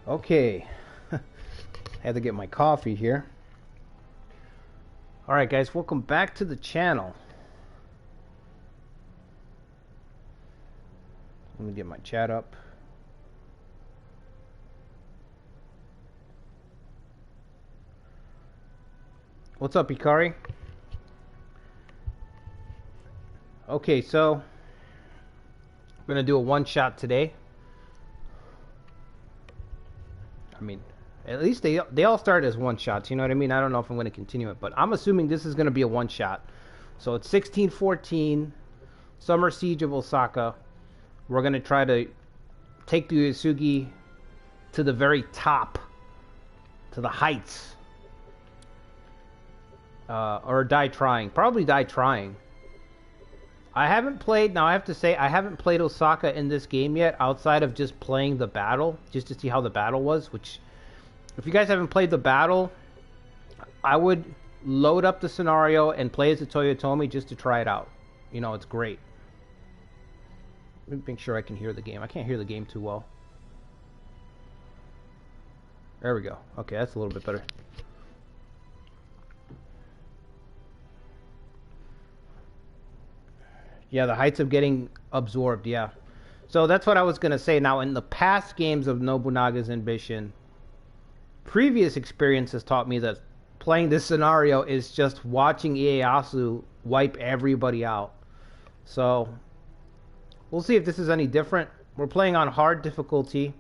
Okay. Had to get my coffee here. Alright guys, welcome back to the channel. Let me get my chat up. What's up, Ikari? Okay, so we're gonna do a one-shot today. I mean, at least they all start as one-shots, you know what I mean? I don't know if I'm going to continue it, but I'm assuming this is going to be a one-shot. So it's 1614, Summer Siege of Osaka. We're going to try to take the Uesugi to the very top, to the heights. Or die trying. Probably die trying. I haven't played, now I have to say, I haven't played Osaka in this game yet, outside of just playing the battle, just to see how the battle was, which, if you guys haven't played the battle, I would load up the scenario and play as a Toyotomi just to try it out. You know, it's great. Let me make sure I can hear the game. I can't hear the game too well. There we go. Okay, that's a little bit better. Yeah, the heights of getting absorbed, yeah. So that's what I was going to say. Now, in the past games of Nobunaga's Ambition, previous experience has taught me that playing this scenario is just watching Ieyasu wipe everybody out. So, we'll see if this is any different. We're playing on hard difficulty.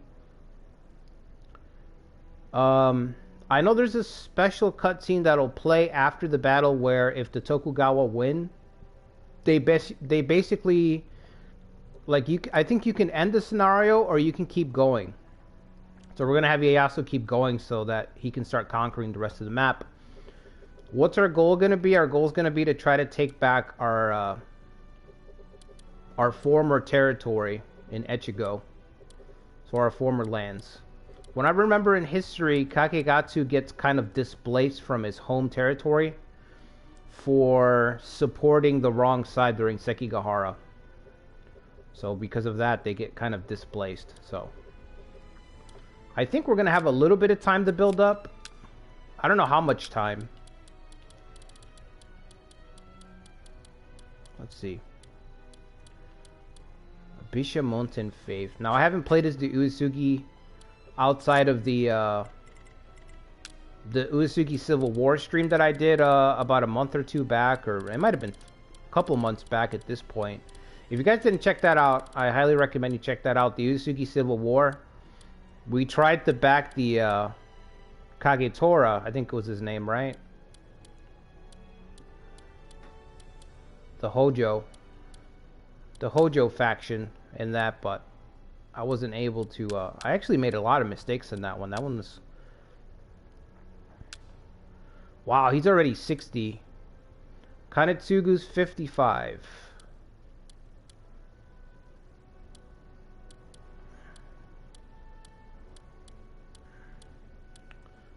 I know there's a special cutscene that'll play after the battle where if the Tokugawa win, they basically, like, I think you can end the scenario or you can keep going. So we're going to have Ieyasu keep going so that he can start conquering the rest of the map. What's our goal going to be? Our goal is going to be to try to take back our former territory in Echigo. So our former lands. When I remember in history, Kagekatsu gets kind of displaced from his home territory for supporting the wrong side during Sekigahara. So because of that, they get kind of displaced. So I think we're going to have a little bit of time to build up. I don't know how much time. Let's see. Bisha Mountain Faith. Now, I haven't played as the Uesugi outside of the Uesugi Civil War stream that I did about a month or two back, or it might have been a couple months back at this point. If you guys didn't check that out, I highly recommend you check that out. The Uesugi Civil War. We tried to back the Kagetora, I think was his name, right? The Hojo faction in that, but I wasn't able to. I actually made a lot of mistakes in that one. That one was. Wow, he's already 60. Kanetsugu's 55.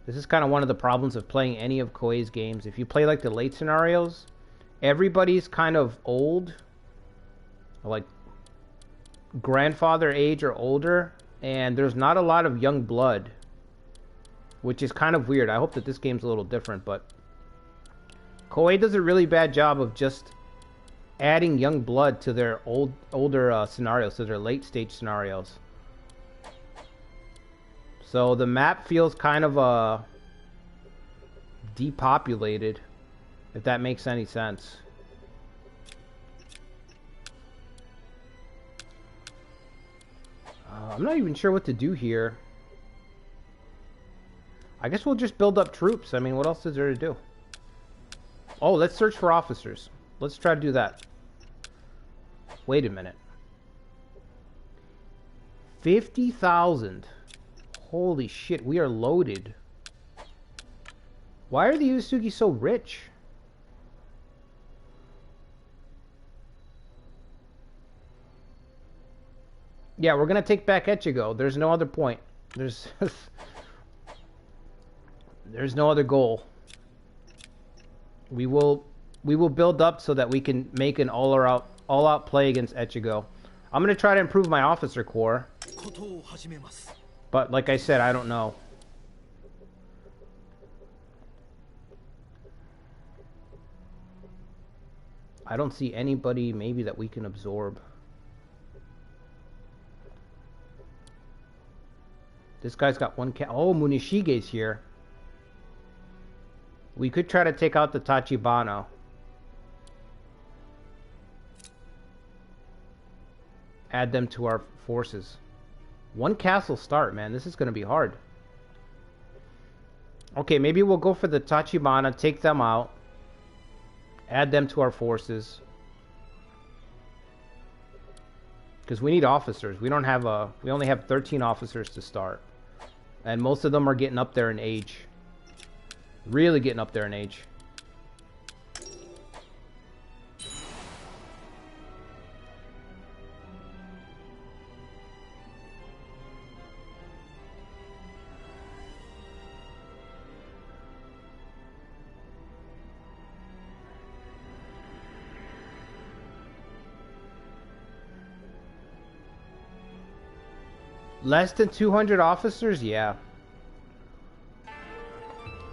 This is kind of one of the problems of playing any of Koei's games. If you play like the late scenarios, everybody's kind of old, like grandfather age or older, and there's not a lot of young blood, which is kind of weird. I hope that this game's a little different, but Koei does a really bad job of just adding young blood to their older scenarios, to their late stage scenarios. So the map feels kind of depopulated, if that makes any sense. I'm not even sure what to do here. I guess we'll just build up troops. I mean, what else is there to do? Oh, let's search for officers. Let's try to do that. Wait a minute. 50,000. Holy shit, we are loaded. Why are the Uesugi so rich? Yeah, we're gonna take back Echigo. There's no other point. There's no other goal. We will build up so that we can make an all-out play against Echigo. I'm gonna try to improve my officer corps. But like I said, I don't know. I don't see anybody maybe that we can absorb. This guy's got one cat. Oh, Munishige's here. We could try to take out the Tachibana. Add them to our forces. One castle start, man. This is going to be hard. Okay, maybe we'll go for the Tachibana, take them out. Add them to our forces. Because we need officers. We don't have a... We only have 13 officers to start. And most of them are getting up there in age. Really getting up there in age. Less than 200 officers? Yeah.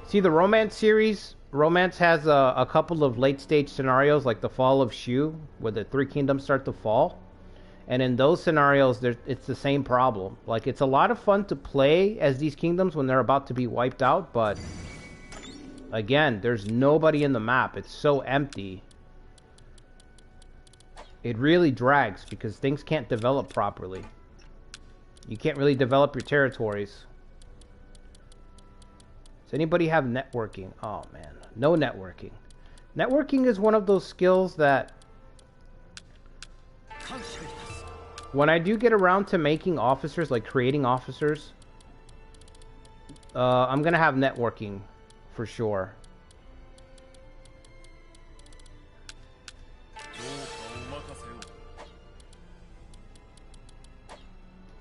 See, the Romance series, Romance has a couple of late-stage scenarios, like the Fall of Shu, where the three kingdoms start to fall. And in those scenarios, it's the same problem. Like, it's a lot of fun to play as these kingdoms when they're about to be wiped out, but... Again, there's nobody in the map. It's so empty. It really drags, because things can't develop properly. You can't really develop your territories. Does anybody have networking? Oh man, no networking. Networking is one of those skills that when I do get around to making officers, like creating officers, I'm gonna have networking for sure.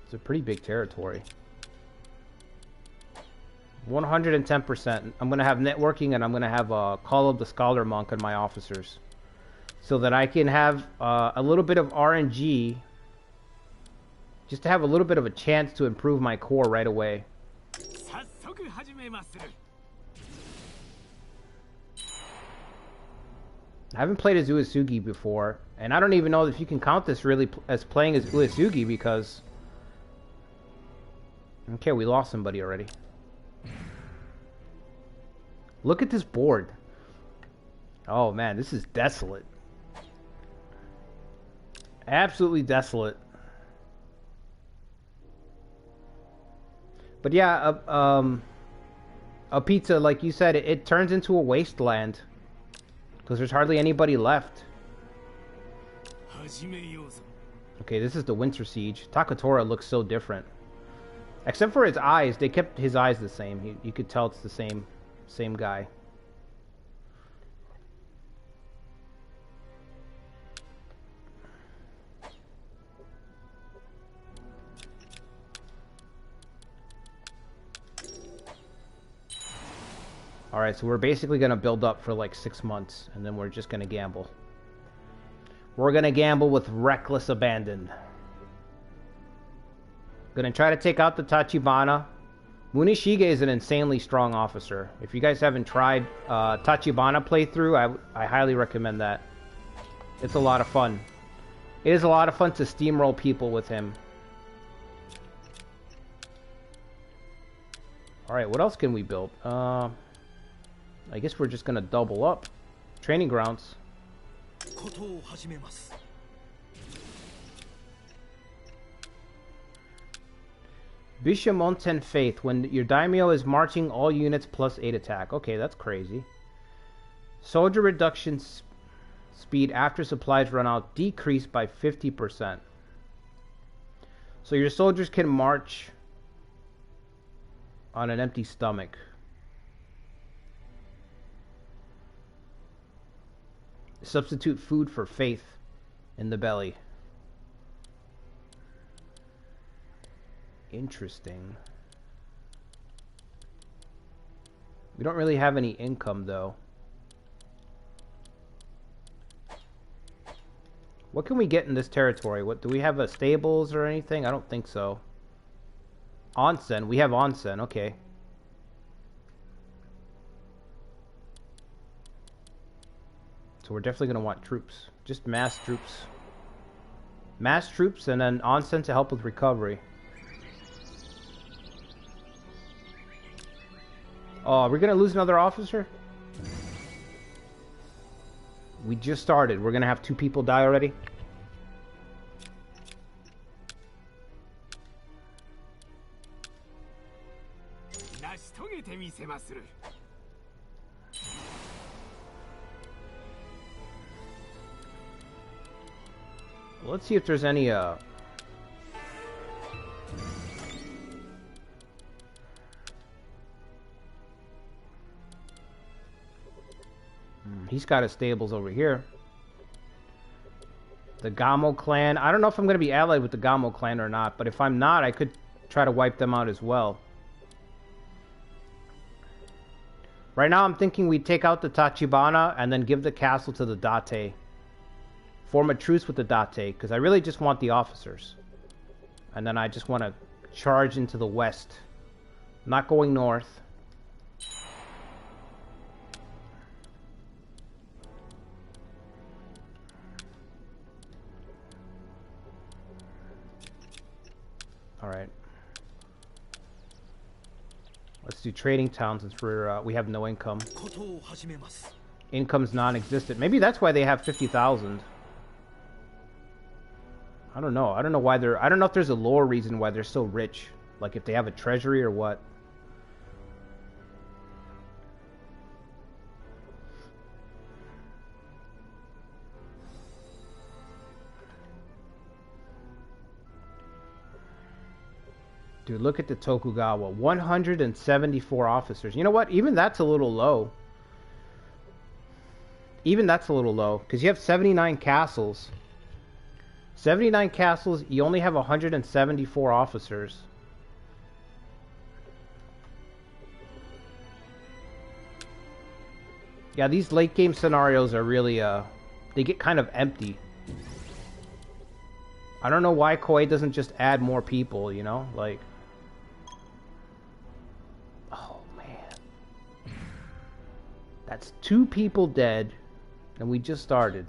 It's a pretty big territory. 110%. I'm going to have networking, and I'm going to have a Call of the Scholar Monk on my officers. So that I can have a little bit of RNG. Just to have a little bit of a chance to improve my core right away. I haven't played as Uesugi before. And I don't even know if you can count this really as playing as Uesugi because... Okay, we lost somebody already. Look at this board. Oh man, this is desolate. Absolutely desolate. But yeah, a pizza, like you said, it turns into a wasteland. Because there's hardly anybody left. Okay, this is the Winter Siege. Takatora looks so different. Except for his eyes, they kept his eyes the same. You could tell it's the same guy. Alright, so we're basically going to build up for like 6 months, and then we're just going to gamble. We're going to gamble with reckless abandon. Gonna try to take out the Tachibana. Munishige is an insanely strong officer. If you guys haven't tried Tachibana playthrough, I highly recommend that. It's a lot of fun. It is a lot of fun to steamroll people with him. Alright, what else can we build? I guess we're just gonna double up. Training grounds. Bishamonten Faith. When your daimyo is marching, all units plus 8 attack. Okay, that's crazy. Soldier reduction speed after supplies run out decreased by 50%. So your soldiers can march on an empty stomach. Substitute food for faith in the belly. Interesting. We don't really have any income though. What can we get in this territory? What do we have, stables or anything? I don't think so. Onsen. We have onsen. Okay. So we're definitely going to want troops. Just mass troops. Mass troops and then onsen to help with recovery. Oh, are we going to lose another officer? We just started. We're going to have 2 people die already. Let's see if there's any he's got his stables over here. The Gamo clan. I don't know if I'm going to be allied with the Gamo clan or not, but if I'm not, I could try to wipe them out as well. Right now, I'm thinking we take out the Tachibana and then give the castle to the Date. Form a truce with the Date, because I really just want the officers. And then I just want to charge into the west. I'm not going north. Alright. Let's do trading towns since we have no income. Income's non-existent. Maybe that's why they have 50,000. I don't know. I don't know why they're... I don't know if there's a lore reason why they're so rich. Like if they have a treasury or what. Dude, look at the Tokugawa. 174 officers. You know what? Even that's a little low. Even that's a little low. Because you have 79 castles. 79 castles, you only have 174 officers. Yeah, these late game scenarios are really, they get kind of empty. I don't know why Koei doesn't just add more people, you know? Like... Oh, man. That's 2 people dead, and we just started.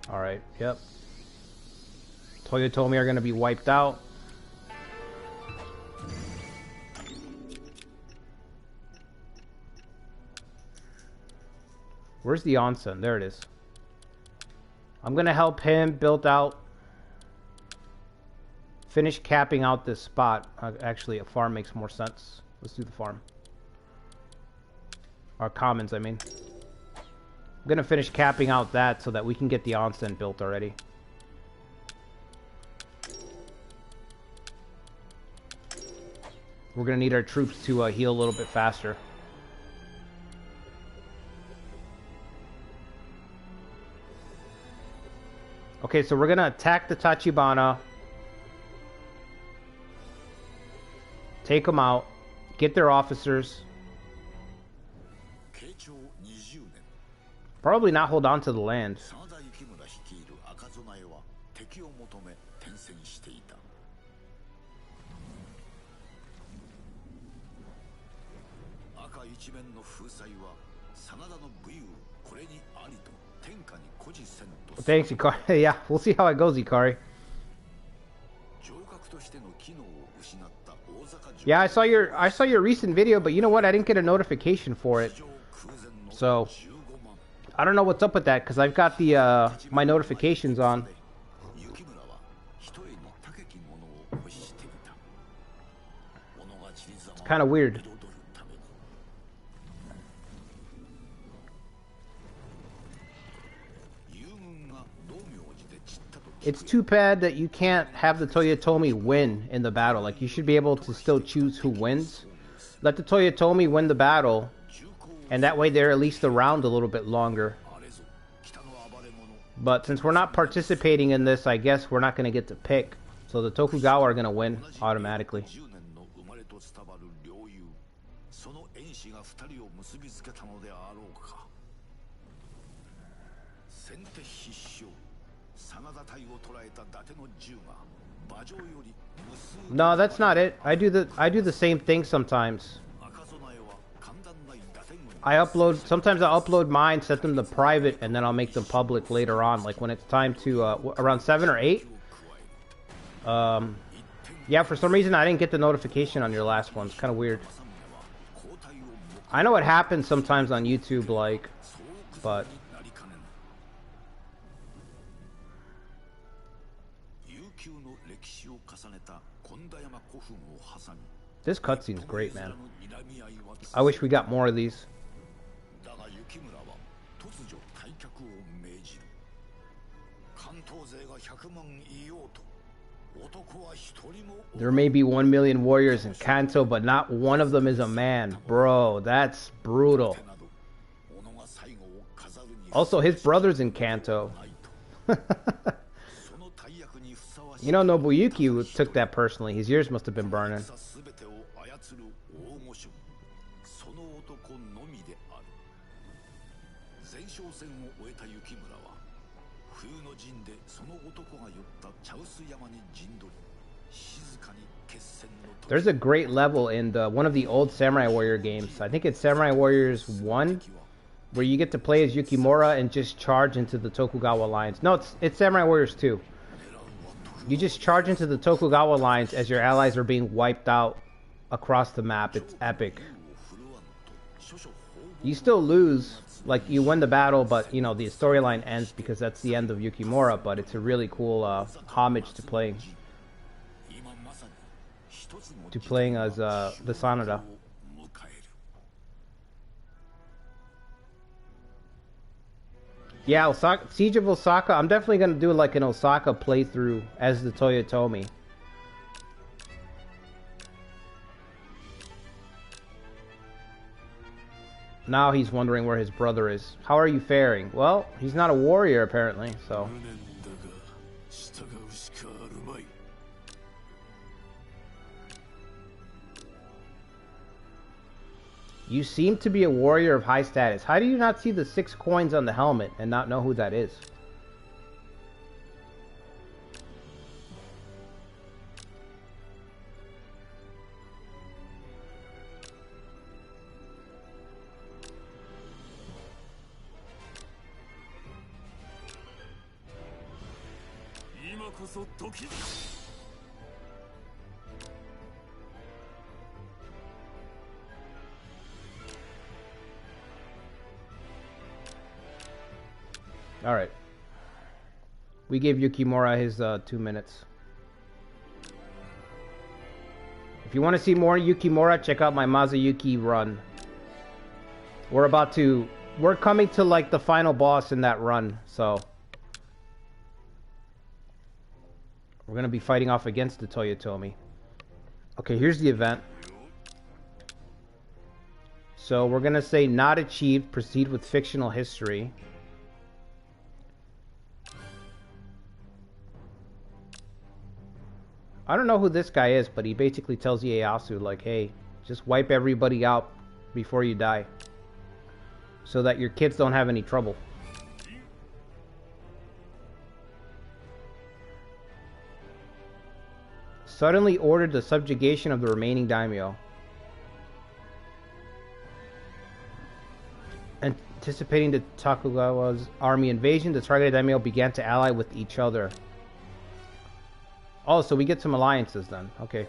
Alright, yep. Toyotomi are going to be wiped out. Where's the onsen? There it is. I'm going to help him build out... Finish capping out this spot. Actually, a farm makes more sense. Let's do the farm. Or commons, I mean. I'm going to finish capping out that so that we can get the onsen built already. We're going to need our troops to heal a little bit faster. Okay, so we're going to attack the Tachibana. Take them out. Get their officers. Probably not hold on to the land. Thanks, Ikari. Yeah, we'll see how it goes, Ikari. Yeah, I saw your recent video, but you know what? I didn't get a notification for it. So I don't know what's up with that because I've got the my notifications on. It's kind of weird. It's too bad that you can't have the Toyotomi win in the battle. Like, you should be able to still choose who wins. Let the Toyotomi win the battle, and that way they're at least around a little bit longer. But since we're not participating in this, I guess we're not going to get to pick. So the Tokugawa are going to win automatically. No, that's not it. I do the same thing sometimes. Sometimes I upload mine, set them to private, and then I'll make them public later on, like when it's time to, around 7 or 8. Yeah, for some reason I didn't get the notification on your last one. It's kind of weird. I know it happens sometimes on YouTube, like, but... This cutscene's great, man. I wish we got more of these. There may be 1 million warriors in Kanto, but not one of them is a man. Bro, that's brutal. Also, his brother's in Kanto. You know, Nobuyuki took that personally. His ears must have been burning. There's a great level in one of the old Samurai Warrior games. I think it's Samurai Warriors 1, where you get to play as Yukimura and just charge into the Tokugawa lines. No, it's Samurai Warriors 2. You just charge into the Tokugawa lines as your allies are being wiped out across the map. It's epic. You still lose, like you win the battle, but you know the storyline ends because that's the end of Yukimura. But it's a really cool homage to playing as the Sanada. Yeah, Siege of Osaka. I'm definitely gonna do like an Osaka playthrough as the Toyotomi. Now he's wondering where his brother is. How are you faring? Well, he's not a warrior apparently, so. You seem to be a warrior of high status. How do you not see the 6 coins on the helmet and not know who that is? Alright. We gave Yukimura his 2 minutes. If you want to see more Yukimura, check out my Mazayuki run. We're coming to like the final boss in that run, so. We're going to be fighting off against the Toyotomi. Okay, here's the event. So we're going to say not achieved, proceed with fictional history. I don't know who this guy is, but he basically tells Ieyasu, like, hey, just wipe everybody out before you die. So that your kids don't have any trouble. Suddenly ordered the subjugation of the remaining daimyo. Anticipating the Tokugawa's army invasion, the targeted daimyo began to ally with each other. Oh, so we get some alliances then. Okay.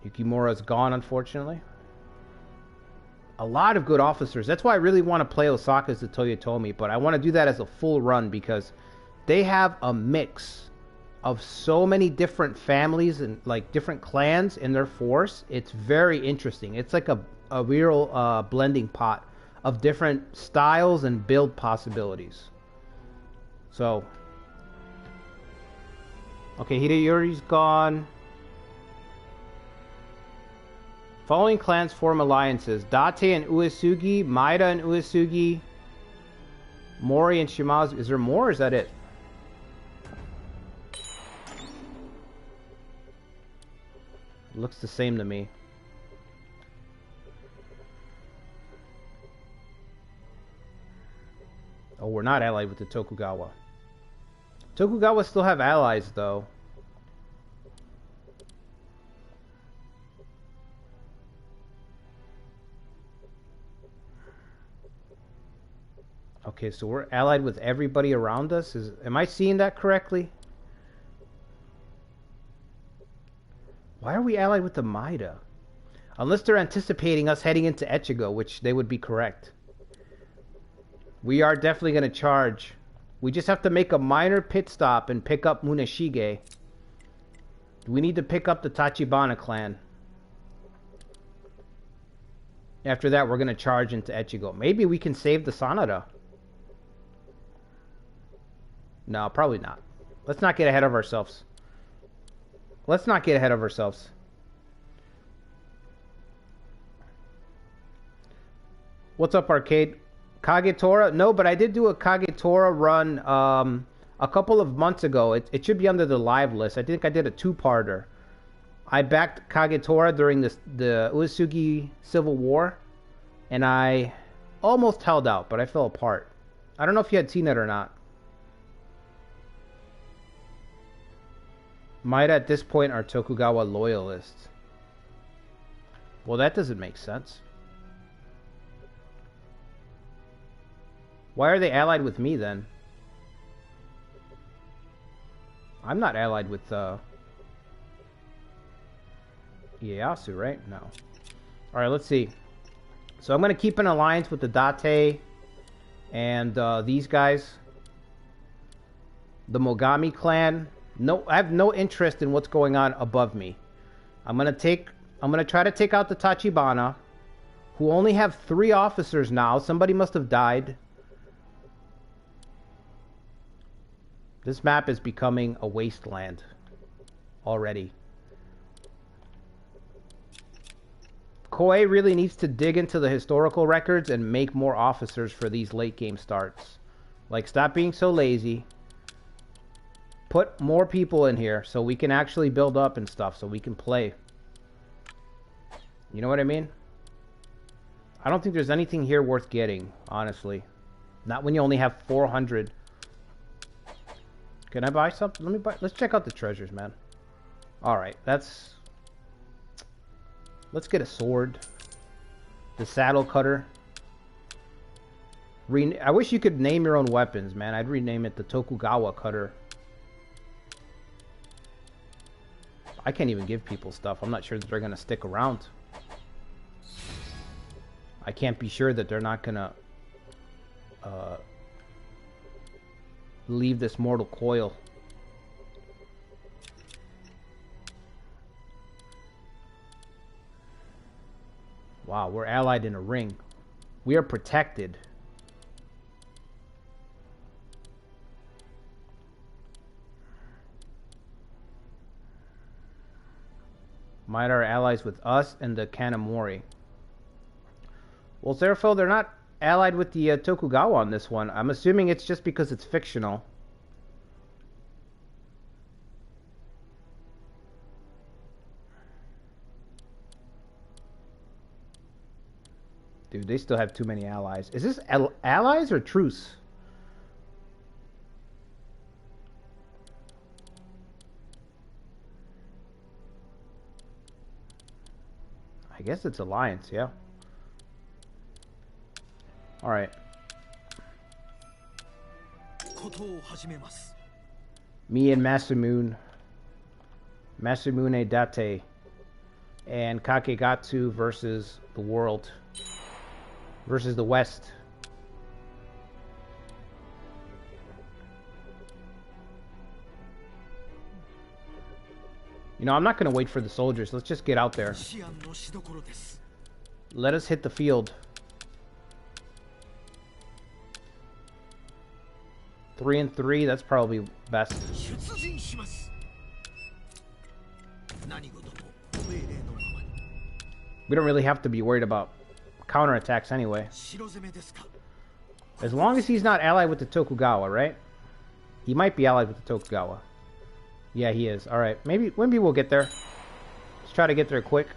Yukimura's gone, unfortunately. A lot of good officers. That's why I really want to play Osaka as the Toyotomi, but I want to do that as a full run because they have a mix of so many different families and like different clans in their force. It's very interesting. It's like a real blending pot of different styles and build possibilities. So... okay, Hideyori's gone. Following clans form alliances. Date and Uesugi, Maeda and Uesugi, Mori and Shimazu. Is there more or is that it? It looks the same to me. Oh, we're not allied with the Tokugawa. Tokugawa still have allies, though. Okay, so we're allied with everybody around us. Am I seeing that correctly? Why are we allied with the Maida? Unless they're anticipating us heading into Echigo, which they would be correct. We are definitely going to charge. We just have to make a minor pit stop and pick up Muneshige. We need to pick up the Tachibana clan. After that, we're going to charge into Echigo. Maybe we can save the Sanada. No, probably not. Let's not get ahead of ourselves. Let's not get ahead of ourselves. What's up, Arcade? Kagetora? No, but I did do a Kagetora run a couple of months ago. It should be under the live list. I think I did a two-parter. I backed Kagetora during the Uesugi Civil War, and I almost held out, but I fell apart. I don't know if you had seen it or not. Might at this point are Tokugawa loyalists. Well, that doesn't make sense. Why are they allied with me then? I'm not allied with Ieyasu, right? No. Alright, let's see. So I'm going to keep an alliance with the Date and these guys. The Mogami clan. No, I have no interest in what's going on above me. I'm going to try to take out the Tachibana, who only have 3 officers now. Somebody must have died. This map is becoming a wasteland already. Koei really needs to dig into the historical records and make more officers for these late game starts. Like, stop being so lazy. Put more people in here so we can actually build up and stuff, so we can play. You know what I mean? I don't think there's anything here worth getting, honestly. Not when you only have 400. Can I buy something? Let's check out the treasures, man. Alright, let's get a sword. The saddle cutter. I wish you could name your own weapons, man. I'd rename it the Tokugawa cutter. I can't even give people stuff. I'm not sure that they're going to stick around. I can't be sure that they're not going to leave this mortal coil. Wow, we're allied in a ring. We are protected. Might are allies with us and the Kanamori. Well, Zerafil, they're not allied with the Tokugawa on this one. I'm assuming it's just because it's fictional. Dude, they still have too many allies. Is this allies or truce? I guess it's alliance, yeah. Alright. Me and Masamune. Masamune Date. And Kagekatsu versus the world. Versus the West. You know, I'm not going to wait for the soldiers. Let's just get out there. Let us hit the field. 3 and 3, that's probably best. We don't really have to be worried about counterattacks anyway. As long as he's not allied with the Tokugawa, right? He might be allied with the Tokugawa. Yeah, he is. Alright, maybe we'll get there. Let's try to get there quick.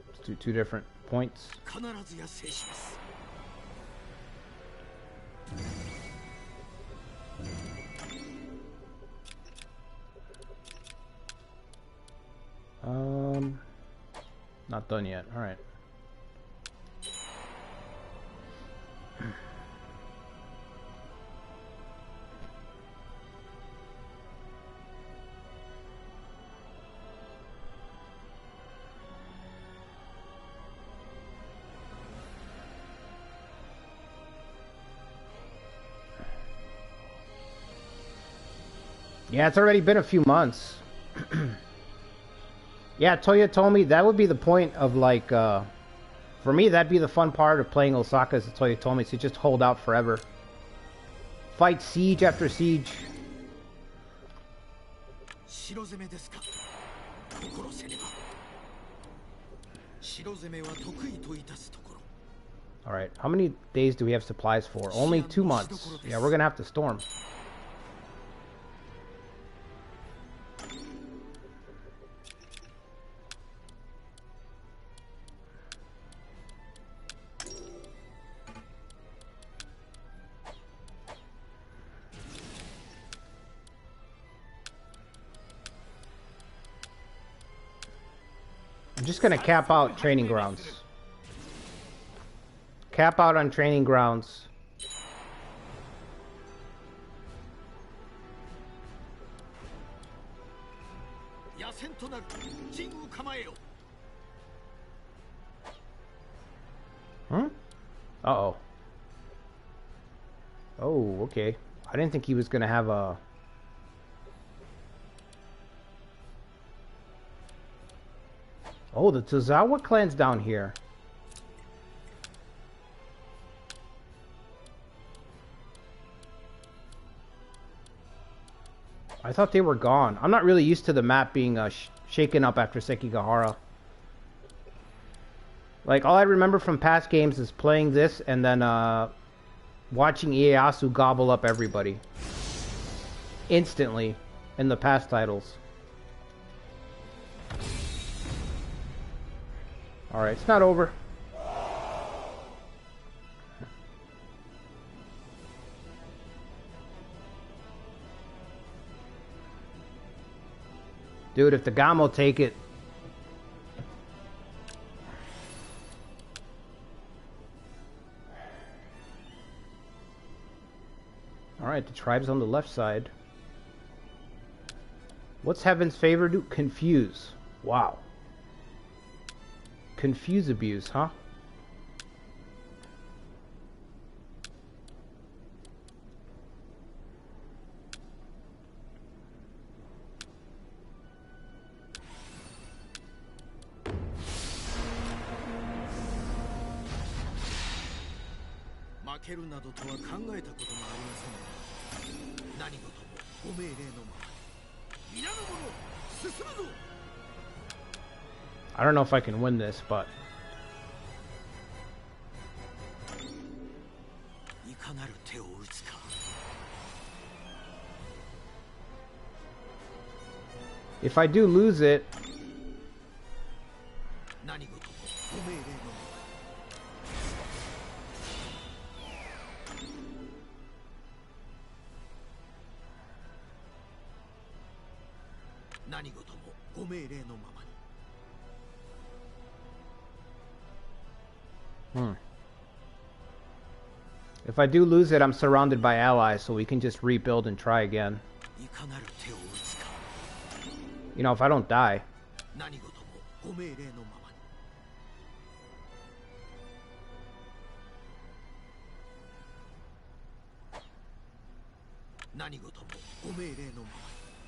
Let's do 2 different points. Not done yet. All right. Yeah, it's already been a few months. Yeah, Toya told me that would be the point of, like, for me, that'd be the fun part of playing Osaka, as Toya told me, to just hold out forever. Fight siege after siege. Alright, how many days do we have supplies for? Only 2 months. Yeah, we're gonna have to storm. I'm just gonna cap out training grounds. Cap out on training grounds. Huh? Uh-oh. Oh, okay. I didn't think he was gonna have a... Oh, the Tozawa clan's down here. I thought they were gone. I'm not really used to the map being shaken up after Sekigahara. Like, all I remember from past games is playing this and then watching Ieyasu gobble up everybody. Instantly in the past titles. Alright, it's not over. Dude, if the Gamo take it... Alright, the tribe's on the left side. What's Heaven's favor do? Confuse. Wow. Confuse abuse, huh? I don't know if I can win this, but if I do lose it, if I do lose it, I'm surrounded by allies, so we can just rebuild and try again. You know, if I don't die.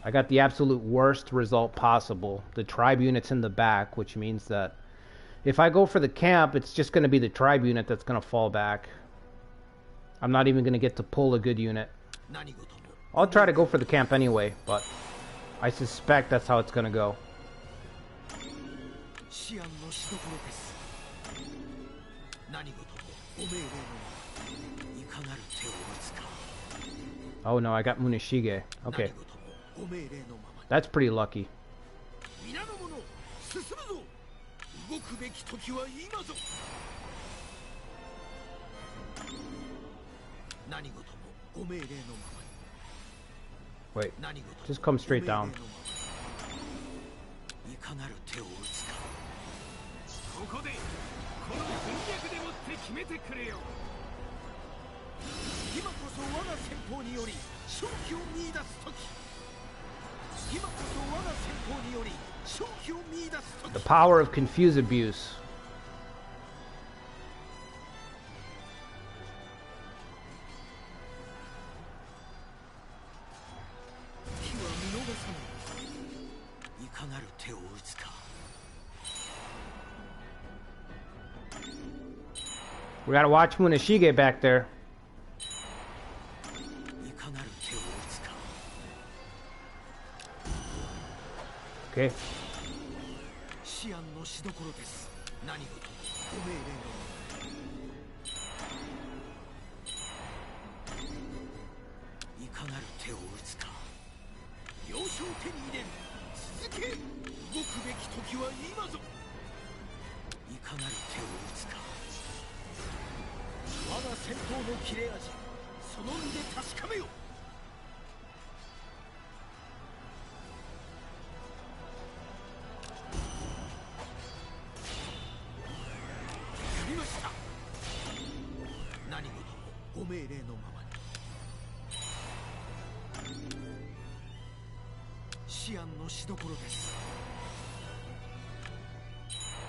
I got the absolute worst result possible. The tribe unit's in the back, which means that if I go for the camp, it's just going to be the tribe unit that's going to fall back. I'm not even going to get to pull a good unit. I'll try to go for the camp anyway, but I suspect that's how it's going to go. Oh no, I got Muneshige. Okay. That's pretty lucky. Wait, just come straight down. The power of confuse abuse. We gotta watch Muneshige back there. Okay.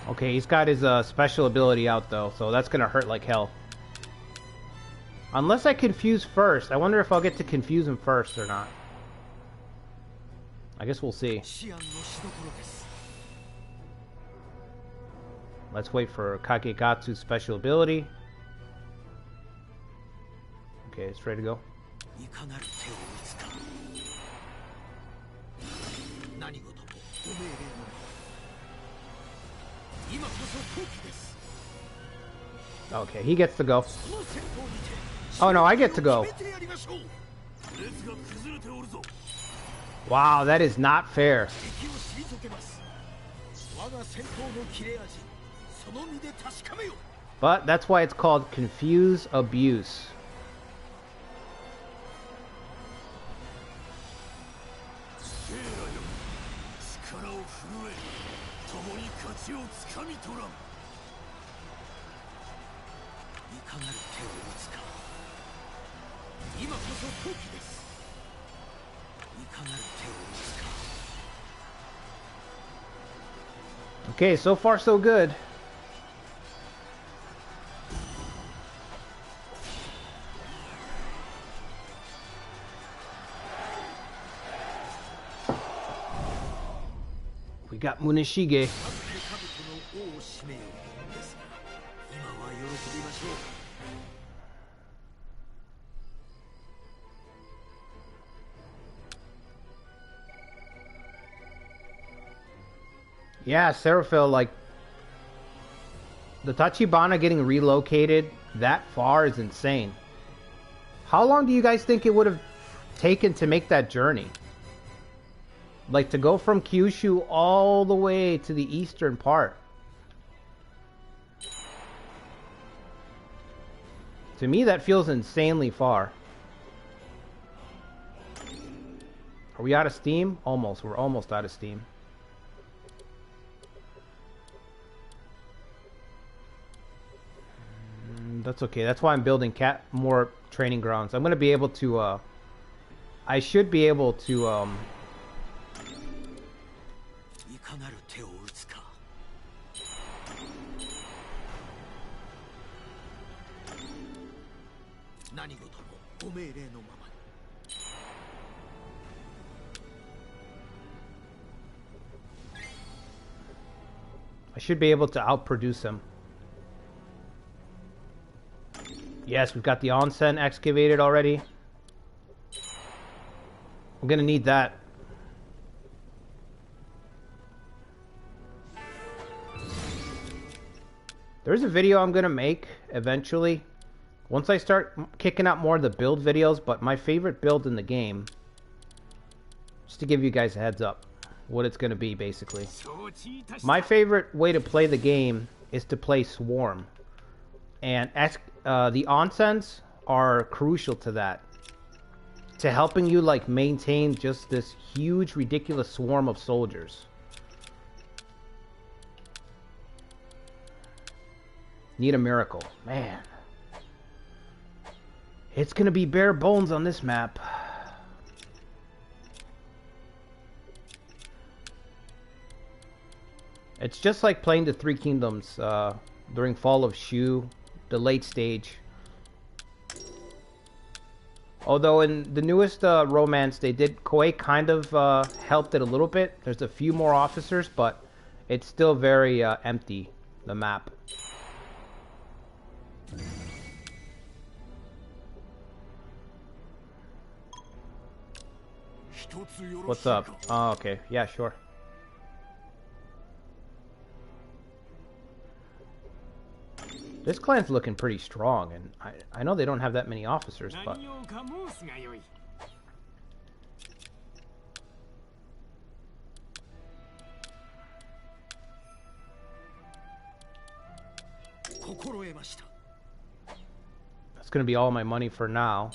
Okay, he's got his special ability out though, so that's gonna hurt like hell. Unless I confuse first. I wonder if I'll get to confuse him first or not. I guess we'll see. Let's wait for Kagekatsu's special ability. Okay, it's ready to go. Okay, he gets to go. Oh no, I get to go. Wow, that is not fair. But that's why it's called confuse abuse. Okay, so far so good. We got Muneshige. Yeah, Seraphil, like, the Tachibana getting relocated that far is insane. How long do you guys think it would have taken to make that journey? Like, to go from Kyushu all the way to the eastern part. To me, that feels insanely far. Are we out of steam? Almost. We're almost out of steam. That's okay. That's why I'm building more training grounds. I'm going to be able to, I should be able to, outproduce him. Yes, we've got the onsen excavated already. I'm gonna need that. There's a video I'm gonna make eventually. Once I start kicking out more of the build videos, but my favorite build in the game. Just to give you guys a heads up what it's going to be, basically. My favorite way to play the game is to play Swarm. And the onsens are crucial to that. To helping you, like, maintain just this huge, ridiculous swarm of soldiers. Need a miracle. Man. It's gonna be bare bones on this map. It's just like playing the Three Kingdoms during Fall of Shu, the late stage. Although in the newest romance, Koei kind of helped it a little bit. There's a few more officers, but it's still very empty, the map. What's up? Oh, okay. Yeah, sure. This clan's looking pretty strong, and I know they don't have that many officers, but... That's gonna be all my money for now.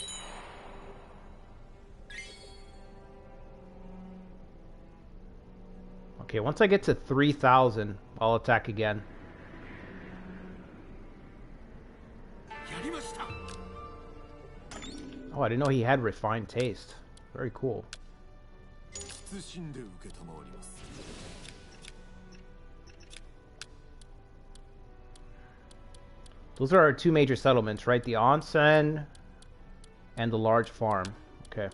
Okay, once I get to 3,000, I'll attack again. Oh, I didn't know he had refined taste. Very cool. Those are our two major settlements, right? The onsen and the large farm. Okay.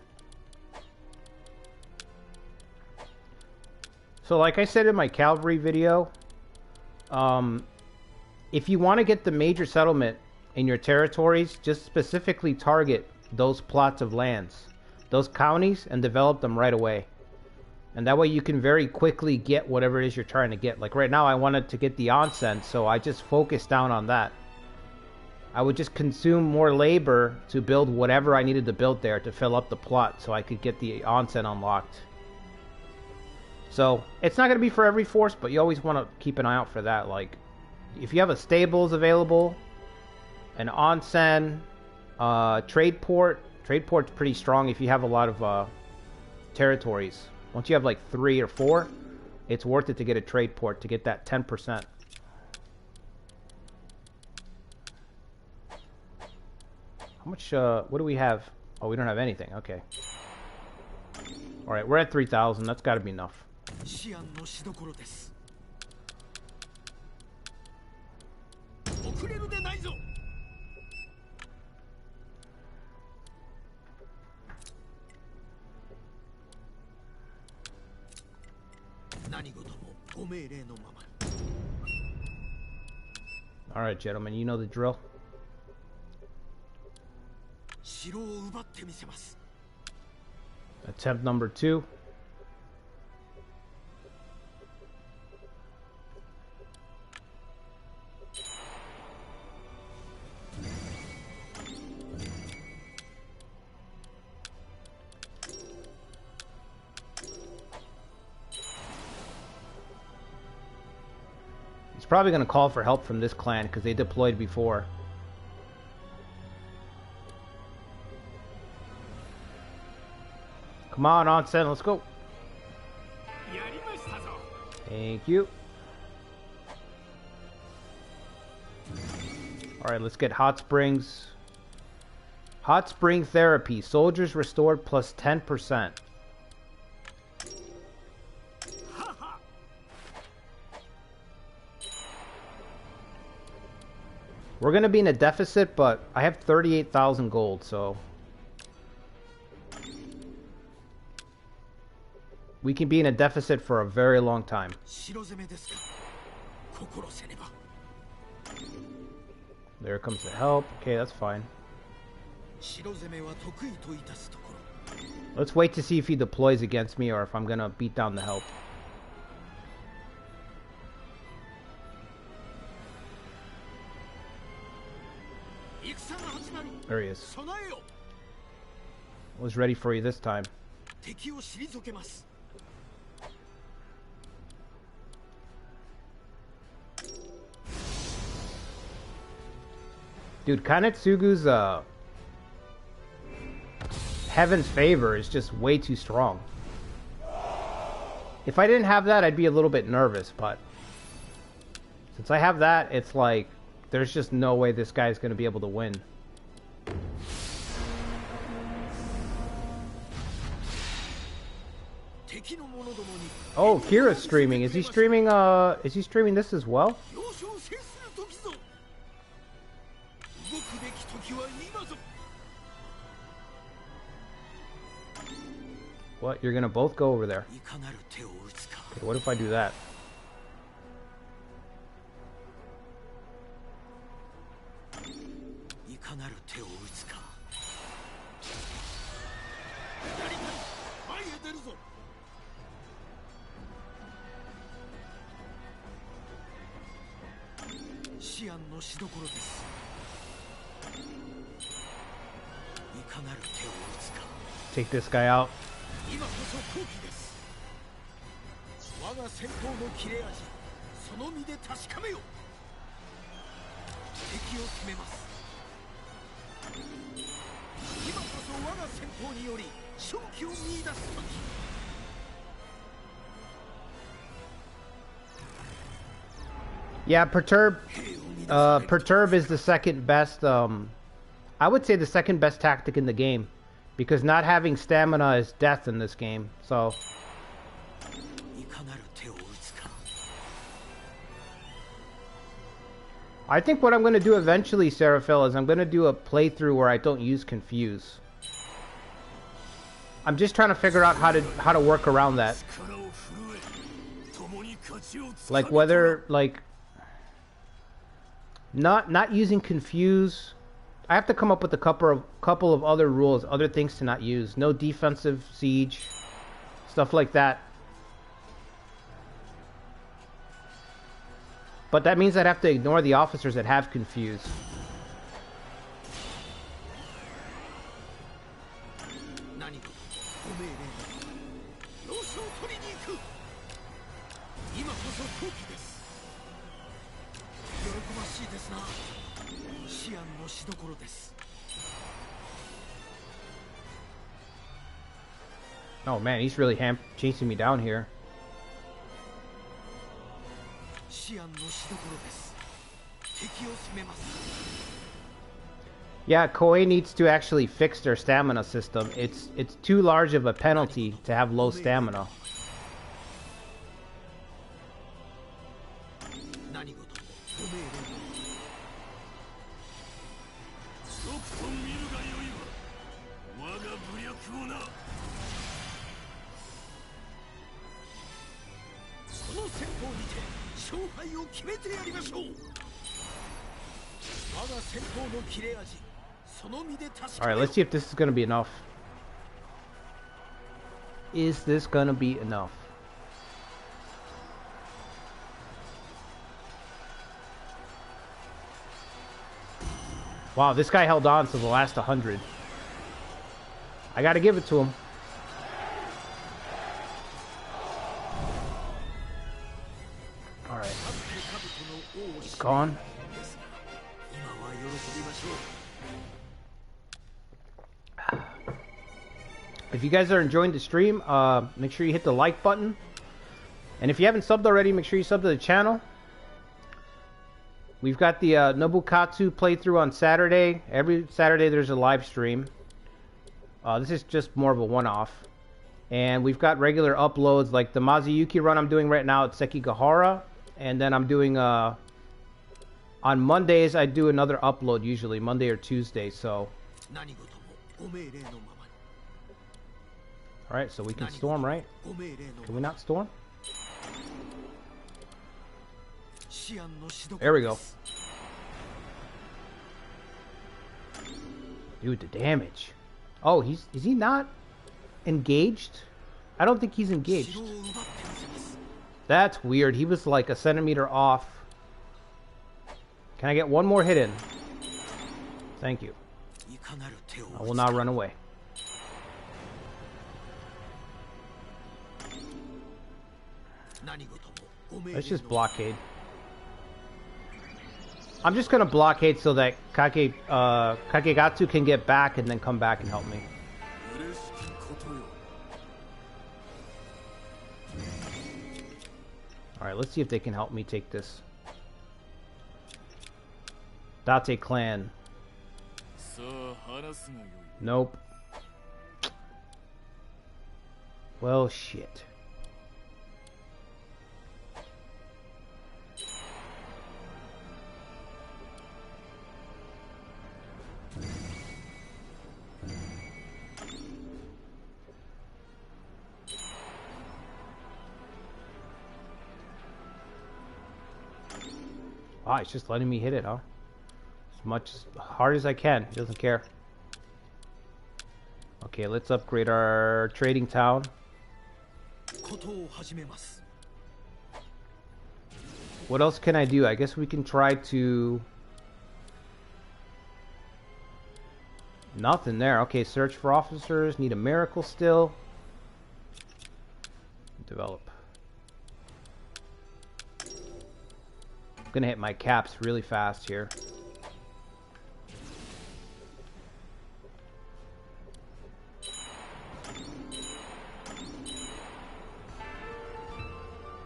So like I said in my cavalry video, if you want to get the major settlement in your territories, just specifically target those plots of lands, those counties, and develop them right away. And that way you can very quickly get whatever it is you're trying to get. Like right now I wanted to get the onsen, so I just focused down on that. I would just consume more labor to build whatever I needed to build there to fill up the plot so I could get the onsen unlocked. So it's not going to be for every force, but you always want to keep an eye out for that. Like if you have a stables available, an onsen, trade port's pretty strong if you have a lot of territories. Once you have like 3 or 4, it's worth it to get a trade port to get that 10%. How much, what do we have? Oh, we don't have anything. Okay. Alright, we're at 3,000. That's got to be enough. Alright, gentlemen, you know the drill. Attempt number 2. He's probably going to call for help from this clan because they deployed before. Come on, onsen, let's go. Thank you. Alright, let's get hot springs. Hot spring therapy. Soldiers restored plus 10%. We're going to be in a deficit, but I have 38,000 gold, so... we can be in a deficit for a very long time. There comes the help. Okay, that's fine. Let's wait to see if he deploys against me or if I'm gonna beat down the help. There he is. I was ready for you this time. Dude, Kanetsugu's Heaven's Favor is just way too strong. If I didn't have that, I'd be a little bit nervous, but since I have that, it's like there's just no way this guy's going to be able to win. Oh, Kira's streaming. Is he streaming this as well? What? You're gonna both go over there. Okay, what if I do that? Take this guy out. Yeah, Perturb is the second best, I would say the second best tactic in the game. Because not having stamina is death in this game, so... I think what I'm going to do eventually, Seraphil, is I'm going to do a playthrough where I don't use Confuse. I'm just trying to figure out how to work around that. Like whether, like... Not using Confuse... I have to come up with a couple of other rules, other things to not use. No defensive siege, stuff like that. But that means I'd have to ignore the officers that have Confuse. Oh man, he's really chasing me down here. Yeah, Koei needs to actually fix their stamina system. It's too large of a penalty to have low stamina. Alright, let's see if this is going to be enough. Is this going to be enough? Wow, this guy held on to the last 100. I got to give it to him. Alright. He's gone. If you guys are enjoying the stream, make sure you hit the like button. And if you haven't subbed already, make sure you sub to the channel. We've got the NOBUNAGA'S playthrough on Saturday. Every Saturday there's a live stream. This is just more of a one-off. And we've got regular uploads, like the Mazuyuki run I'm doing right now at Sekigahara. And then I'm doing, on Mondays, I do another upload usually, Monday or Tuesday, so... Alright, so we can storm, right? Can we not storm? There we go. Dude, the damage. Oh, is he not engaged? I don't think he's engaged. That's weird. He was like a centimeter off. Can I get one more hit in? Thank you. I will not run away. Let's just blockade. I'm just gonna blockade so that Kagekatsu can get back and then come back and help me. Alright, let's see if they can help me take this. Date clan. Nope. Well, shit. Ah, it's just letting me hit it, huh? As much hard as I can. He doesn't care. Okay, let's upgrade our trading town. What else can I do? I guess we can try to... Nothing there. Okay, search for officers. Need a miracle still. Develop. I'm gonna hit my caps really fast here.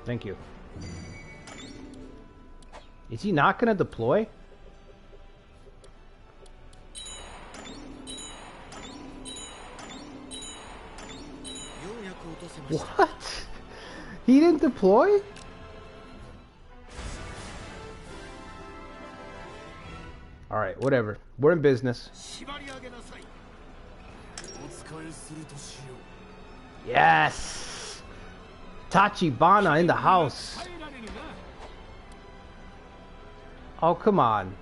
Thank you. Is he not gonna deploy? What? He didn't deploy? Alright, whatever. We're in business. Yes! Tachibana in the house. Oh, come on.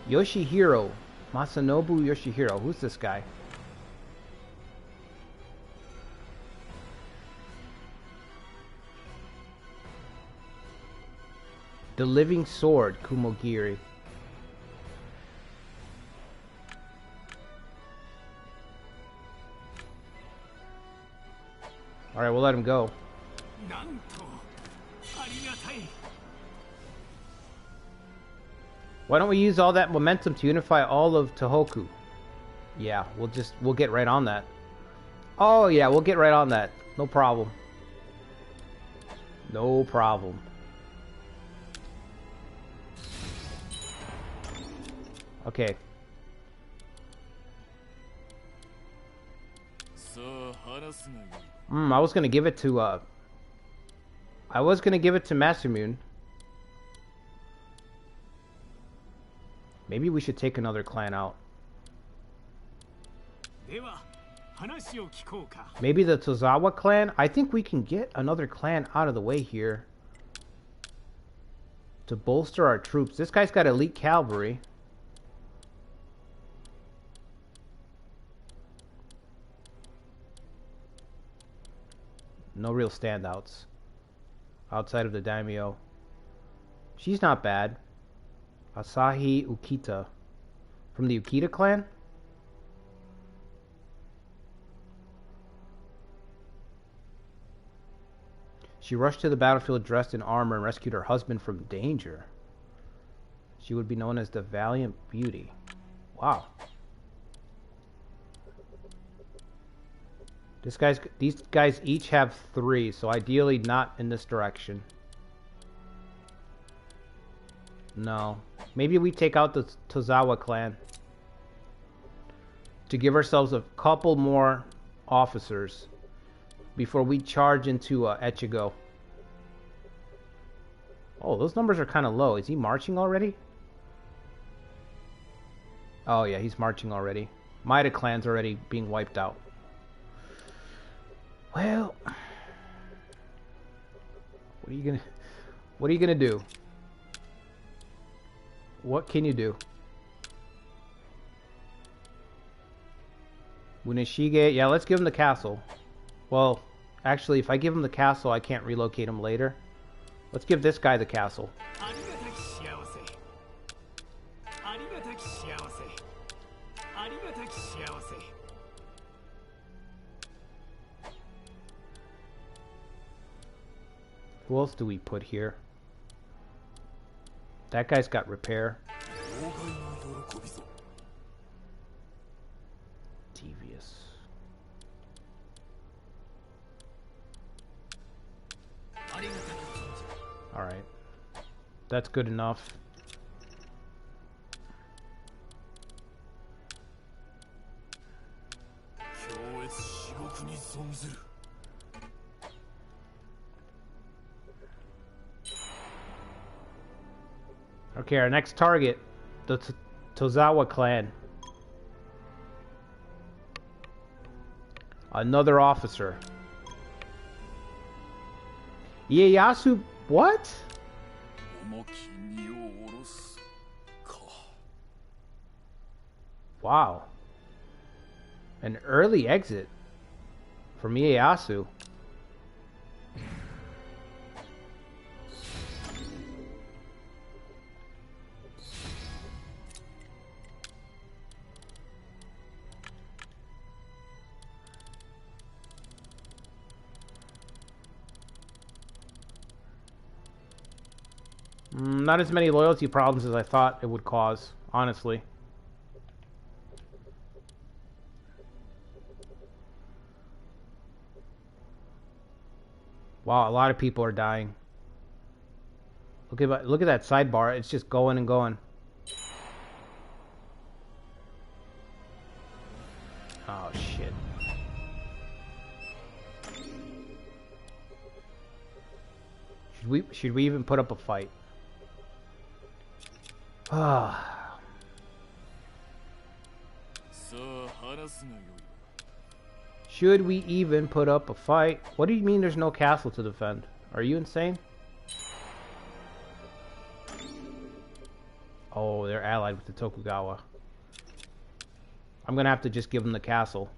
Yoshihiro. Masanobu Yoshihiro. Who's this guy? The Living Sword, Kumogiri. Alright, we'll let him go. Why don't we use all that momentum to unify all of Tohoku? Yeah, we'll get right on that. Oh yeah, we'll get right on that. No problem. No problem. Okay. I was gonna give it to Masamune. Maybe we should take another clan out. Maybe the Tozawa clan? I think we can get another clan out of the way here to bolster our troops. This guy's got elite cavalry. No real standouts outside of the daimyo. She's not bad. Asahi Ukita from the Ukita clan. She rushed to the battlefield dressed in armor and rescued her husband from danger. She would be known as the Valiant Beauty. Wow. These guys each have 3, so ideally not in this direction. No. Maybe we take out the Tozawa clan to give ourselves a couple more officers before we charge into Echigo. Oh, those numbers are kind of low. Is he marching already? Oh yeah, he's marching already. Maida clan's already being wiped out. Well, what are you gonna do? What can you do? Uneshige, yeah, let's give him the castle. Well, actually, if I give him the castle, I can't relocate him later. Let's give this guy the castle. Who else do we put here? That guy's got repair. Devious. Alright. That's good enough. Okay, our next target, the Tozawa clan. Another officer. Ieyasu, what? Wow. An early exit from Ieyasu. Not as many loyalty problems as I thought it would cause, honestly. Wow, a lot of people are dying. Look at that sidebar. It's just going and going. Oh shit. Should we even put up a fight? Ah. Should we even put up a fight? What do you mean there's no castle to defend? Are you insane? Oh, they're allied with the Tokugawa. I'm gonna have to just give them the castle.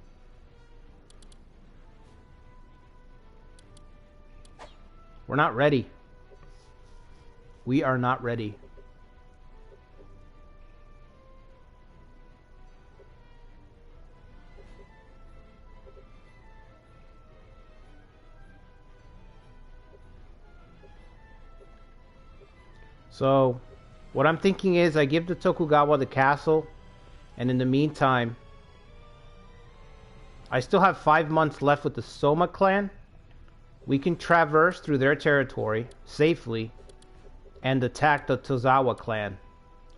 We're not ready. We are not ready. So, what I'm thinking is I give the Tokugawa the castle, and in the meantime, I still have 5 months left with the Soma clan. We can traverse through their territory safely and attack the Tozawa clan.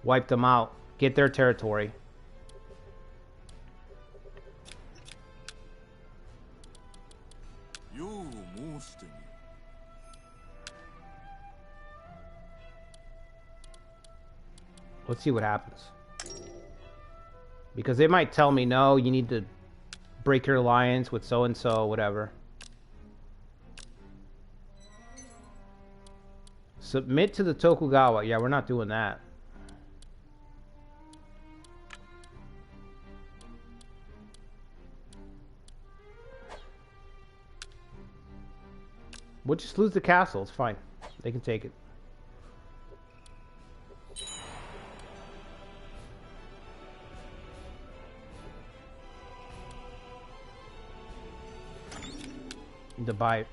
Wipe them out. Get their territory. Let's see what happens. Because they might tell me, no, you need to break your alliance with so-and-so, whatever. Submit to the Tokugawa. Yeah, we're not doing that. We'll just lose the castle. It's fine. They can take it. To buy it.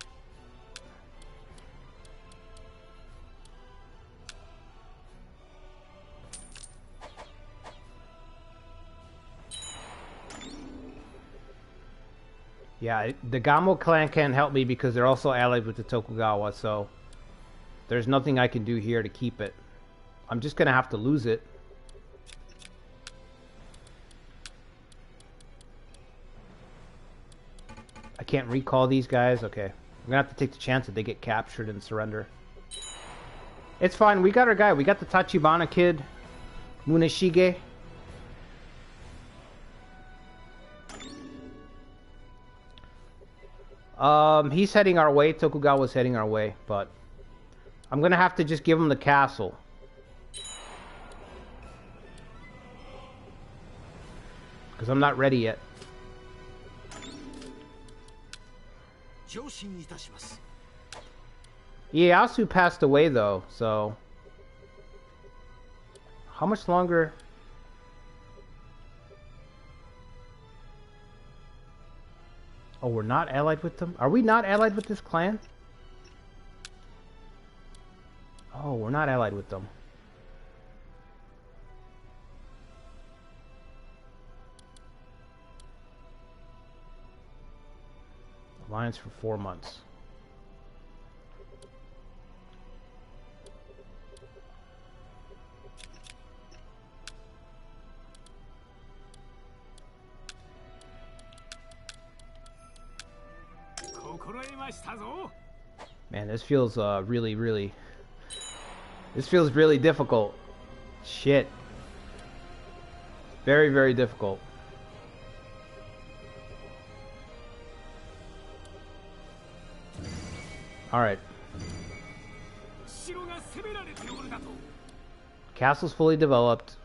Yeah, the Gamo clan can't help me because they're also allied with the Tokugawa, so there's nothing I can do here to keep it. I'm just gonna have to lose it. I can't recall these guys. Okay. I'm gonna have to take the chance that they get captured and surrender. It's fine. We got our guy. We got the Tachibana kid. Muneshige. He's heading our way. Tokugawa's heading our way. But I'm gonna have to just give him the castle. Because I'm not ready yet. Ieyasu passed away though, so how much longer? Oh, we're not allied with them? Are we not allied with this clan? Oh, we're not allied with them. Alliance for 4 months. Man, this feels this feels really difficult. Shit. Very, very difficult. Alright. Castle's fully developed.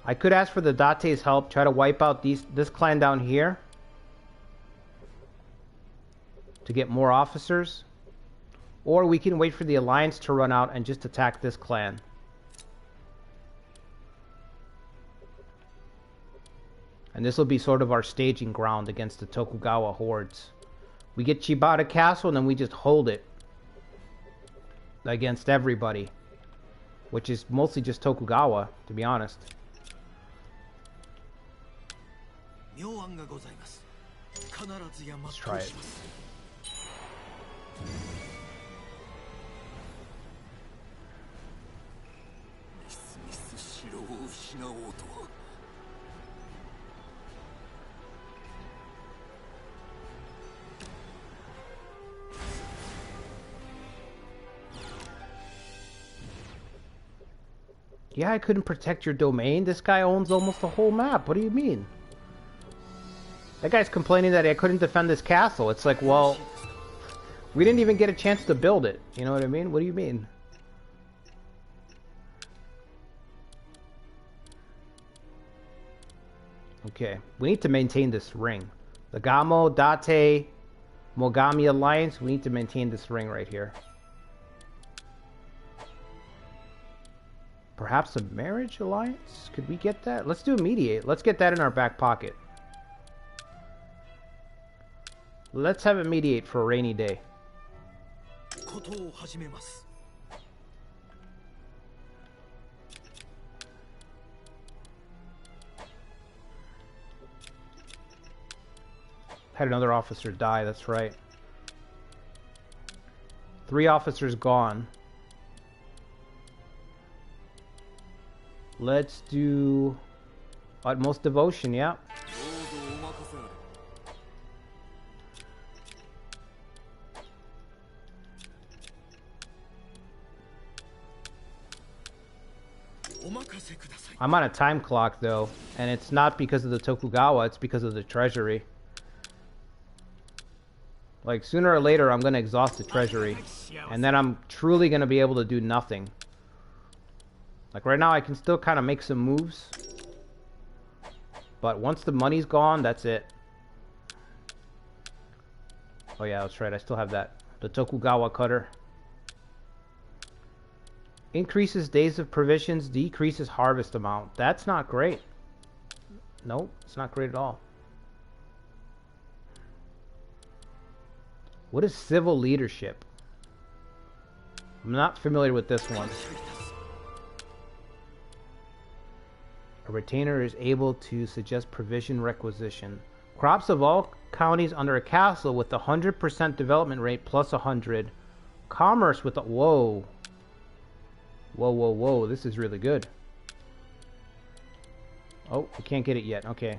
I could ask for the Date's help, try to wipe out this clan down here to get more officers. Or we can wait for the alliance to run out and just attack this clan. And this will be sort of our staging ground against the Tokugawa hordes. We get Shibata Castle and then we just hold it against everybody. Which is mostly just Tokugawa, to be honest. Let's try it. Yeah, I couldn't protect your domain. This guy owns almost the whole map. What do you mean? That guy's complaining that I couldn't defend this castle. It's like, well, we didn't even get a chance to build it. You know what I mean? What do you mean? Okay, we need to maintain this ring. The Gamo, Date, Mogami Alliance, we need to maintain this ring right here. Perhaps a marriage alliance? Could we get that? Let's do a mediate. Let's get that in our back pocket. Let's have it mediate for a rainy day. Had another officer die, that's right. 3 officers gone. Let's do utmost devotion, yeah. I'm on a time clock though, and it's not because of the Tokugawa, it's because of the treasury. Like, sooner or later I'm gonna exhaust the treasury, and then I'm truly gonna be able to do nothing. Like, right now I can still kind of make some moves, but once the money's gone, that's it. Oh yeah, that's right, I still have that. The Tokugawa cutter. Increases days of provisions, decreases harvest amount. That's not great. Nope, it's not great at all. What is civil leadership? I'm not familiar with this one. A retainer is able to suggest provision requisition. Crops of all counties under a castle with 100% development rate plus 100. Commerce with a... Whoa. Whoa, whoa, whoa. This is really good. Oh, we can't get it yet. Okay.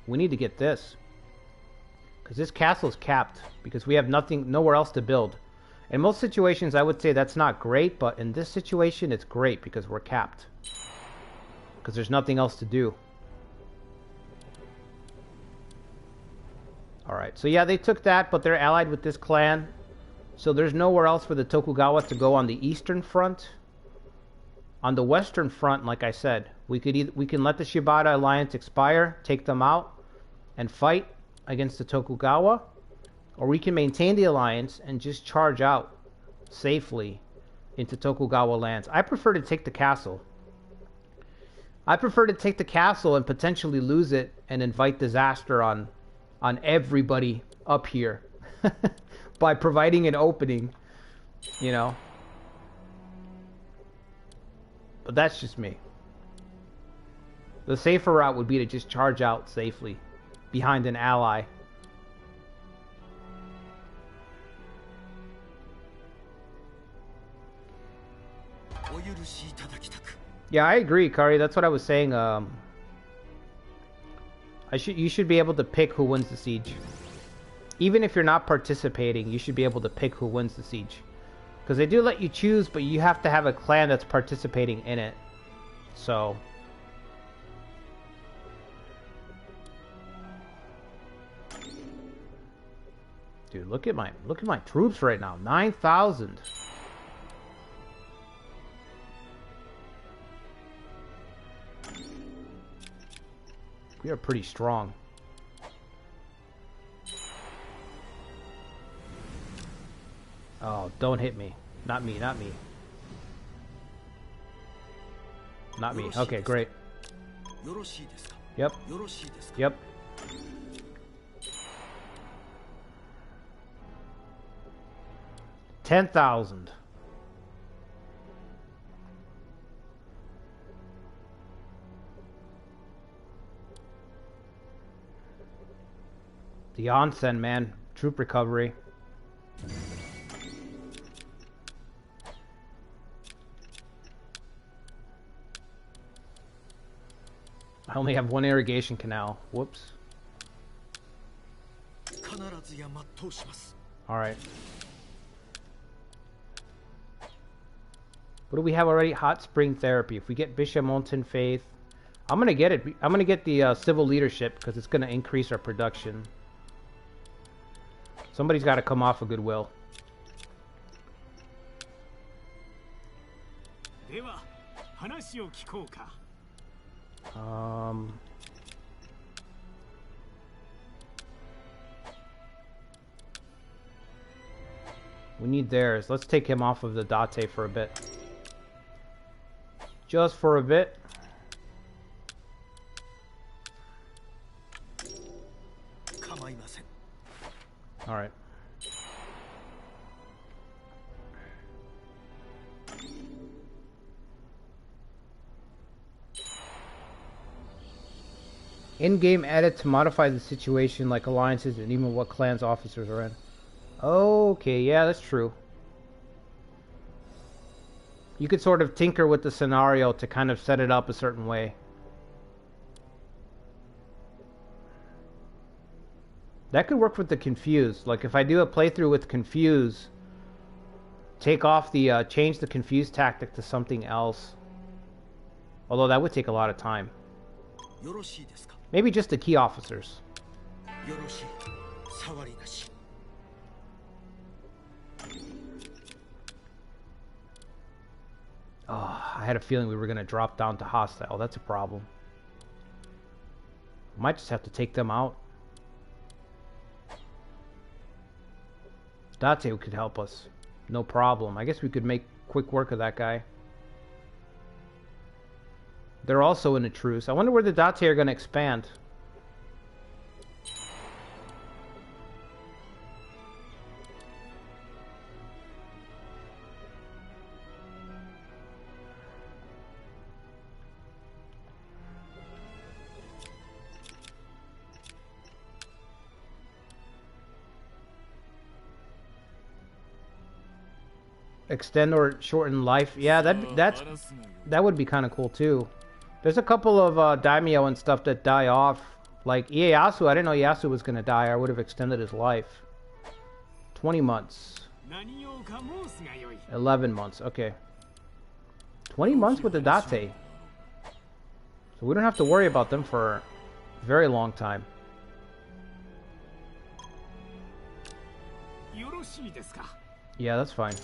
We need to get this. Because this castle is capped. Because we have nothing, nowhere else to build. In most situations, I would say that's not great. But in this situation, it's great because we're capped. Because there's nothing else to do. Alright, so yeah, they took that, but they're allied with this clan. So there's nowhere else for the Tokugawa to go on the eastern front. On the western front, like I said, we can let the Shibata Alliance expire, take them out, and fight against the Tokugawa. Or we can maintain the alliance and just charge out safely into Tokugawa lands. I prefer to take the castle. I prefer to take the castle and potentially lose it and invite disaster on everybody up here. by providing an opening, you know. But that's just me. The safer route would be to just charge out safely behind an ally. Yeah, I agree, Kari. That's what I was saying. You should be able to pick who wins the siege. Even if you're not participating, you should be able to pick who wins the siege. Because they do let you choose, but you have to have a clan that's participating in it. So... Dude, look at my troops right now. 9,000. We are pretty strong. Oh, don't hit me. Not me, not me. Not me. Okay, great. Yep. Yep. $10,000. The onsen, man. Troop recovery. I only have one irrigation canal. Whoops. Alright. What do we have already? Hot spring therapy. If we get Bishop Molten Faith, I'm gonna get it. I'm gonna get the civil leadership because it's gonna increase our production. Somebody's got to come off of goodwill. We need theirs. Let's take him off of the Date for a bit. Just for a bit. Alright. In-game edit to modify the situation like alliances and even what clans officers are in. Okay, yeah, that's true. You could sort of tinker with the scenario to kind of set it up a certain way. That could work with the Confuse. Like if I do a playthrough with Confuse, take off the, change the Confuse tactic to something else. Although that would take a lot of time. Maybe just the key officers. Oh, I had a feeling we were going to drop down to hostile. That's a problem. Might just have to take them out. Date could help us. No problem. I guess we could make quick work of that guy. They're also in a truce. I wonder where the Date are going to expand. Extend or shorten life. Yeah, that would be kind of cool too. There's a couple of daimyo and stuff that die off. Like Ieyasu, I didn't know Ieyasu was going to die. I would have extended his life. 20 months. 11 months, okay. 20 months with the Date. So we don't have to worry about them for a very long time. Yeah, that's fine.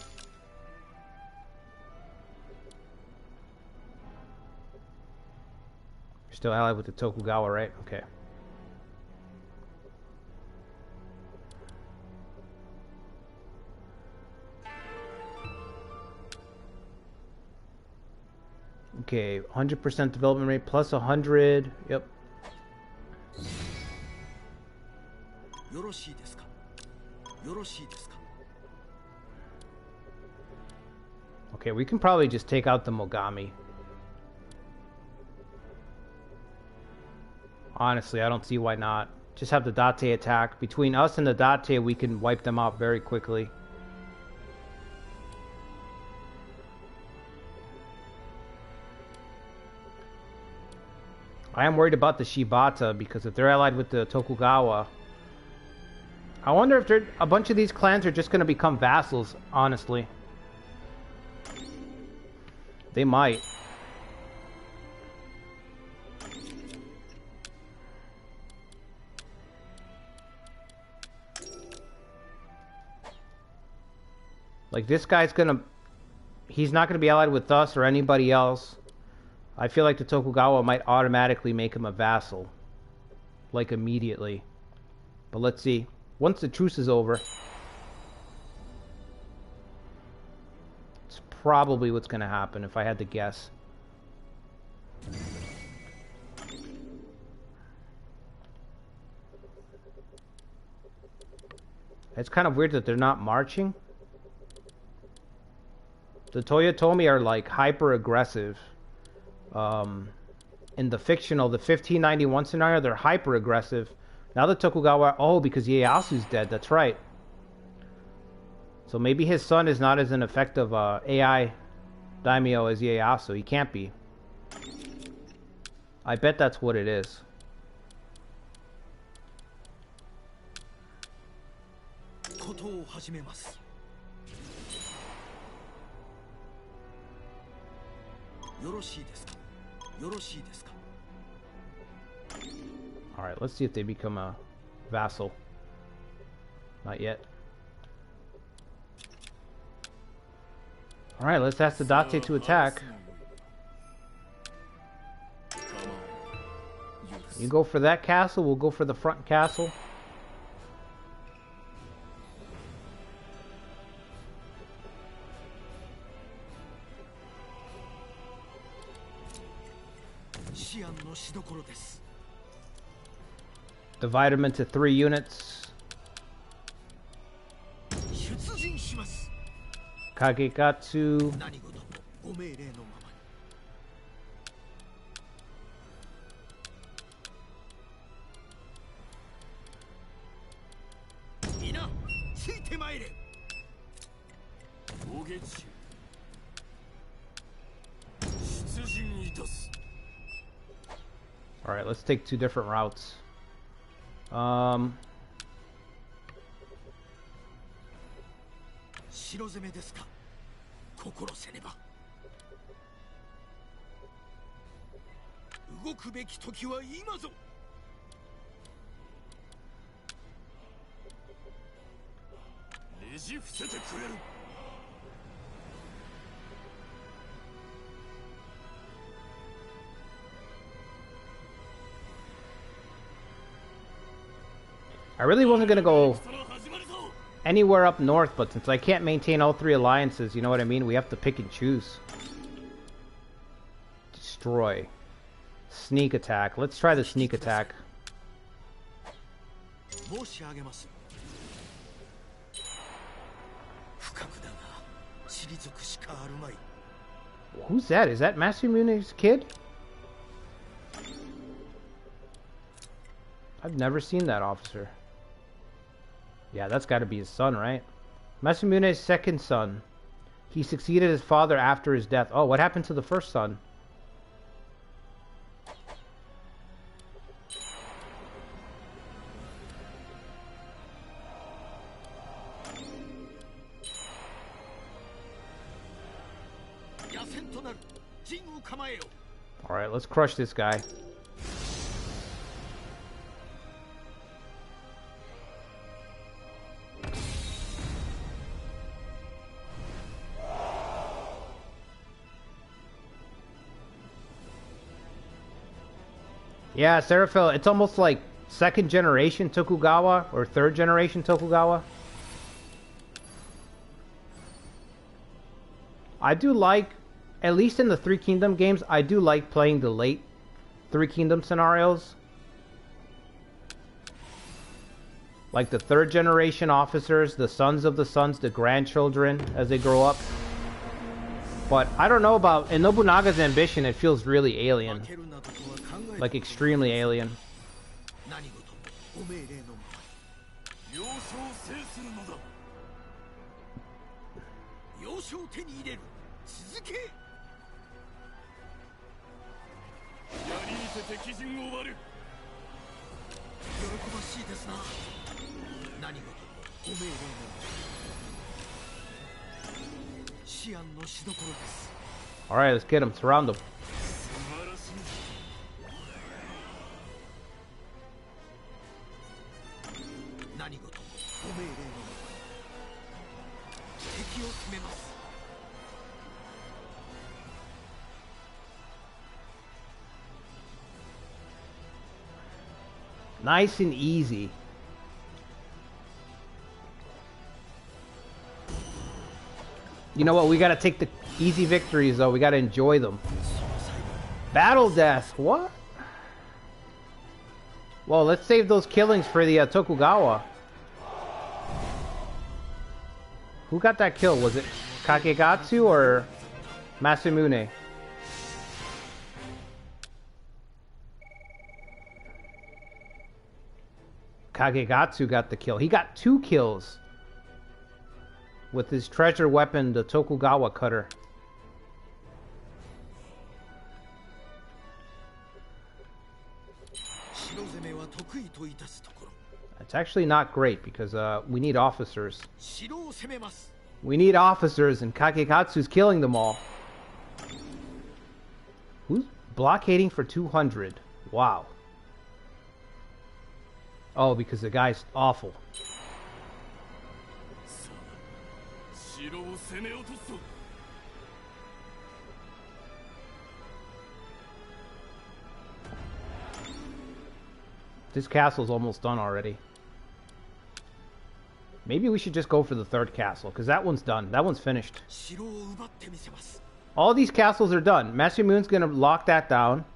You're still allied with the Tokugawa, right? Okay. Okay, 100% development rate plus 100. Yep. Okay, we can probably just take out the Mogami. Honestly, I don't see why not. Just have the Date attack. Between us and the Date, we can wipe them out very quickly. I am worried about the Shibata because if they're allied with the Tokugawa, I wonder if a bunch of these clans are just going to become vassals, honestly. They might. Like, this guy's gonna... He's not gonna be allied with us or anybody else. I feel like the Tokugawa might automatically make him a vassal. Like, immediately. But let's see. Once the truce is over... It's probably what's gonna happen, if I had to guess. It's kind of weird that they're not marching. The Toyotomi are like hyper aggressive. In the fictional, the 1591 scenario, they're hyper aggressive. Now the Tokugawa, oh, because Ieyasu's dead, that's right. So maybe his son is not as an effective AI daimyo as Ieyasu. He can't be. I bet that's what it is. Alright, let's see if they become a vassal. Not yet. Alright, let's ask the Date to attack. You go for that castle, we'll go for the front castle. Divide them into 3 units. Kagekatsu. Alright, let's take 2 different routes. I really wasn't gonna go anywhere up north, but since I can't maintain all 3 alliances, you know what I mean? We have to pick and choose. Destroy. Sneak attack. Let's try the sneak attack. Who's that? Is that Masamune's kid? I've never seen that officer. Yeah, that's got to be his son, right? Masamune's second son. He succeeded his father after his death. Oh, what happened to the first son? Alright, let's crush this guy. Yeah, Seraphil, it's almost like 2nd generation Tokugawa or 3rd generation Tokugawa. I do like, at least in the Three Kingdom games, I do like playing the late Three Kingdom scenarios. Like the 3rd generation officers, the sons of the sons, the grandchildren as they grow up. But I don't know about... In Nobunaga's ambition, it feels really alien. Like, extremely alien. Alright, let's get him. Surround him. Nice and easy. You know what? We gotta take the easy victories, though. We gotta enjoy them. Battle death. What? Well, let's save those killings for the Tokugawa. Who got that kill? Was it Kagekatsu or Masamune? Kagekatsu got the kill. He got 2 kills with his treasure weapon, the Tokugawa cutter. It's actually not great because we need officers. We need officers, and Kagekatsu's killing them all. Who's blockading for 200? Wow. Oh, because the guy's awful. This castle's almost done already. Maybe we should just go for the 3rd castle, because that one's done. That one's finished. All these castles are done. Masamune's going to lock that down.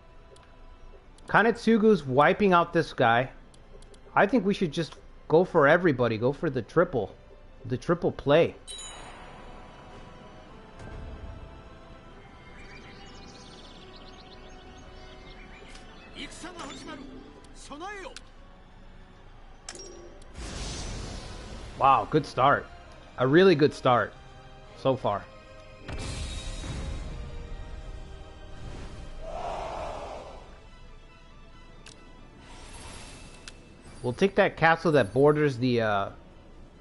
Kanetsugu's wiping out this guy. I think we should just go for everybody. Go for the triple. The triple play. Wow, good start. A really good start so far. We'll take that castle that borders the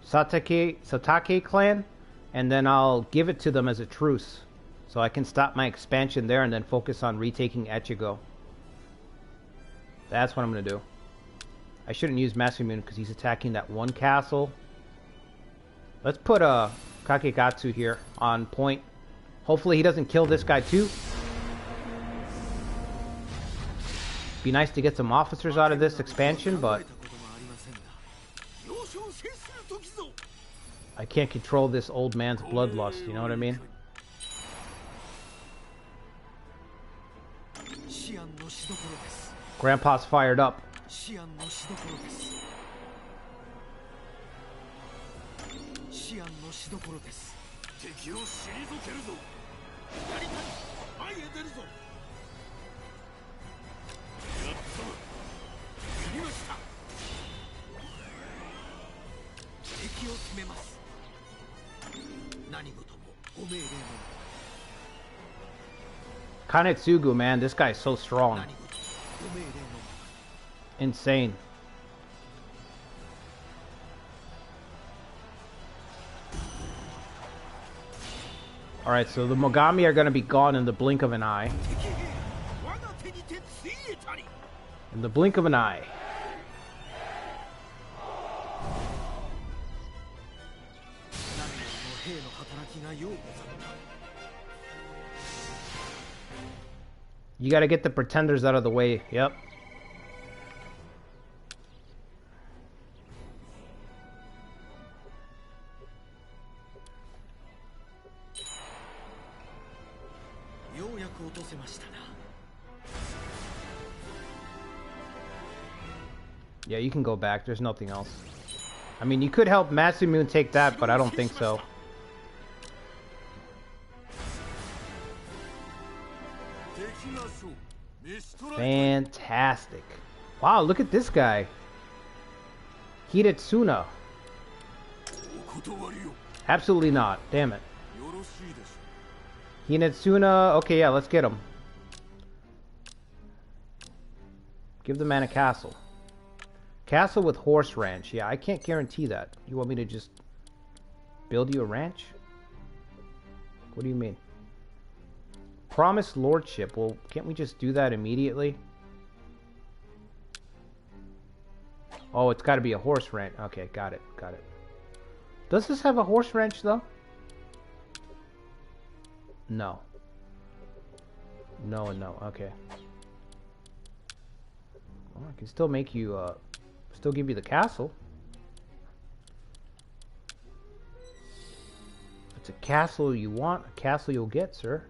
Satake clan, and then I'll give it to them as a truce. So I can stop my expansion there and then focus on retaking Echigo. That's what I'm going to do. I shouldn't use Masamune because he's attacking that one castle. Let's put Kagekatsu here on point. Hopefully he doesn't kill this guy too. Be nice to get some officers out of this expansion, but I can't control this old man's bloodlust, you know what I mean? Grandpa's fired up. Kanetsugu, man, this guy's so strong. Insane. Alright, so the Mogami are going to be gone in the blink of an eye. In the blink of an eye. You got to get the pretenders out of the way. Yep. Yeah, you can go back. There's nothing else. I mean, you could help Masamune take that, but I don't think so. Fantastic. Wow, look at this guy. Hidetsuna. Absolutely not. Damn it. Hidetsuna. Okay, yeah, let's get him. Give the man a castle. Castle with horse ranch. Yeah, I can't guarantee that. You want me to just build you a ranch? What do you mean? Promised lordship. Well, can't we just do that immediately? Oh, it's got to be a horse ranch. Okay, got it. Got it. Does this have a horse ranch, though? No. No and no. Okay. Well, I can still make you, still give you the castle. If it's a castle you want, a castle you'll get, sir.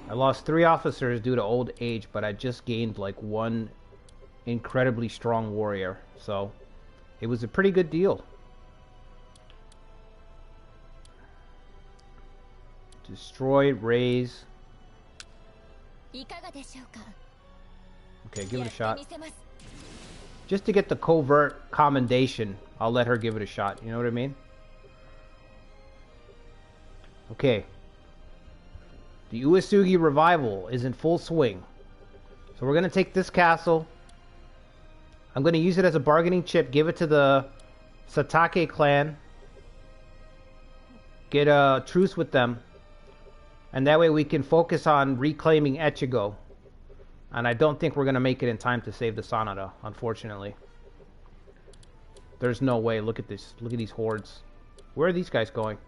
I lost 3 officers due to old age, but I just gained like 1 incredibly strong warrior, so it was a pretty good deal. Destroy, raise. Okay, give it a shot. Just to get the covert commendation, I'll let her give it a shot. You know what I mean? Okay. The Uesugi revival is in full swing. So we're going to take this castle. I'm going to use it as a bargaining chip. Give it to the Satake clan. Get a truce with them. And that way we can focus on reclaiming Echigo. And I don't think we're going to make it in time to save the Sanada, unfortunately. There's no way. Look at this. Look at these hordes. Where are these guys going?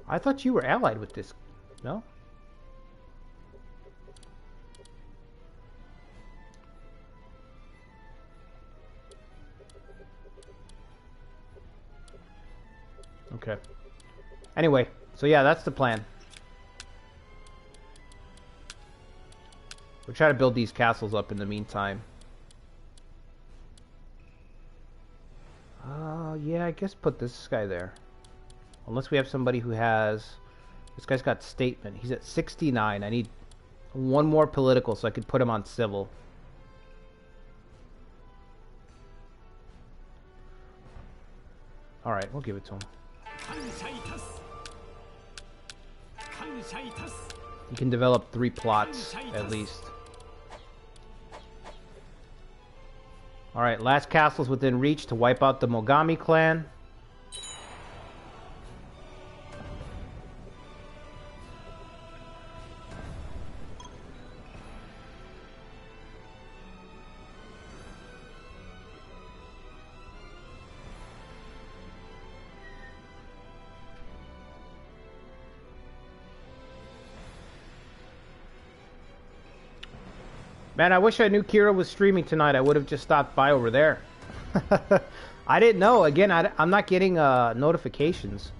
I thought you were allied with this. No? Okay. Anyway, so yeah, that's the plan. We'll try to build these castles up in the meantime. Yeah, I guess put this guy there. Unless we have somebody who has... This guy's got statement. He's at 69. I need 1 more political so I could put him on civil. Alright, we'll give it to him. He can develop 3 plots, at least. Alright, last castle's within reach to wipe out the Mogami clan. Man, I wish I knew Kira was streaming tonight. I would have just stopped by over there. I didn't know. Again, I'm not getting notifications.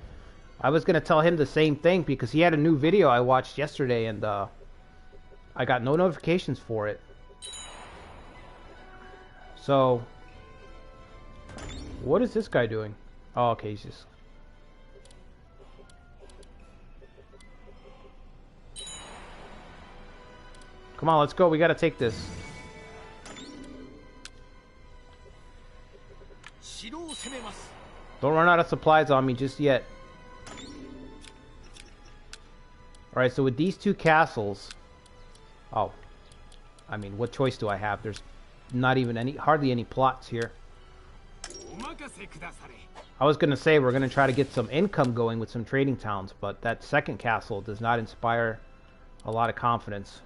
I was going to tell him the same thing because he had a new video I watched yesterday and I got no notifications for it. So, what is this guy doing? Oh, okay, he's just... Come on, let's go. We gotta take this. Don't run out of supplies on me just yet. Alright, so with these 2 castles... Oh. I mean, what choice do I have? There's not even any... Hardly any plots here. I was gonna say we're gonna try to get some income going with some trading towns, but that second castle does not inspire a lot of confidence.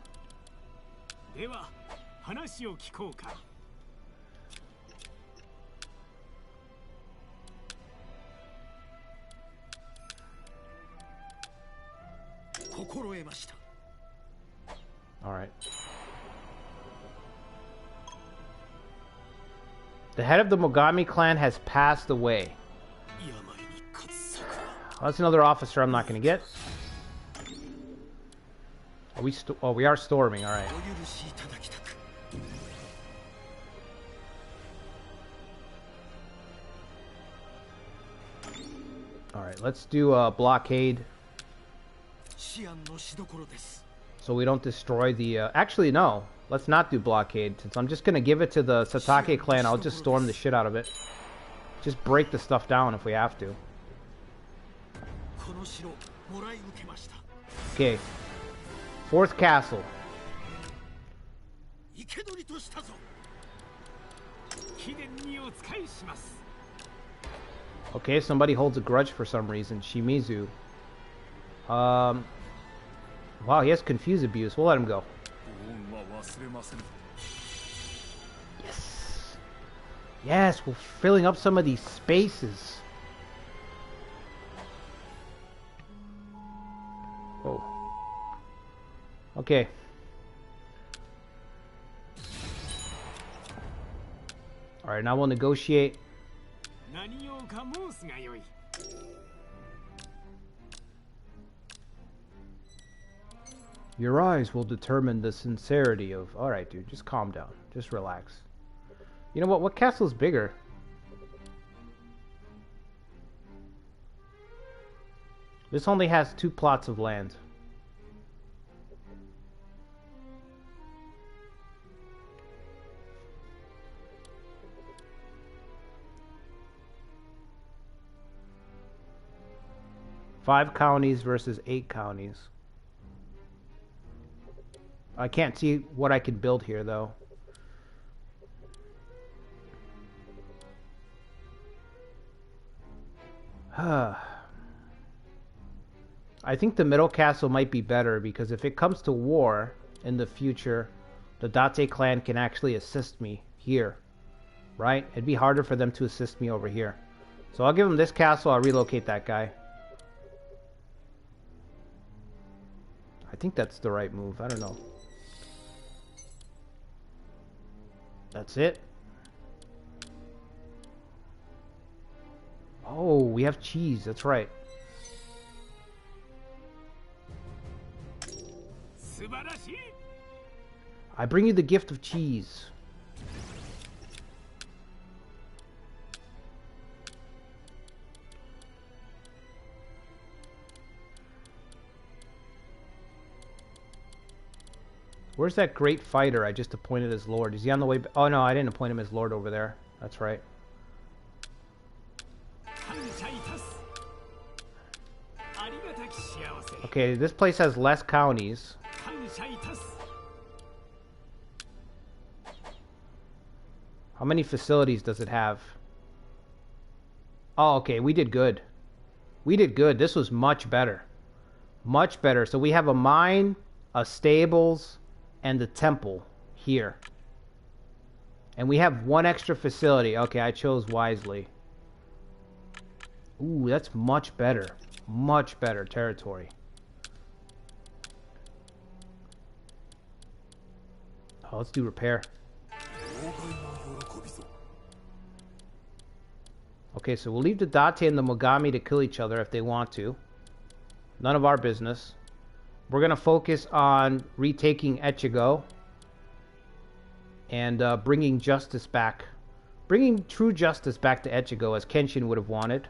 Alright. The head of the Mogami clan has passed away. Oh, that's another officer I'm not going to get. We are storming, alright. Alright, let's do a blockade. So we don't destroy the... actually, no. Let's not do blockade. Since I'm just going to give it to the Satake clan, I'll just storm the shit out of it. Just break the stuff down if we have to. Okay. 4th castle. Okay, somebody holds a grudge for some reason. Shimizu. Wow, he has confuse abuse. We'll let him go. Yes. Yes, we're filling up some of these spaces. Whoa. Okay. Alright, now we'll negotiate. Your eyes will determine the sincerity of... Alright, dude, just calm down. Just relax. You know what? What castle's bigger? This only has 2 plots of land. Five counties versus 8 counties. I can't see what I can build here, though. I think the middle castle might be better, because if it comes to war in the future, the Date clan can actually assist me here. Right? It'd be harder for them to assist me over here. So I'll give them this castle, I'll relocate that guy. I think that's the right move, I don't know. That's it. Oh, we have cheese, that's right. I bring you the gift of cheese. Where's that great fighter I just appointed as Lord? Is he on the way? Oh no, I didn't appoint him as Lord over there. That's right. Okay, this place has less counties. How many facilities does it have? Oh, okay, we did good. We did good. This was much better. Much better. So we have a mine, a stables, and the temple here. And we have 1 extra facility. Okay, I chose wisely. Ooh, that's much better. Much better territory. Oh, let's do repair. Okay, so we'll leave the Date and the Mogami to kill each other if they want to. None of our business. We're going to focus on retaking Echigo and bringing justice back. Bringing true justice back to Echigo, as Kenshin would have wanted.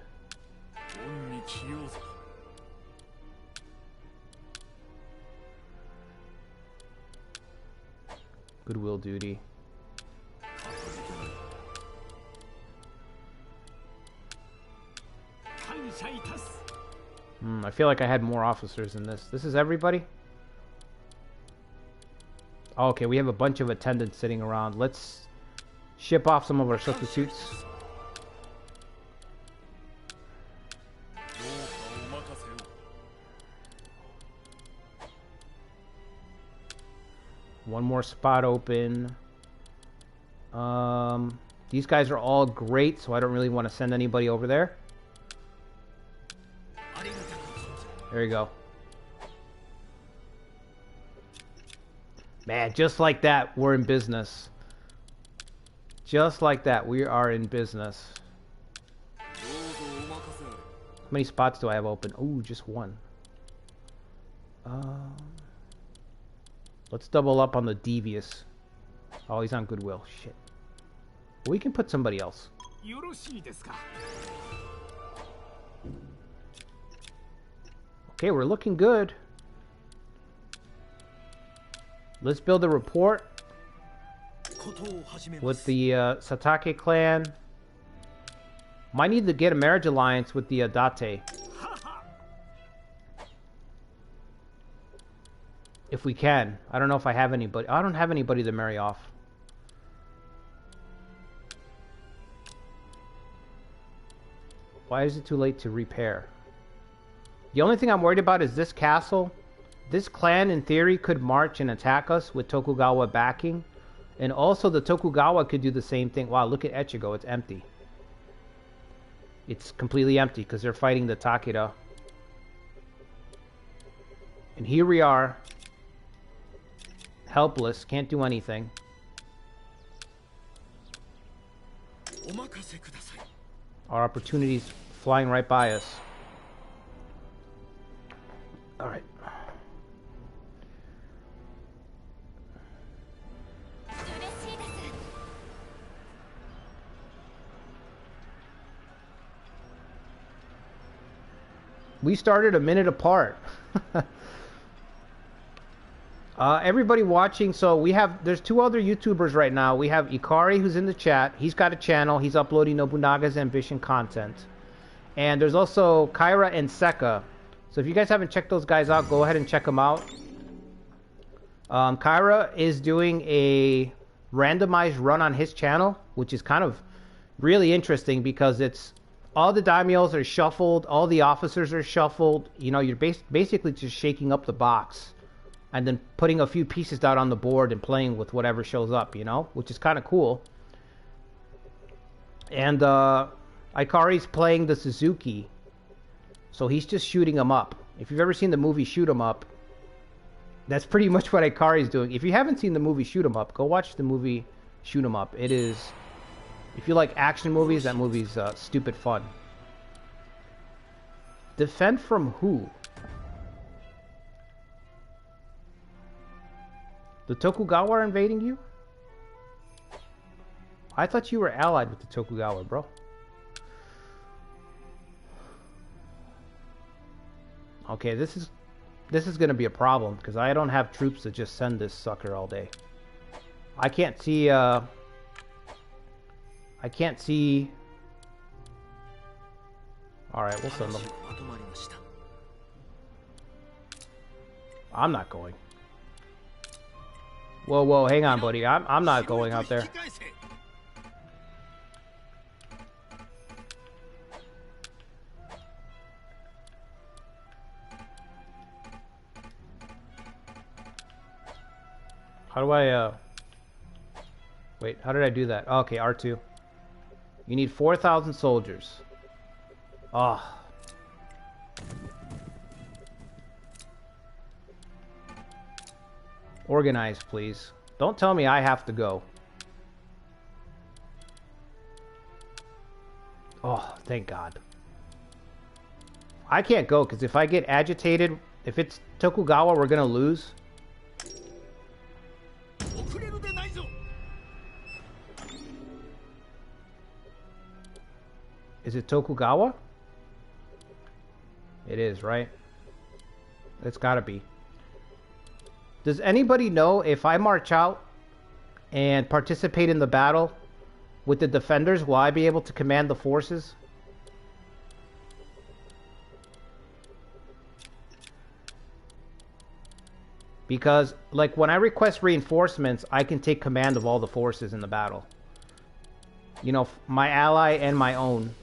Goodwill duty. I feel like I had more officers in this. This is everybody? Oh, okay, we have a bunch of attendants sitting around. Let's ship off some of our substitutes. One more spot open. These guys are all great, so I don't really want to send anybody over there. There you go. Man, just like that, we're in business. Just like that, we are in business. How many spots do I have open? Ooh, just 1. Let's double up on the devious. Oh, he's on goodwill. Shit. We can put somebody else. Okay, we're looking good. Let's build a report with the Satake clan. Might need to get a marriage alliance with the Date. If we can. I don't know if I have anybody. I don't have anybody to marry off. Why is it too late to repair? The only thing I'm worried about is this castle. This clan, in theory, could march and attack us with Tokugawa backing. And also the Tokugawa could do the same thing. Wow, look at Echigo. It's empty. It's completely empty because they're fighting the Takeda. And here we are. Helpless. Can't do anything. Our opportunities flying right by us. Alright. We started a minute apart. Everybody watching, so there's two other YouTubers right now. We have Ikari, who's in the chat. He's got a channel. He's uploading Nobunaga's Ambition content. And there's also Kyra and Seka. So if you guys haven't checked those guys out, go ahead and check them out. Kyra is doing a randomized run on his channel, which is kind of really interesting because it's all the daimyos are shuffled, all the officers are shuffled. You know, you're basically just shaking up the box and then putting a few pieces out on the board and playing with whatever shows up, you know, which is kind of cool. And Ikari's playing the Suzuki, so he's just shooting them up. If you've ever seen the movie Shoot 'em Up, that's pretty much what Ikari's doing. If you haven't seen the movie Shoot 'em Up, go watch the movie Shoot 'em Up. It is, if you like action movies, that movie's stupid fun. Defend from who? The Tokugawa are invading you? I thought you were allied with the Tokugawa, bro. Okay, this is gonna be a problem because I don't have troops to just send this sucker all day. I can't see. I can't see. All right, we'll send them. I'm not going. Whoa, whoa, hang on, buddy. I'm not going out there. How do I, wait, how did I do that? Oh, okay, R2. You need 4,000 soldiers. Ah. Organize, please. Don't tell me I have to go. Oh, thank God. I can't go, because if I get agitated, if it's Tokugawa, we're going to lose. Is it Tokugawa? It is, right? It's gotta be. Does anybody know if I march out and participate in the battle with the defenders, will I be able to command the forces? Because, like, when I request reinforcements, I can take command of all the forces in the battle. You know, my ally and my own.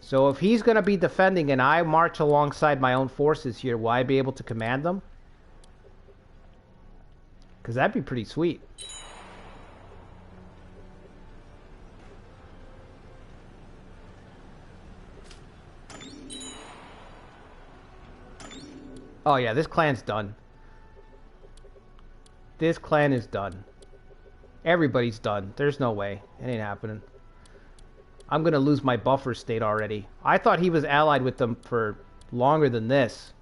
So if he's going to be defending and I march alongside my own forces here, will I be able to command them? Because that'd be pretty sweet. Oh yeah, this clan's done. This clan is done. Everybody's done. There's no way. It ain't happening. I'm going to lose my buffer state already. I thought he was allied with them for longer than this.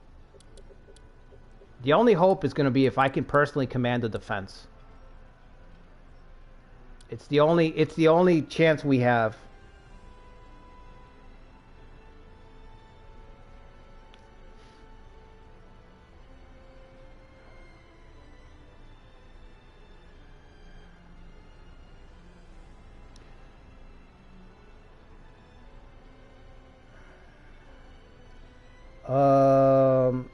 The only hope is going to be if I can personally command the defense. It's the only chance we have. Oh,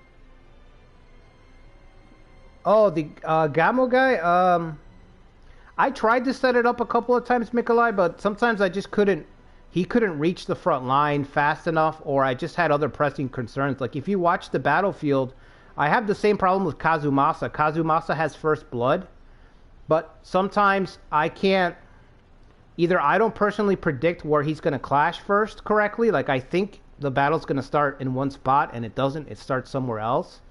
the Gamo guy. I tried to set it up a couple of times, Mikolai, but sometimes I just couldn't. He couldn't reach the front line fast enough, or I just had other pressing concerns. Like if you watch the battlefield, I have the same problem with Kazumasa. Kazumasa has first blood, but sometimes I can't. Either I don't personally predict where he's going to clash first correctly. Like I think the battle's going to start in one spot and it doesn't. It starts somewhere else.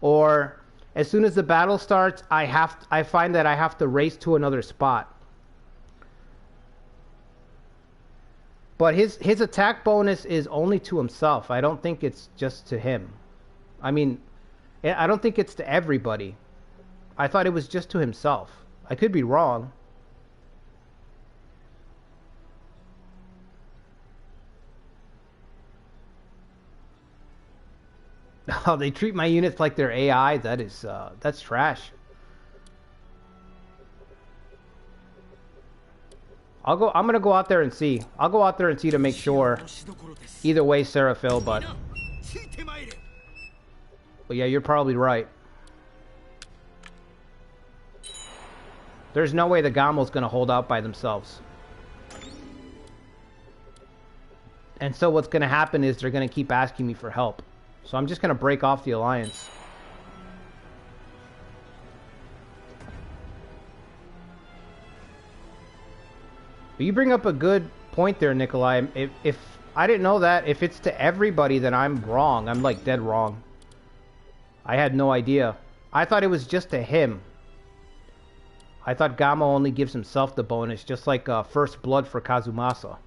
Or as soon as the battle starts, I find that I have to race to another spot. But his attack bonus is only to himself. I don't think it's just to him. I mean, I don't think it's to everybody. I thought it was just to himself. I could be wrong. Oh, they treat my units like they're AI. That's trash. I'm gonna go out there and see. I'll go out there and see to make sure. Either way, Seraphil, but yeah, you're probably right. There's no way the Gamo's gonna hold out by themselves. And so what's gonna happen is they're gonna keep asking me for help. So I'm just going to break off the alliance. But you bring up a good point there, Nikolai. If I didn't know that, if it's to everybody, then I'm wrong. I'm like dead wrong. I had no idea. I thought it was just to him. I thought Gamo only gives himself the bonus, just like First Blood for Kazumasa.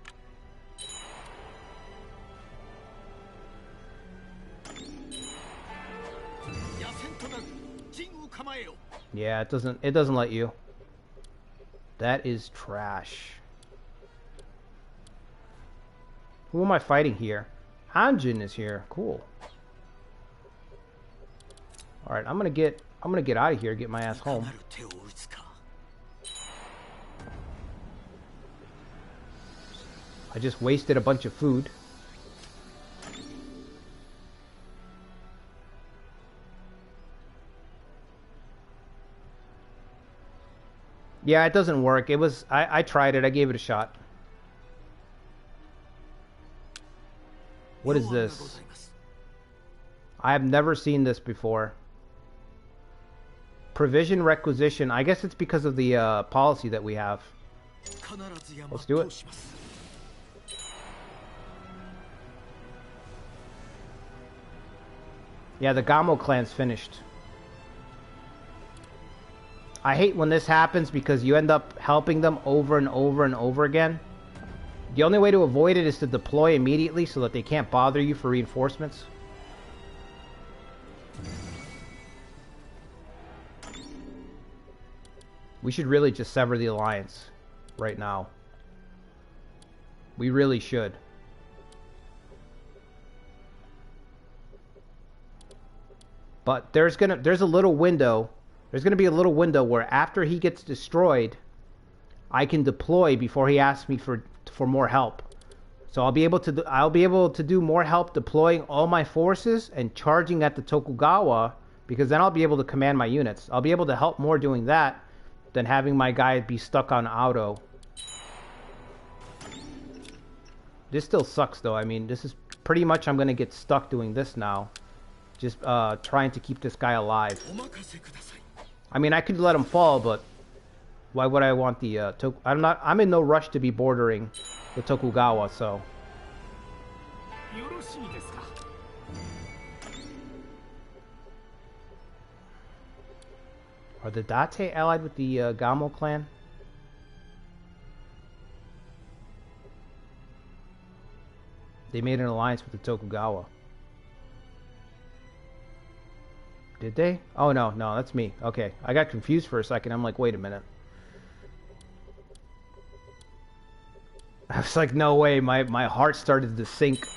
Yeah, it doesn't let you. That is trash. Who am I fighting here? Hanjin is here. Cool. All right, I'm gonna get out of here. Get my ass home. I just wasted a bunch of food. Yeah, it doesn't work. It was I tried it. I gave it a shot. What is this? I have never seen this before. Provision requisition. I guess it's because of the policy that we have. Let's do it. Yeah, the Gamo clan's finished. I hate when this happens because you end up helping them over and over and over again. The only way to avoid it is to deploy immediately so that they can't bother you for reinforcements. We should really just sever the alliance right now. We really should. But there's a little window. There's going to be a little window where after he gets destroyed, I can deploy before he asks me for more help. So I'll be able to do more help deploying all my forces and charging at the Tokugawa, because then I'll be able to command my units. I'll be able to help more doing that than having my guy be stuck on auto. This still sucks though. I mean, this is pretty much I'm going to get stuck doing this now. Just trying to keep this guy alive. I mean, I could let him fall, but why would I want the I'm in no rush to be bordering the Tokugawa, so. Are the Date allied with the Gamo clan? They made an alliance with the Tokugawa. Did they? Oh, no, that's me. Okay, I got confused for a second. I'm like, wait a minute. I was like, no way. My heart started to sink.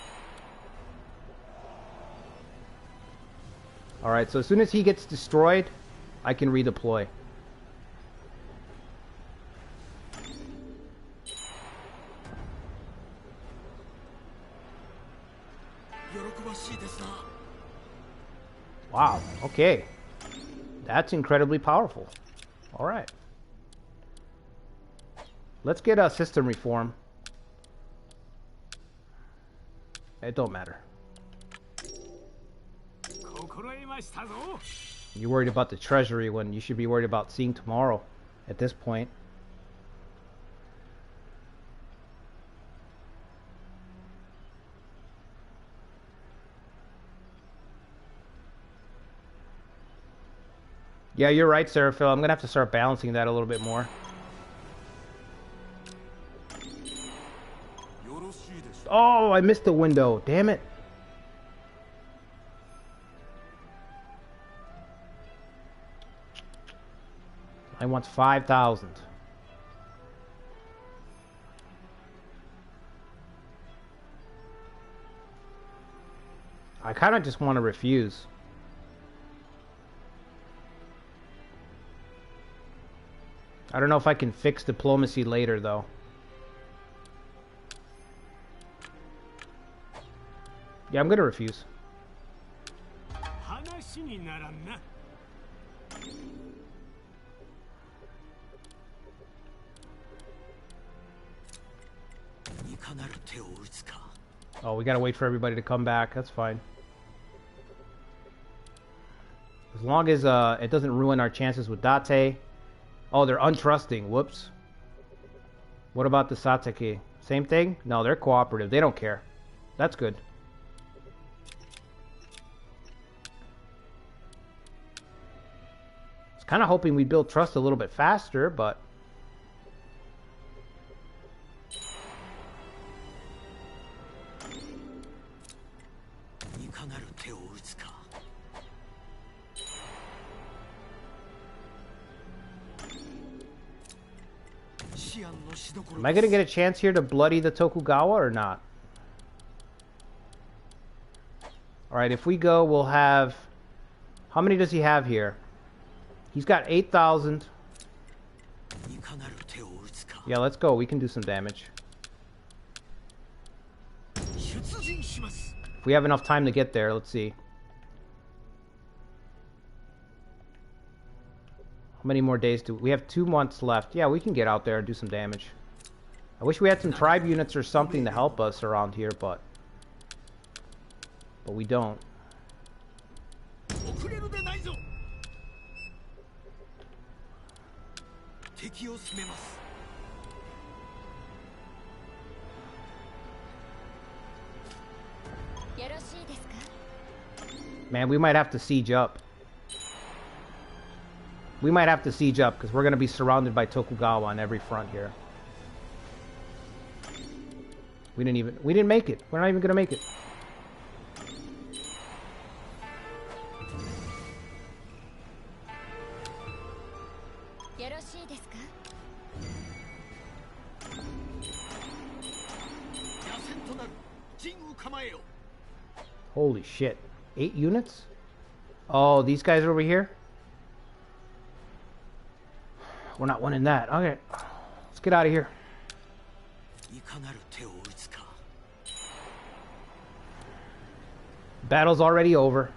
Alright, so as soon as he gets destroyed, I can redeploy. Wow, okay. That's incredibly powerful. Alright. Let's get a system reform. It don't matter. You're worried about the treasury when you should be worried about seeing tomorrow at this point. Yeah, you're right, Seraphil. I'm gonna have to start balancing that a little bit more. Oh, I missed the window. Damn it. I want 5,000. I kind of just want to refuse. I don't know if I can fix diplomacy later, though. Yeah, I'm gonna refuse. Oh, we gotta wait for everybody to come back. That's fine. As long as it doesn't ruin our chances with Date. Oh, they're untrusting. Whoops. What about the Satake? Same thing? No, they're cooperative. They don't care. That's good. I was kind of hoping we'd build trust a little bit faster, but... Am I gonna get a chance here to bloody the Tokugawa or not? Alright, if we go, we'll have... How many does he have here? He's got 8,000. Yeah, let's go. We can do some damage. If we have enough time to get there, let's see. How many more days do we have? 2 months left. Yeah, we can get out there and do some damage. I wish we had some tribe units or something to help us around here, but we don't. Man, we might have to siege up. We might have to siege up because we're going to be surrounded by Tokugawa on every front here. We didn't make it. We're not even going to make it. Holy shit. 8 units? Oh, these guys over here? We're not winning that. Okay. Let's get out of here. Battle's already over.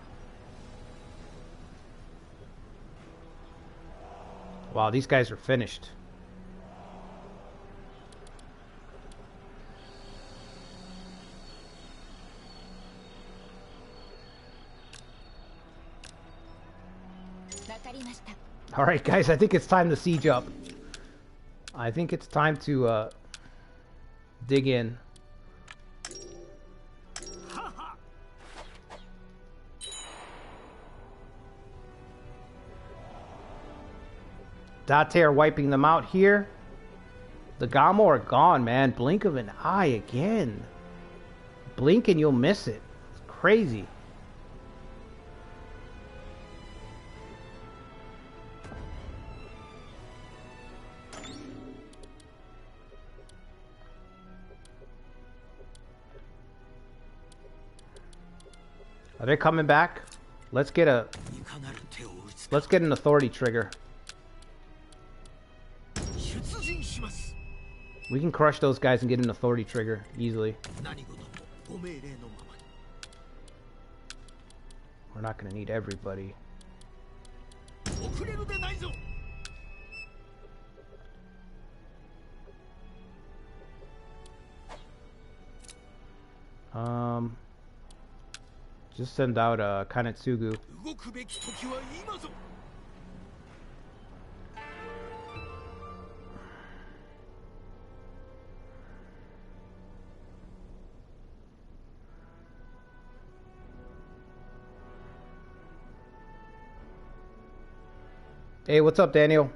Wow, these guys are finished. Alright guys, I think it's time to siege up. I think it's time to dig in. Date are wiping them out here. The Gamo are gone, man. Blink of an eye again. Blink and you'll miss it. It's crazy. Are they coming back? Let's get an authority trigger. We can crush those guys and get an authority trigger easily. We're not gonna need everybody. Just send out Kanetsugu. Hey, what's up, Daniel?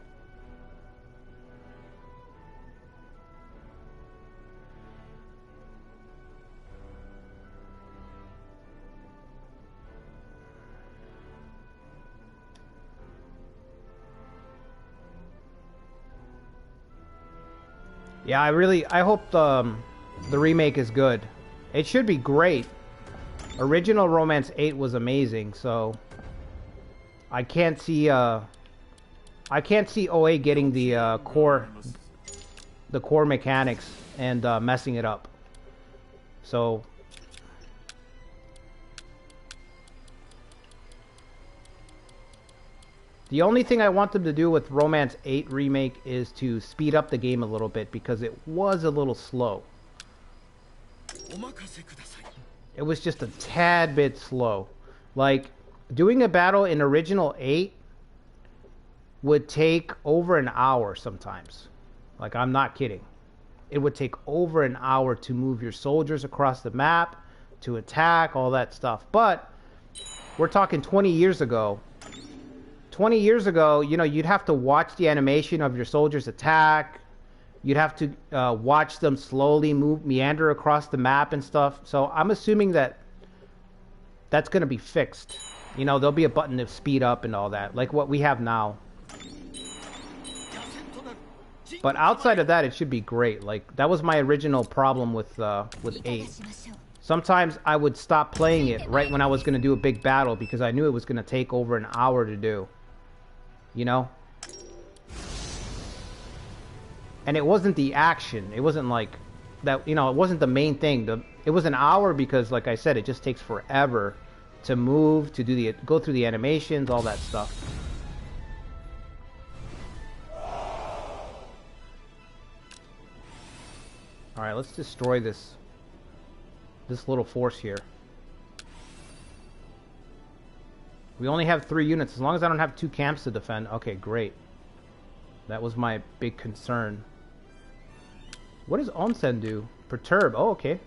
Yeah, I hope the remake is good. It should be great. Original Romance 8 was amazing, so I can't see OA getting the core mechanics and messing it up. So the only thing I want them to do with Romance 8 Remake is to speed up the game a little bit, because it was a little slow. It was just a tad bit slow. Like, doing a battle in Original 8 would take over an hour sometimes. Like, I'm not kidding. It would take over an hour to move your soldiers across the map, to attack, all that stuff. But we're talking 20 years ago. 20 years ago, you know, you'd have to watch the animation of your soldiers attack. You'd have to watch them slowly meander across the map and stuff. So I'm assuming that that's going to be fixed. You know, there'll be a button to speed up and all that, like what we have now. But outside of that, it should be great. Like, that was my original problem with 8. Sometimes I would stop playing it right when I was going to do a big battle, because I knew it was going to take over an hour to do. You know? And it wasn't the action. It wasn't like that, you know, it wasn't the main thing. It was an hour because, like I said, it just takes forever to move, to do go through the animations, all that stuff. Alright, let's destroy this little force here. We only have 3 units. As long as I don't have 2 camps to defend. Okay, great. That was my big concern. What does Onsen do? Perturb. Oh, okay.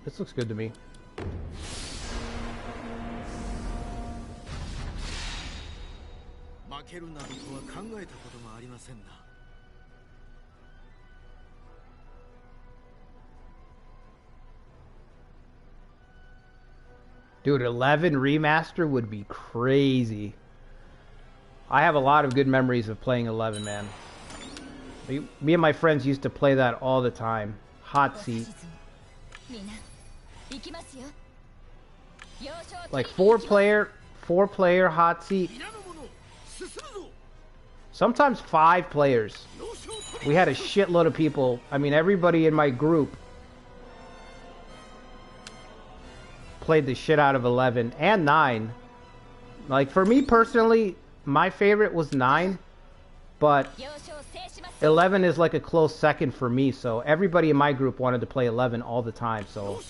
This looks good to me. Dude, 11 remaster would be crazy. I have a lot of good memories of playing 11, man. Me and my friends used to play that all the time. Hot seat. Like 4-player hot seat. Sometimes 5 players. We had a shitload of people. I mean, everybody in my group played the shit out of 11 and 9. Like, for me personally, my favorite was 9, but 11 is like a close second for me, so everybody in my group wanted to play 11 all the time, so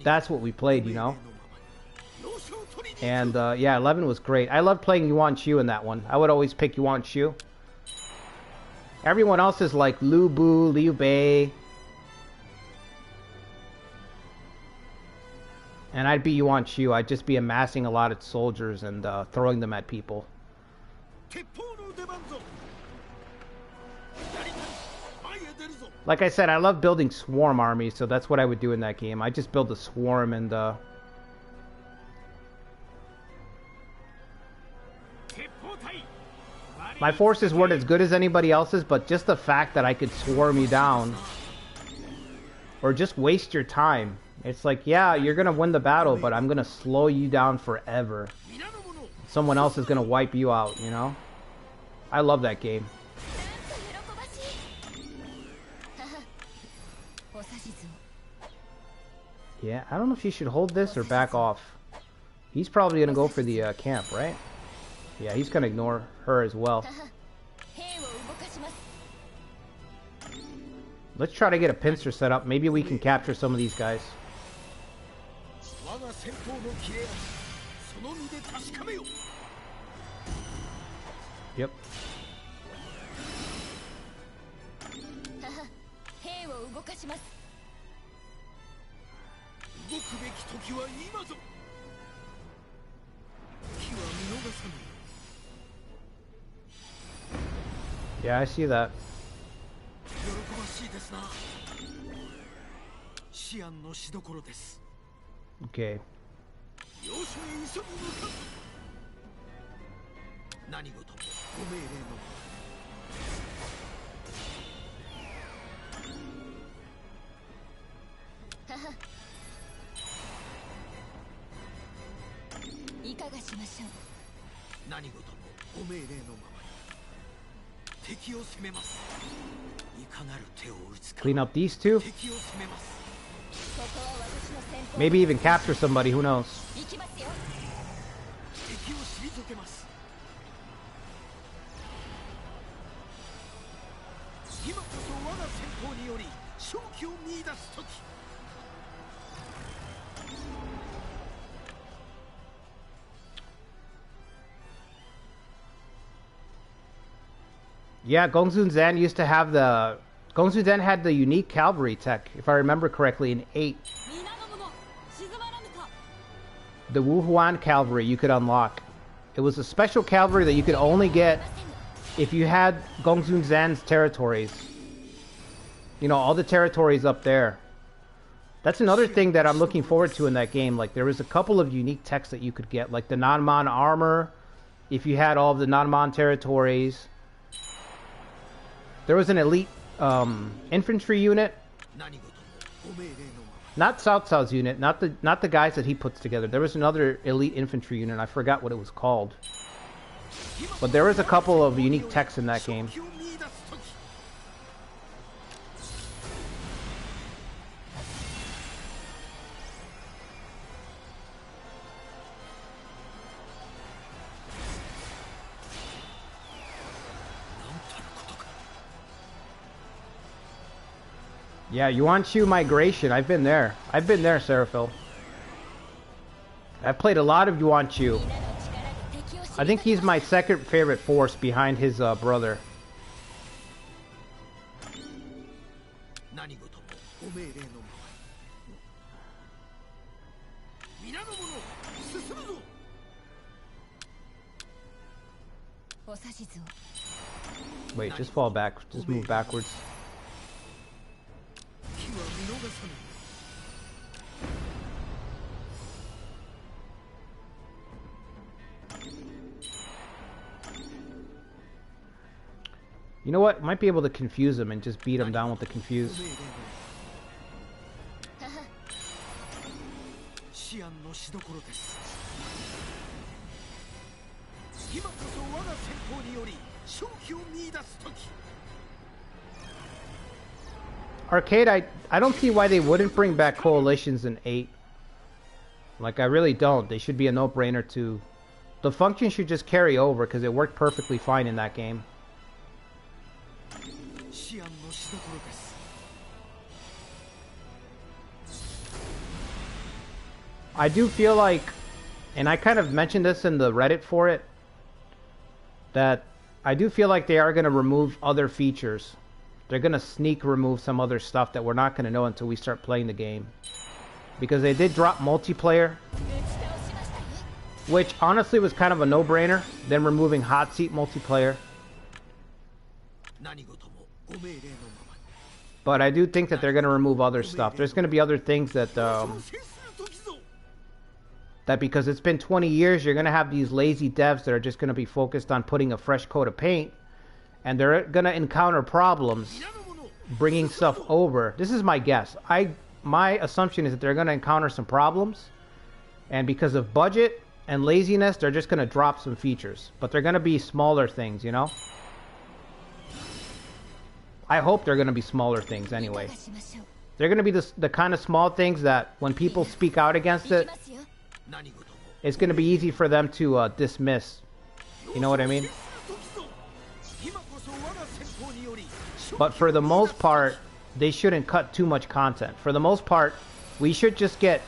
that's what we played, you know? And yeah, 11 was great. I loved playing Yuan Shu in that one. I would always pick Yuan Shu. Everyone else is like Lu Bu, Liu Bei. And I'd be Yuan Shu. I'd just be amassing a lot of soldiers and throwing them at people. Like I said, I love building swarm armies, so that's what I would do in that game. I just build a swarm and my forces weren't as good as anybody else's, but just the fact that I could swarm you down or just waste your time. It's like, yeah, you're gonna win the battle, but I'm gonna slow you down forever. Someone else is gonna wipe you out, you know? I love that game. Yeah, I don't know if she should hold this or back off. He's probably gonna go for the camp, right? Yeah, he's gonna ignore her as well. Let's try to get a pincer set up. Maybe we can capture some of these guys. Yep. Yeah, I see that. Okay. Clean up these two. Maybe even capture somebody, who knows? Yeah, Gongsun Zan used to have the... Gongsun Zan had the unique cavalry tech, if I remember correctly, in 8. The Wu Huan cavalry you could unlock. It was a special cavalry that you could only get if you had Gongsun Zan's territories. You know, all the territories up there. That's another thing that I'm looking forward to in that game. Like, there was a couple of unique techs that you could get, like the Nanman armor, if you had all of the Nanman territories. There was an elite infantry unit. Not Cao Cao's unit, not the guys that he puts together. There was another elite infantry unit. I forgot what it was called. But there was a couple of unique techs in that game. Yeah, Yuan-Chu migration. I've been there. I've been there, Seraphil. I've played a lot of Yuan-Chu. I think he's my second favorite force behind his brother. Wait, just fall back. Just move backwards. You know what? Might be able to confuse him and just beat him down with the confuse. Arcade, I don't see why they wouldn't bring back coalitions in 8. Like, I really don't. They should be a no-brainer too. The function should just carry over because it worked perfectly fine in that game. I do feel like, and I kind of mentioned this in the Reddit for it, that I do feel like they are going to remove other features. They're going to sneak remove some other stuff that we're not going to know until we start playing the game. Because they did drop multiplayer, which honestly was kind of a no-brainer, then removing hot seat multiplayer. But I do think that they're going to remove other stuff. There's going to be other things that that because it's been 20 years, you're going to have these lazy devs that are just going to be focused on putting a fresh coat of paint, and they're going to encounter problems bringing stuff over. This is my guess. My assumption is that they're going to encounter some problems, and because of budget and laziness, they're just going to drop some features. But they're going to be smaller things, you know? I hope they're going to be smaller things anyway. They're going to be the kind of small things that when people speak out against it, it's going to be easy for them to dismiss. You know what I mean? But for the most part, they shouldn't cut too much content. For the most part, we should just get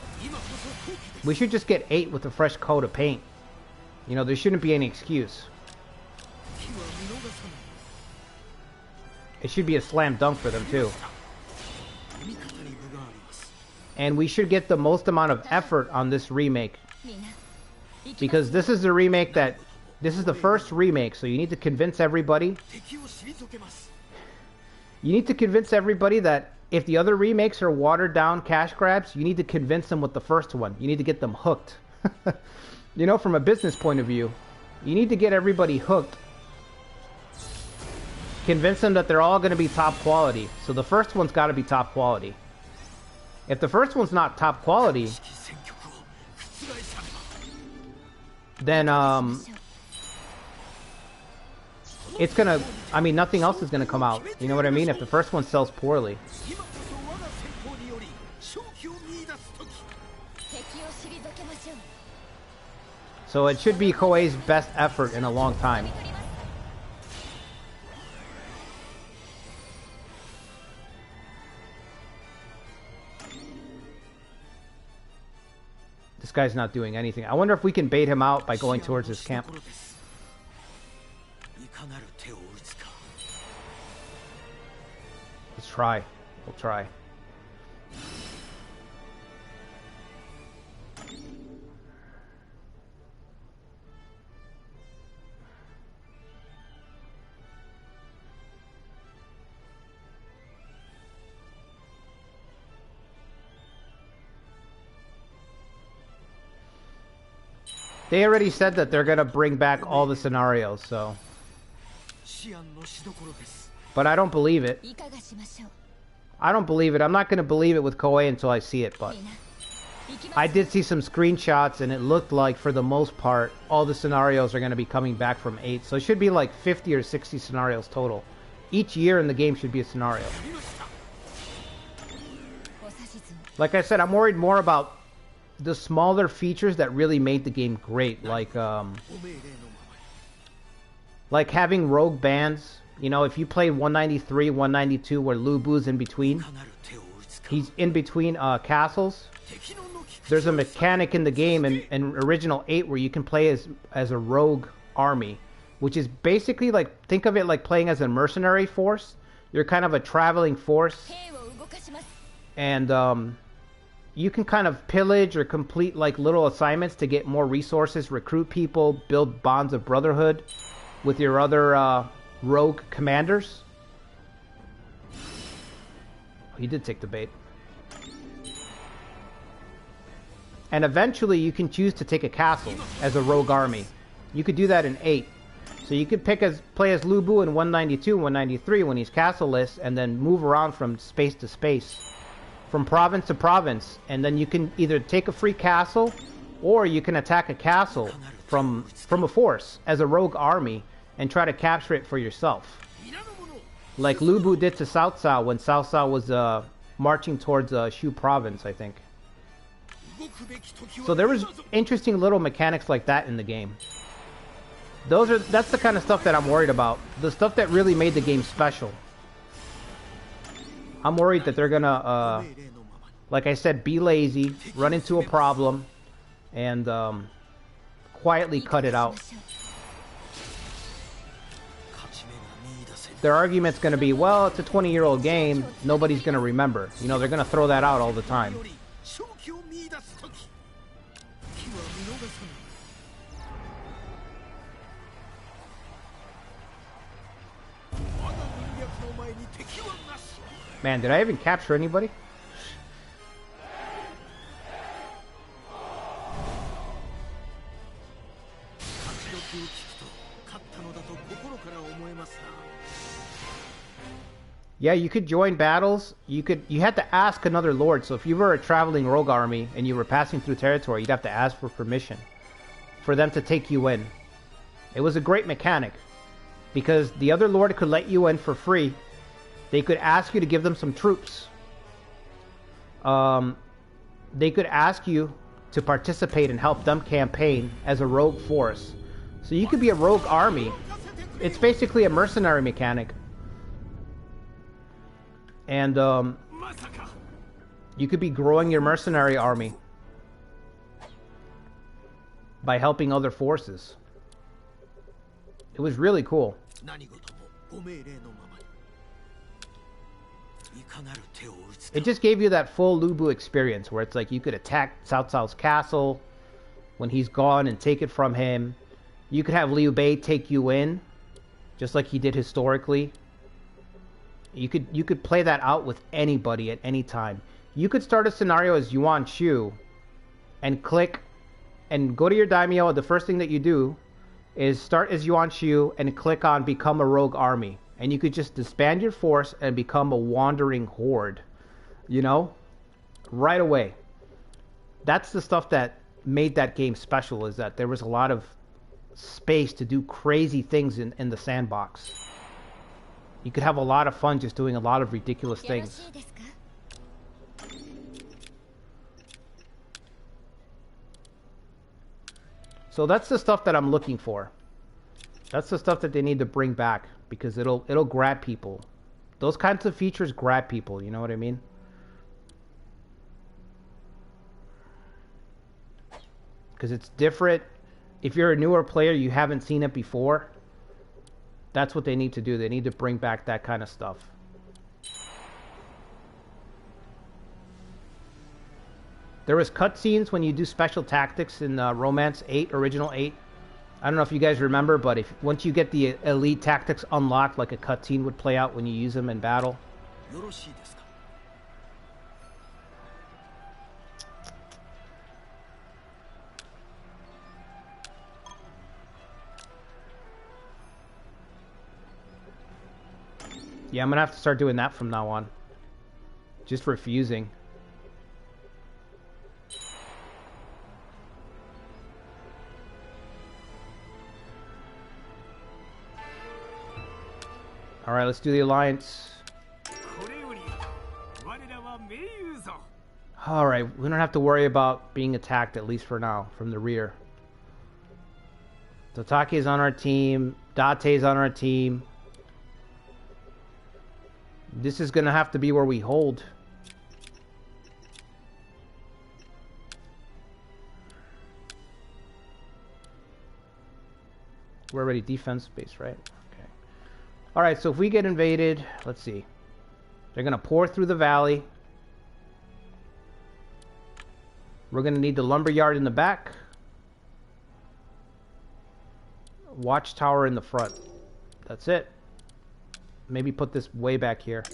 8 with a fresh coat of paint. You know, there shouldn't be any excuse. It should be a slam dunk for them too. And we should get the most amount of effort on this remake. Because this is the remake that... This is the first remake, so you need to convince everybody... You need to convince everybody that if the other remakes are watered down cash grabs, you need to convince them with the first one. You need to get them hooked. You know, from a business point of view, you need to get everybody hooked. Convince them that they're all going to be top quality. So the first one's got to be top quality. If the first one's not top quality, then it's gonna, I mean, nothing else is gonna come out. You know what I mean? If the first one sells poorly. So it should be Koei's best effort in a long time. This guy's not doing anything. I wonder if we can bait him out by going towards his camp. Let's try. We'll try. They already said that they're gonna bring back all the scenarios, so... But I don't believe it. I don't believe it. I'm not gonna believe it with Koei until I see it, but... I did see some screenshots, and it looked like, for the most part, all the scenarios are gonna be coming back from 8. So it should be like 50 or 60 scenarios total. Each year in the game should be a scenario. Like I said, I'm worried more about the smaller features that really made the game great, like having rogue bands. You know, if you play 193, 192, where Lu Bu's in between, he's in between castles. There's a mechanic in the game in original 8 where you can play as a rogue army, which is basically like, think of it like playing as a mercenary force. You're kind of a traveling force, and you can kind of pillage or complete like little assignments to get more resources, recruit people, build bonds of brotherhood with your other rogue commanders. He did take the bait. And eventually you can choose to take a castle as a rogue army. You could do that in 8. So you could play as Lu Bu in 192, 193 when he's castle-less, and then move around from space to space, from province to province, and then you can either take a free castle, or you can attack a castle from a force as a rogue army and try to capture it for yourself, like Lu Bu did to Cao Cao when Cao Cao was marching towards Shu province, I think. So there was interesting little mechanics like that in the game. That's the kind of stuff that I'm worried about, the stuff that really made the game special. I'm worried that they're gonna, like I said, be lazy, run into a problem, and quietly cut it out. Their argument's gonna be, well, it's a 20-year-old game, nobody's gonna remember. You know, they're gonna throw that out all the time. Man, did I even capture anybody? Yeah, you could join battles. You had to ask another lord. So if you were a traveling rogue army and you were passing through territory, you'd have to ask for permission for them to take you in. It was a great mechanic because the other lord could let you in for free, They could ask you to give them some troops. They could ask you to participate and help them campaign as a rogue force. So you could be a rogue army. It's basically a mercenary mechanic. And you could be growing your mercenary army by helping other forces. It was really cool. It just gave you that full Lubu experience where it's like you could attack Cao Cao's castle when he's gone and take it from him. You could have Liu Bei take you in, just like he did historically. You could play that out with anybody at any time. You could start a scenario as Yuan Shu and click and go to your daimyo. The first thing that you do is start as Yuan Shu and click on Become a Rogue Army. And you could just disband your force and become a wandering horde. You know? Right away. That's the stuff that made that game special, is that there was a lot of space to do crazy things in the sandbox. You could have a lot of fun just doing a lot of ridiculous things. So that's the stuff that I'm looking for. That's the stuff that they need to bring back, because it'll grab people. Those kinds of features grab people, you know what I mean? Because it's different. If you're a newer player, you haven't seen it before. That's what they need to do. They need to bring back that kind of stuff. There was cutscenes when you do special tactics in Romance 8, Original 8. I don't know if you guys remember, but once you get the elite tactics unlocked, like a cutscene would play out when you use them in battle. Yeah, I'm gonna have to start doing that from now on. Just refusing. Alright, let's do the alliance. Alright, we don't have to worry about being attacked, at least for now, from the rear. Totake is on our team. Date is on our team. This is gonna have to be where we hold. We're already defense base, right? Okay. Alright, so if we get invaded, let's see. They're gonna pour through the valley. We're gonna need the lumberyard in the back. Watchtower in the front. That's it. Maybe put this way back here.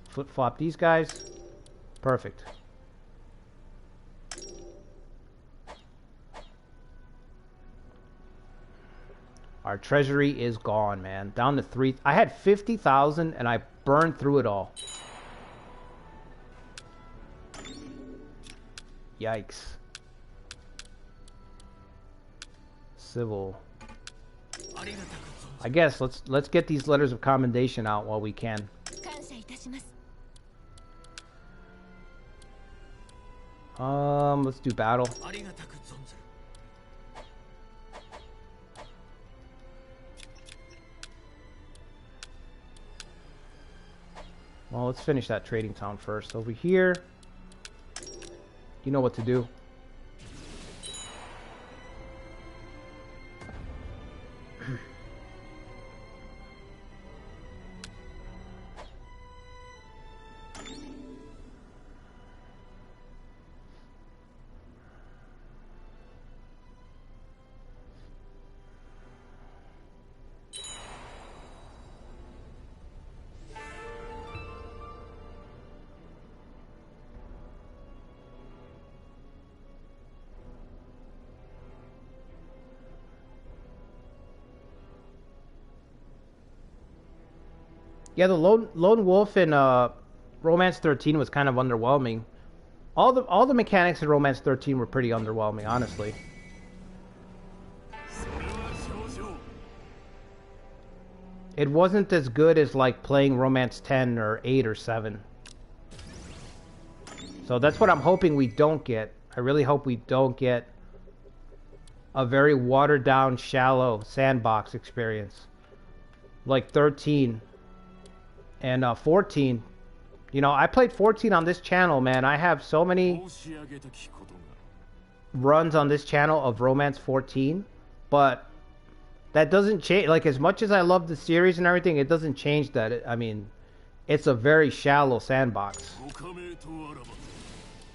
Flip-flop these guys. Perfect. Our treasury is gone, man. Down to 3. I had 50,000 and I burned through it all. Yikes. Civil. I guess let's get these letters of commendation out while we can. Let's do battle. Well, let's finish that trading town first. Over here, you know what to do. Yeah, the lone wolf in Romance 13 was kind of underwhelming. All the mechanics in Romance 13 were pretty underwhelming, honestly. It wasn't as good as like playing Romance 10 or 8 or 7. So that's what I'm hoping we don't get. I really hope we don't get a very watered down, shallow sandbox experience. Like 13 and 14. You know, I played 14 on this channel, man. I have so many runs on this channel of Romance 14, but that doesn't change. Like, as much as I love the series and everything, it doesn't change that. I mean, it's a very shallow sandbox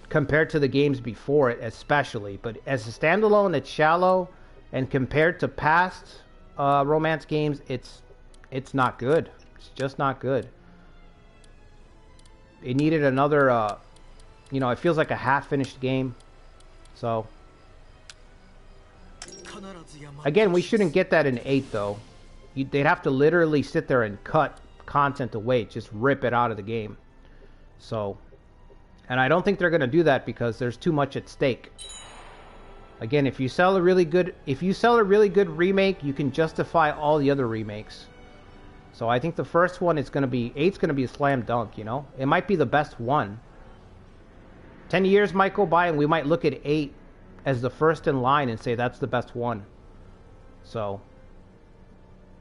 compared to the games before it, especially. But as a standalone, it's shallow, and compared to past Romance games, it's not good. It's just not good. It needed another, you know, it feels like a half-finished game. So, again, we shouldn't get that in 8, though. They'd have to literally sit there and cut content away, just rip it out of the game. So, and I don't think they're going to do that because there's too much at stake. Again, if you sell a really good remake, you can justify all the other remakes. So I think the first one is going to be, 8's going to be a slam dunk, you know? It might be the best one. 10 years might go by and we might look at 8 as the first in line and say that's the best one. So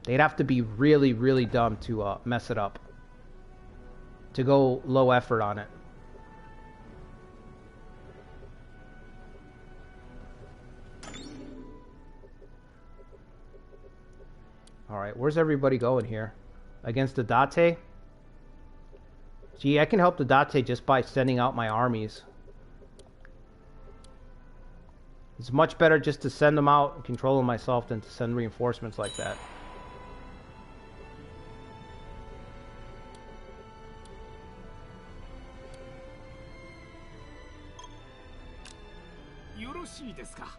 they'd have to be really, really dumb to mess it up. To go low effort on it. Alright, where's everybody going here? Against the Date? Gee, I can help the Date just by sending out my armies. It's much better just to send them out and control them myself than to send reinforcements like that.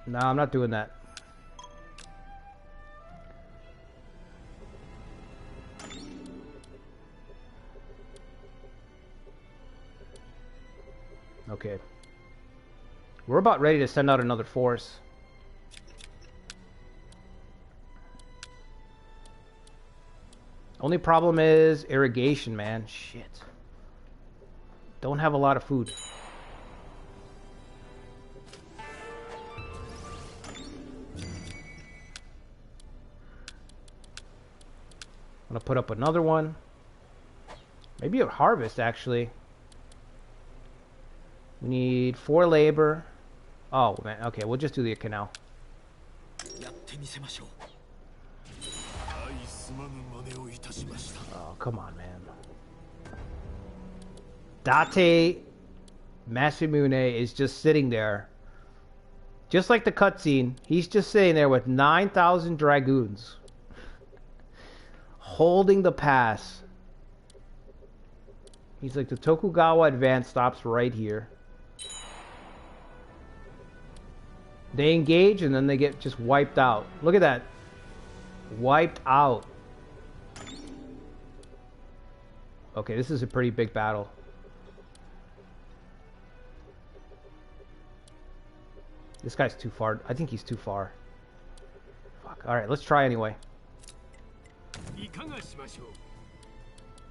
No, I'm not doing that. Okay. We're about ready to send out another force. Only problem is irrigation, man. Shit. Don't have a lot of food. I'm gonna put up another one. Maybe a harvest, actually. We need 4 labor. Oh, man. Okay, we'll just do the canal. Oh, come on, man. Date Masamune is just sitting there. Just like the cutscene, he's just sitting there with 9,000 dragoons. Holding the pass. He's like, the Tokugawa advance stops right here. They engage and then they get just wiped out. Look at that. Wiped out. Okay, this is a pretty big battle. This guy's too far. I think he's too far. Fuck. Alright, let's try anyway.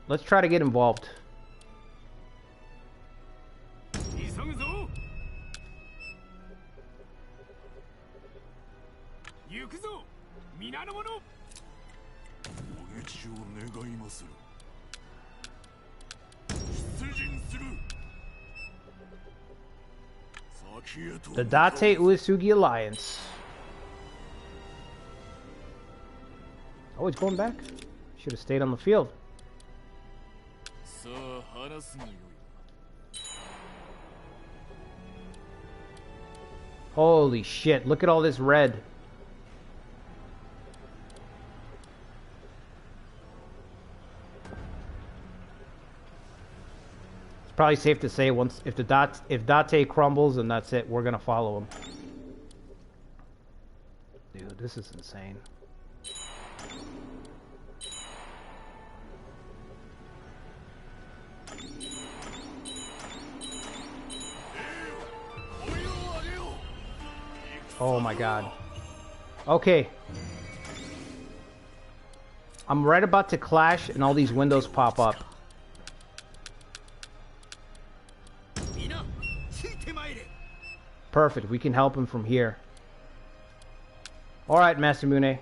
Let's try to get involved. The Date Uesugi Alliance. Oh, he's going back. Should have stayed on the field. Holy shit, look at all this red. It's probably safe to say once if Date crumbles, and that's it, we're gonna follow him. Dude, this is insane. Oh my god. Okay. I'm right about to clash and all these windows pop up. Perfect, we can help him from here. Alright, Masamune.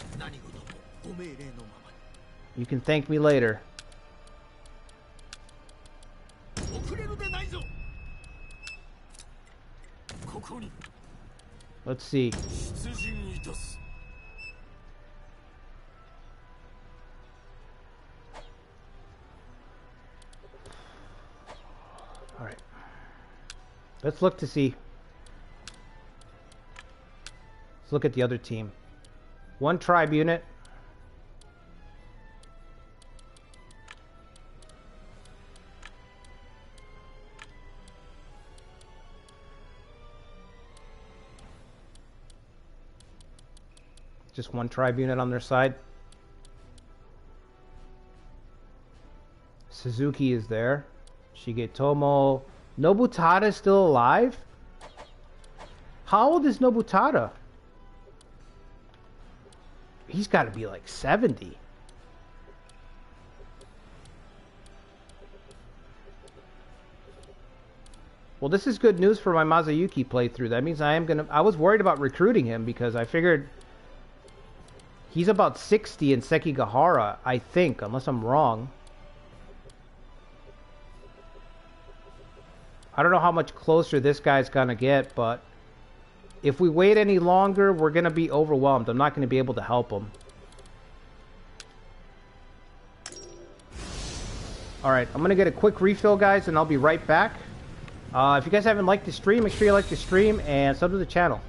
You can thank me later. Let's see. Alright. Let's look to see. Let's look at the other team. One tribe unit. Just one tribe unit on their side. Suzuki is there. Shigetomo. Nobutada is still alive? How old is Nobutada? He's got to be like 70. Well, this is good news for my Masayuki playthrough. That means I was worried about recruiting him because I figured he's about 60 in Sekigahara, I think, unless I'm wrong. I don't know how much closer this guy's gonna get, but if we wait any longer, we're gonna be overwhelmed. I'm not gonna be able to help him. Alright, I'm gonna get a quick refill, guys, and I'll be right back. If you guys haven't liked the stream, make sure you like the stream and sub to the channel.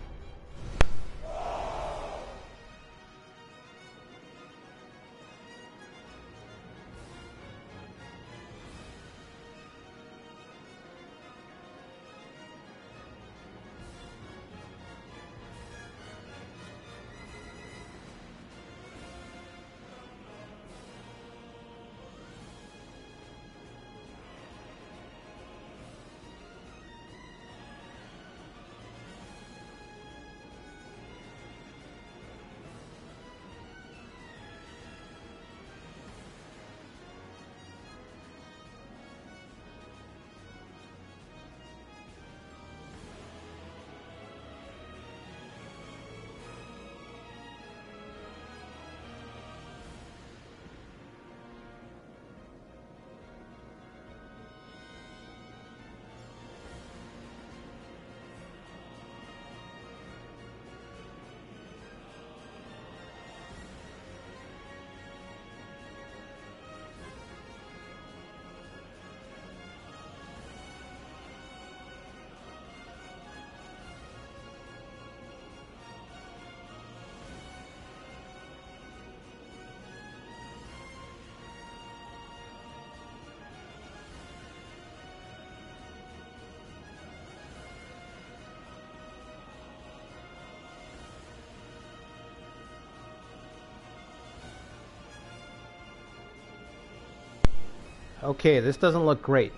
Okay, this doesn't look great.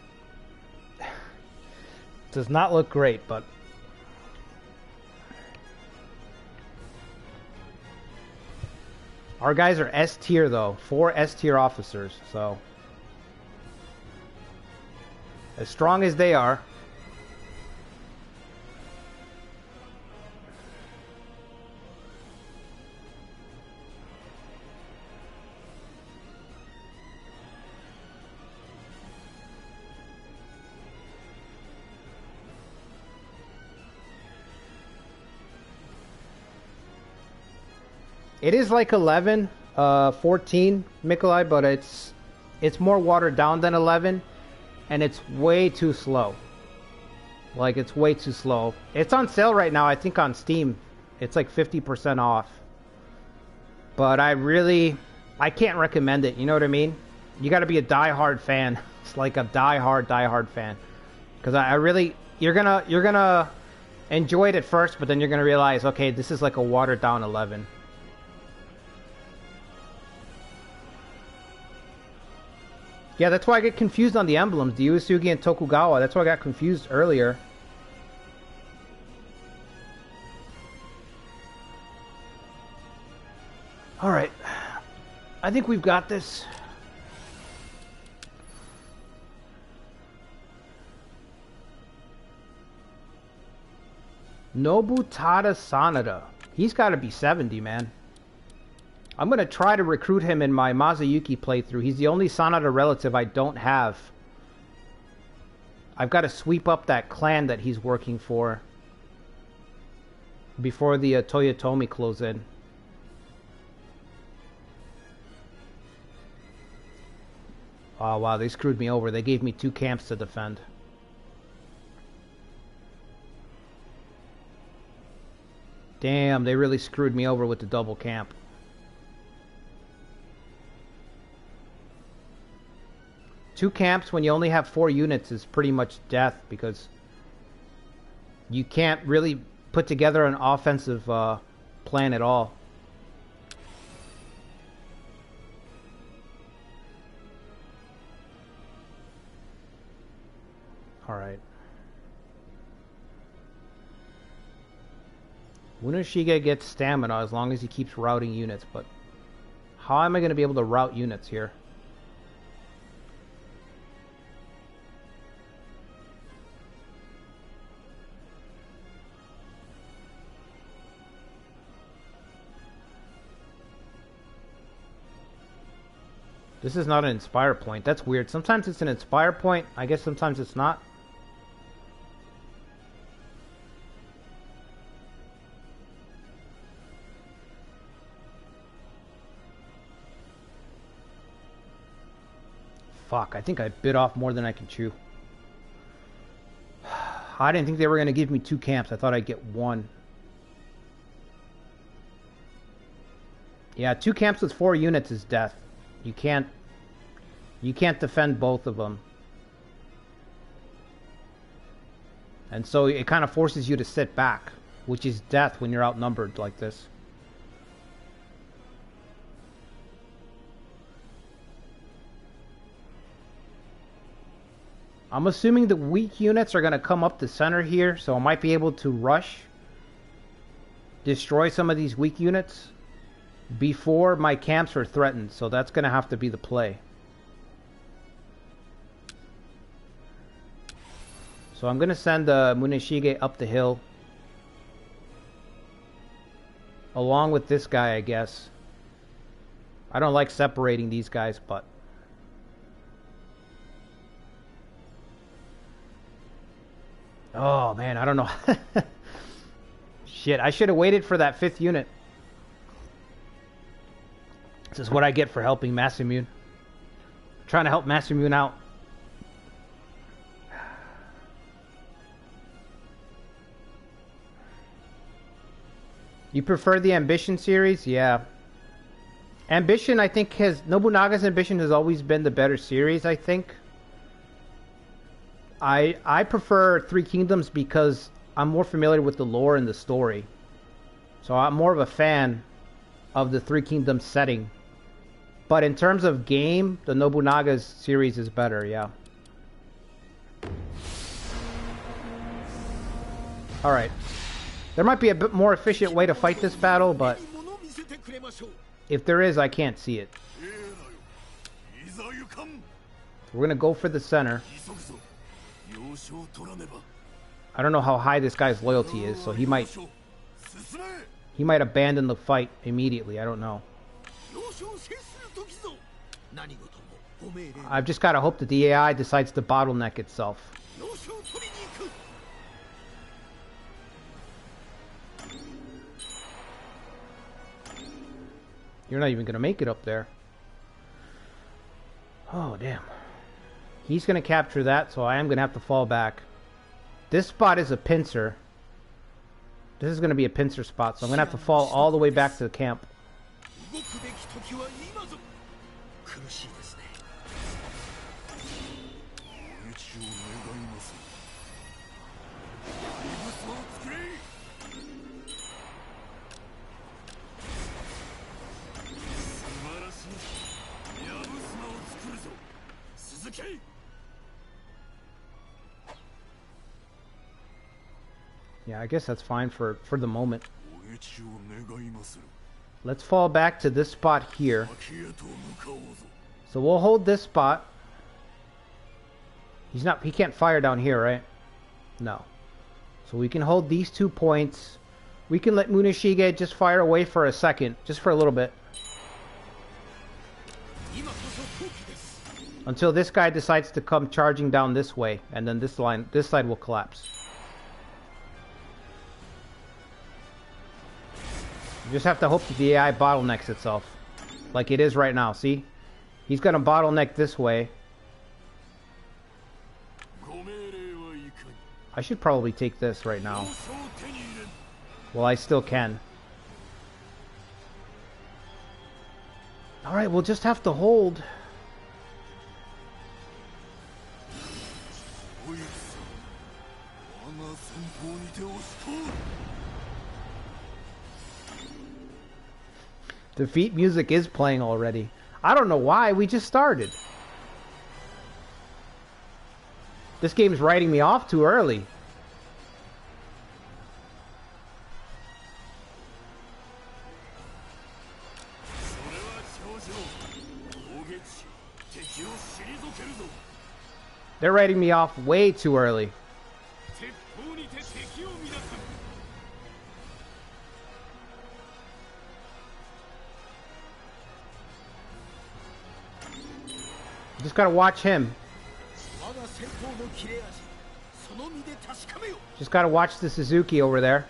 Does not look great, but our guys are S tier though. 4 S tier officers, so as strong as they are. It is like 11, 14 Mikolai, but it's more watered down than 11, and it's way too slow. Like, it's way too slow. It's on sale right now, I think on Steam. It's like 50% off. But I can't recommend it, you know what I mean? You gotta be a die-hard fan. It's like a die-hard fan. Because you're gonna enjoy it at first, but then you're gonna realize, okay, this is like a watered down 11. Yeah, that's why I get confused on the emblems, the Uesugi and Tokugawa. That's why I got confused earlier. Alright. I think we've got this. Nobutada Sanada. He's got to be 70, man. I'm going to try to recruit him in my Mazayuki playthrough. He's the only Sanada relative I don't have. I've got to sweep up that clan that he's working for before the Toyotomi close in. Oh, wow, they screwed me over. They gave me 2 camps to defend. Damn, they really screwed me over with the double camp. Two camps when you only have 4 units is pretty much death, because you can't really put together an offensive plan at all. Alright. Uesugi gets stamina as long as he keeps routing units, but how am I going to be able to route units here? This is not an inspire point. That's weird. Sometimes it's an inspire point. I guess sometimes it's not. Fuck, I think I bit off more than I can chew. I didn't think they were going to give me 2 camps. I thought I'd get 1. Yeah, 2 camps with 4 units is death. You can't defend both of them. And so it kind of forces you to sit back, which is death when you're outnumbered like this. I'm assuming the weak units are going to come up the center here, so I might be able to rush, destroy some of these weak units before my camps are threatened, so that's going to have to be the play. So I'm going to send Uesugi up the hill, along with this guy, I guess. I don't like separating these guys, but... Oh, man, I don't know. Shit, I should have waited for that 5th unit. This is what I get for helping Masamune. Trying to help Masamune out. You prefer the Ambition series? Yeah. Ambition, I think, Nobunaga's Ambition has always been the better series, I think. I prefer Three Kingdoms because I'm more familiar with the lore and the story. So I'm more of a fan of the Three Kingdoms setting. But in terms of game, the Nobunaga's series is better, yeah. Alright. There might be a bit more efficient way to fight this battle, but if there is, I can't see it. We're gonna go for the center. I don't know how high this guy's loyalty is, so he might abandon the fight immediately. I don't know. I've just got to hope that the AI decides to bottleneck itself. You're not even going to make it up there. Oh, damn. He's going to capture that, so I am going to have to fall back. This spot is a pincer. This is going to be a pincer spot, so I'm going to have to fall all the way back to the camp. Yeah, I guess that's fine for the moment. Let's fall back to this spot here. So we'll hold this spot. He can't fire down here, right? No. So we can hold these 2 points. We can let Muneshige just fire away for a second, just for a little bit. Until this guy decides to come charging down this way, and then this side will collapse. You just have to hope that the AI bottlenecks itself. Like it is right now, see? He's gonna bottleneck this way. I should probably take this right now. Well, I still can. Alright, we'll just have to hold. Defeat music is playing already. I don't know why, we just started. This game's writing me off too early. They're writing me off way too early. Just gotta watch him. Just gotta watch the Suzuki over there.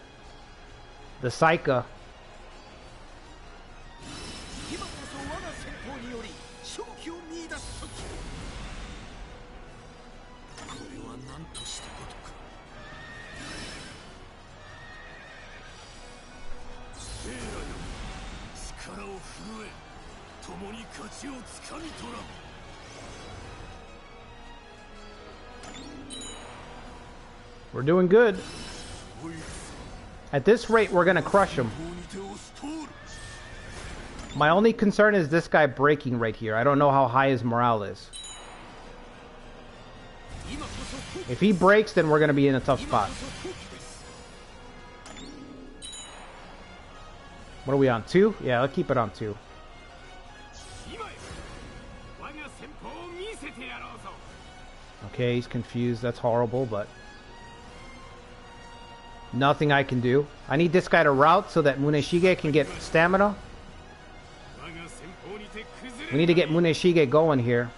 The Saika. We're doing good. At this rate, we're gonna crush him. My only concern is this guy breaking right here. I don't know how high his morale is. If he breaks, then we're gonna be in a tough spot. What are we on? 2? Yeah, let's keep it on 2. Okay, he's confused. That's horrible, but nothing I can do. I need this guy to route so that Muneshige can get stamina. We need to get Muneshige going here.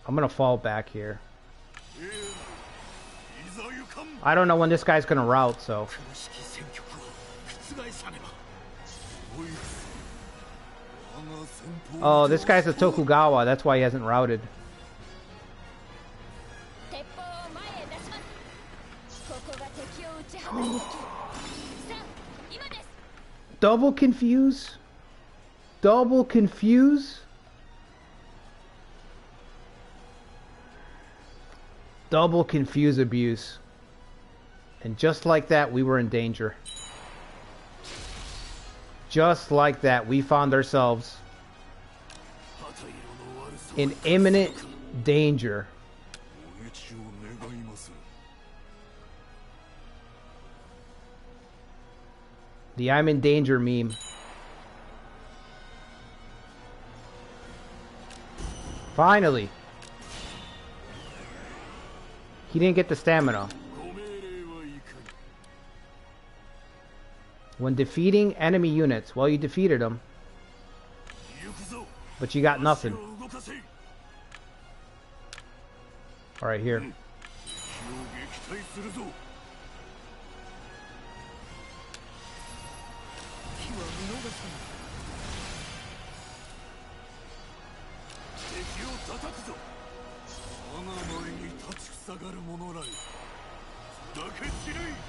I'm gonna fall back here. I don't know when this guy's gonna route, so. Oh, this guy's a Tokugawa. That's why he hasn't routed. Double confuse? Double confuse? Double confuse abuse. And just like that, we were in danger. Just like that, we found ourselves in imminent danger. The I'm in danger meme. Finally. He didn't get the stamina. When defeating enemy units, well, you defeated them, but you got nothing. Alright, here.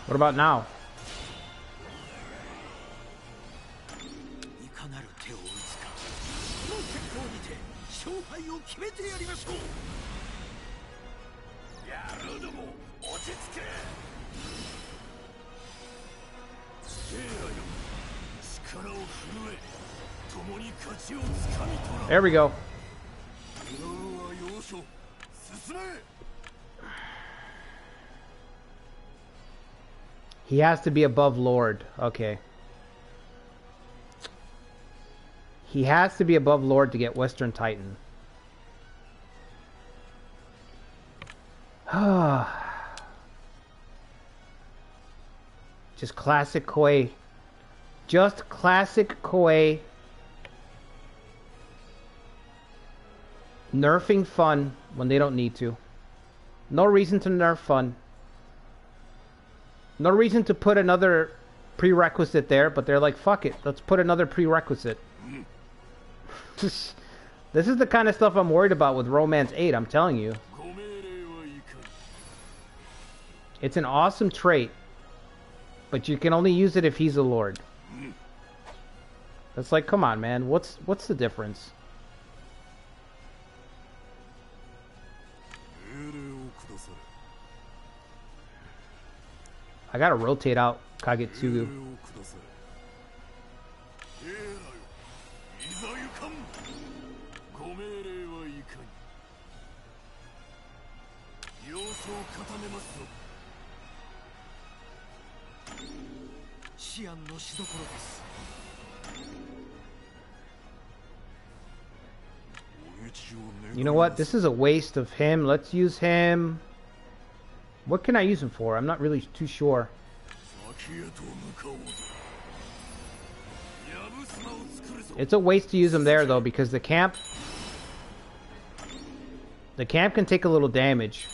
What about now? There we go. He has to be above Lord. Okay. He has to be above Lord to get Western Titan. Just classic Koei. Just classic Koei. Nerfing fun when they don't need to. No reason to nerf fun. No reason to put another prerequisite there, but they're like, fuck it, let's put another prerequisite. This is the kind of stuff I'm worried about with Romance 8, I'm telling you. It's an awesome trait, but you can only use it if he's a lord. That's like, come on, man, what's the difference? I gotta rotate out Kagekatsu. You know what? This is a waste of him. Let's use him. What can I use him for? I'm not really too sure. It's a waste to use him there though, because the camp can take a little damage.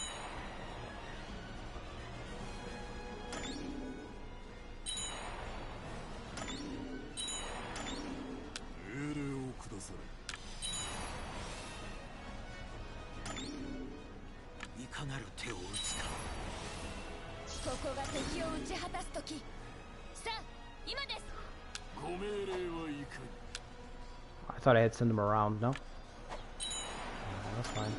I thought I had sent them around, no? That's fine.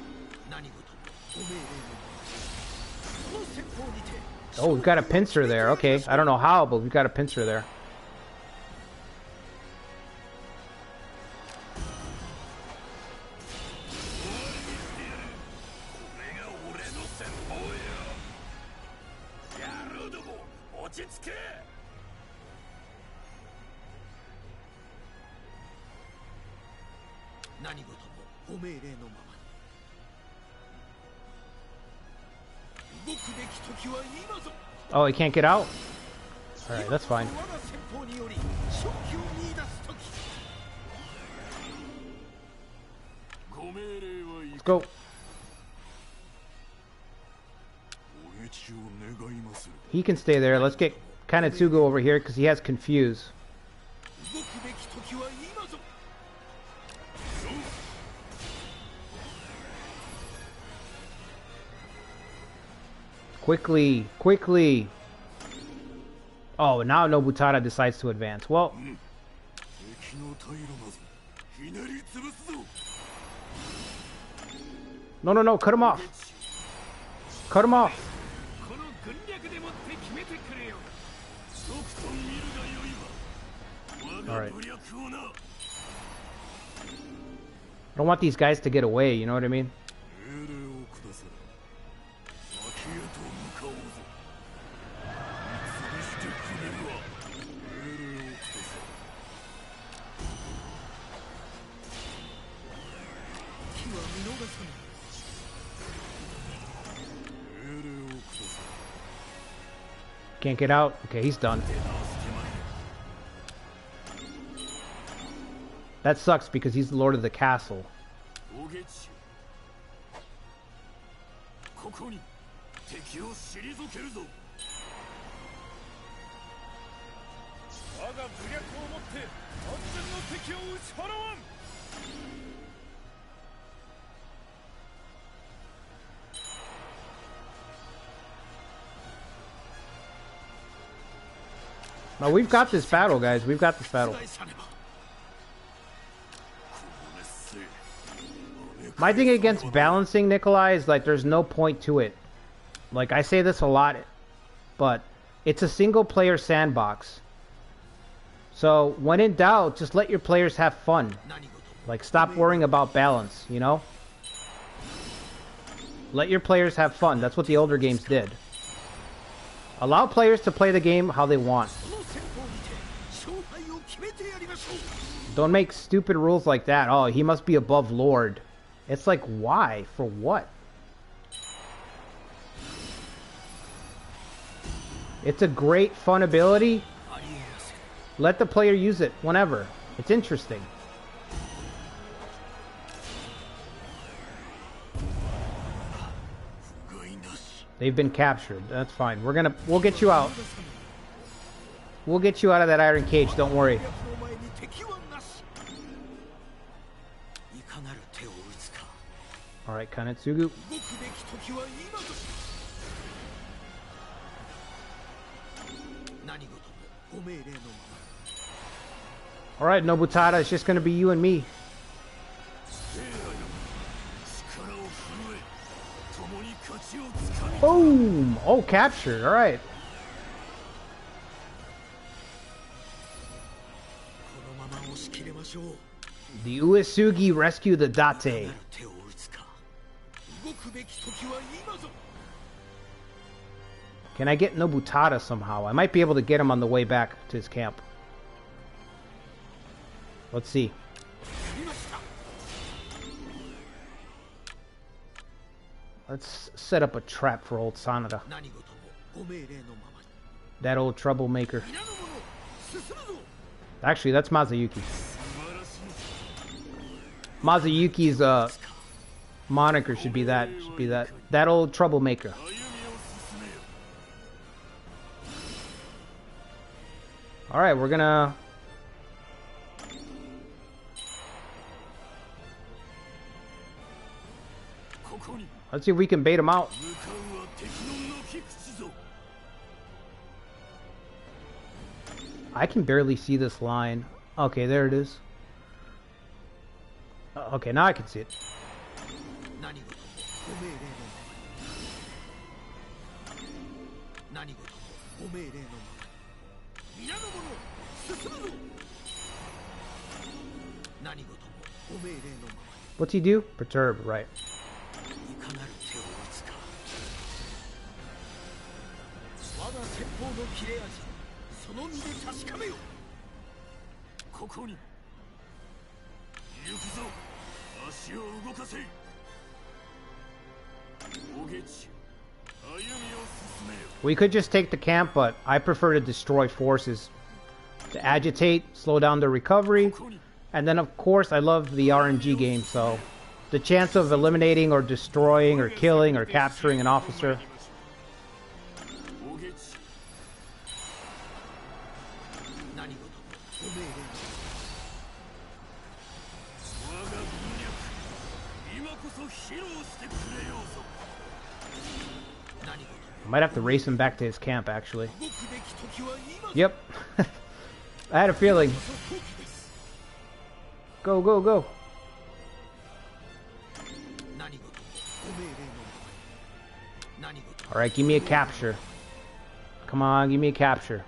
Oh, we've got a pincer there. Okay, I don't know how, but we've got a pincer there. Oh, he can't get out? Alright, that's fine. Let's go. He can stay there. Let's get Kanetsugu over here because he has Confuse. Quickly, quickly. Oh, now Nobutada decides to advance. Well, no, cut him off. Cut him off. Alright. I don't want these guys to get away, you know what I mean? Can't get out. Okay, he's done. That sucks because he's the lord of the castle. No, we've got this battle, guys. We've got this battle. My thing against balancing, Nikolai, is like there's no point to it. Like, I say this a lot, but it's a single-player sandbox. So, when in doubt, just let your players have fun. Like, stop worrying about balance, you know? Let your players have fun. That's what the older games did. Allow players to play the game how they want. Don't make stupid rules like that. Oh, he must be above Lord. It's like, why? For what? It's a great, fun ability. Let the player use it whenever. It's interesting. They've been captured. That's fine. We'll get you out. We'll get you out of that iron cage. Don't worry. Alright, Kanetsugu. Alright, Nobutada, it's just gonna be you and me. Boom! Oh, captured. Alright. The Uesugi rescue the Date. Can I get Nobutada somehow? I might be able to get him on the way back to his camp. Let's see. Let's set up a trap for old Sanada. That old troublemaker. Actually, that's Mazayuki. Mazayuki's moniker should be that. That old troublemaker. Alright, we're gonna... Let's see if we can bait him out. I can barely see this line. Okay, there it is. Okay, now I can see it. What's he do? Perturb, right. We could just take the camp, but I prefer to destroy forces. To agitate, slow down the recovery, and then of course I love the RNG game, so the chance of eliminating or destroying or killing or capturing an officer. I might have to race him back to his camp, actually. Yep. I had a feeling. Go, go, go. Alright, give me a capture. Come on, give me a capture.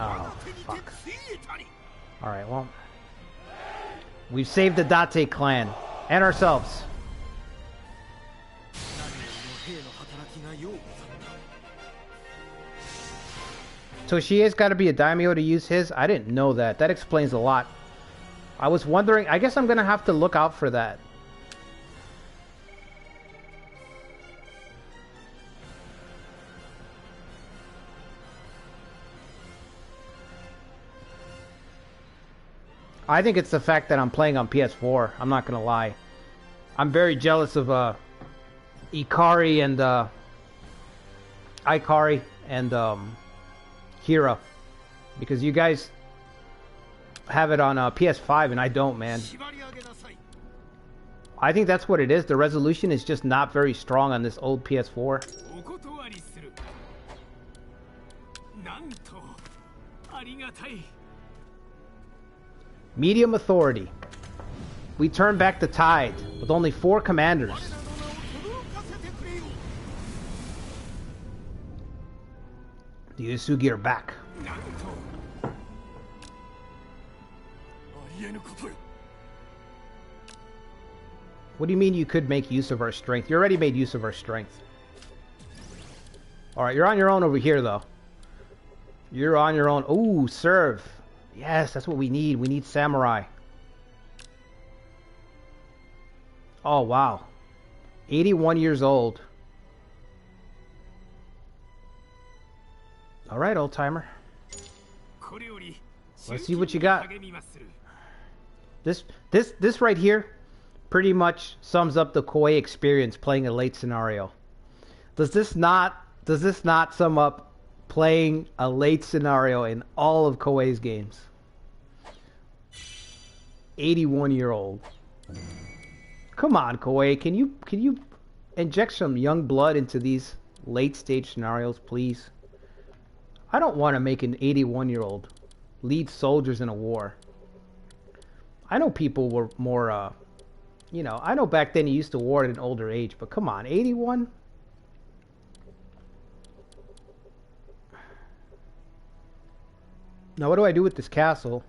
Oh, fuck. Alright, well. We've saved the Date clan. And ourselves. Toshie's got to be a daimyo to use his? I didn't know that. That explains a lot. I was wondering... I guess I'm going to have to look out for that. I think it's the fact that I'm playing on PS4. I'm not going to lie. I'm very jealous of Ikari and... Ikari and... Hira, because you guys have it on PS5 and I don't, man. I think that's what it is. The resolution is just not very strong on this old PS4. Medium authority. We turn back the tide with only 4 commanders. The Uesugi are back. What do you mean you could make use of our strength? You already made use of our strength. Alright, you're on your own over here, though. You're on your own. Ooh, serve. Yes, that's what we need. We need samurai. Oh, wow. 81 years old. Alright, old timer. Let's see what you got. This right here pretty much sums up the Koei experience playing a late scenario. Does this not sum up playing a late scenario in all of Koei's games? 81-year-old. Come on, Koei, can you inject some young blood into these late stage scenarios, please? I don't want to make an 81-year-old lead soldiers in a war. I know people were more, you know, I know back then you used to war at an older age, but come on, 81? Now what do I do with this castle?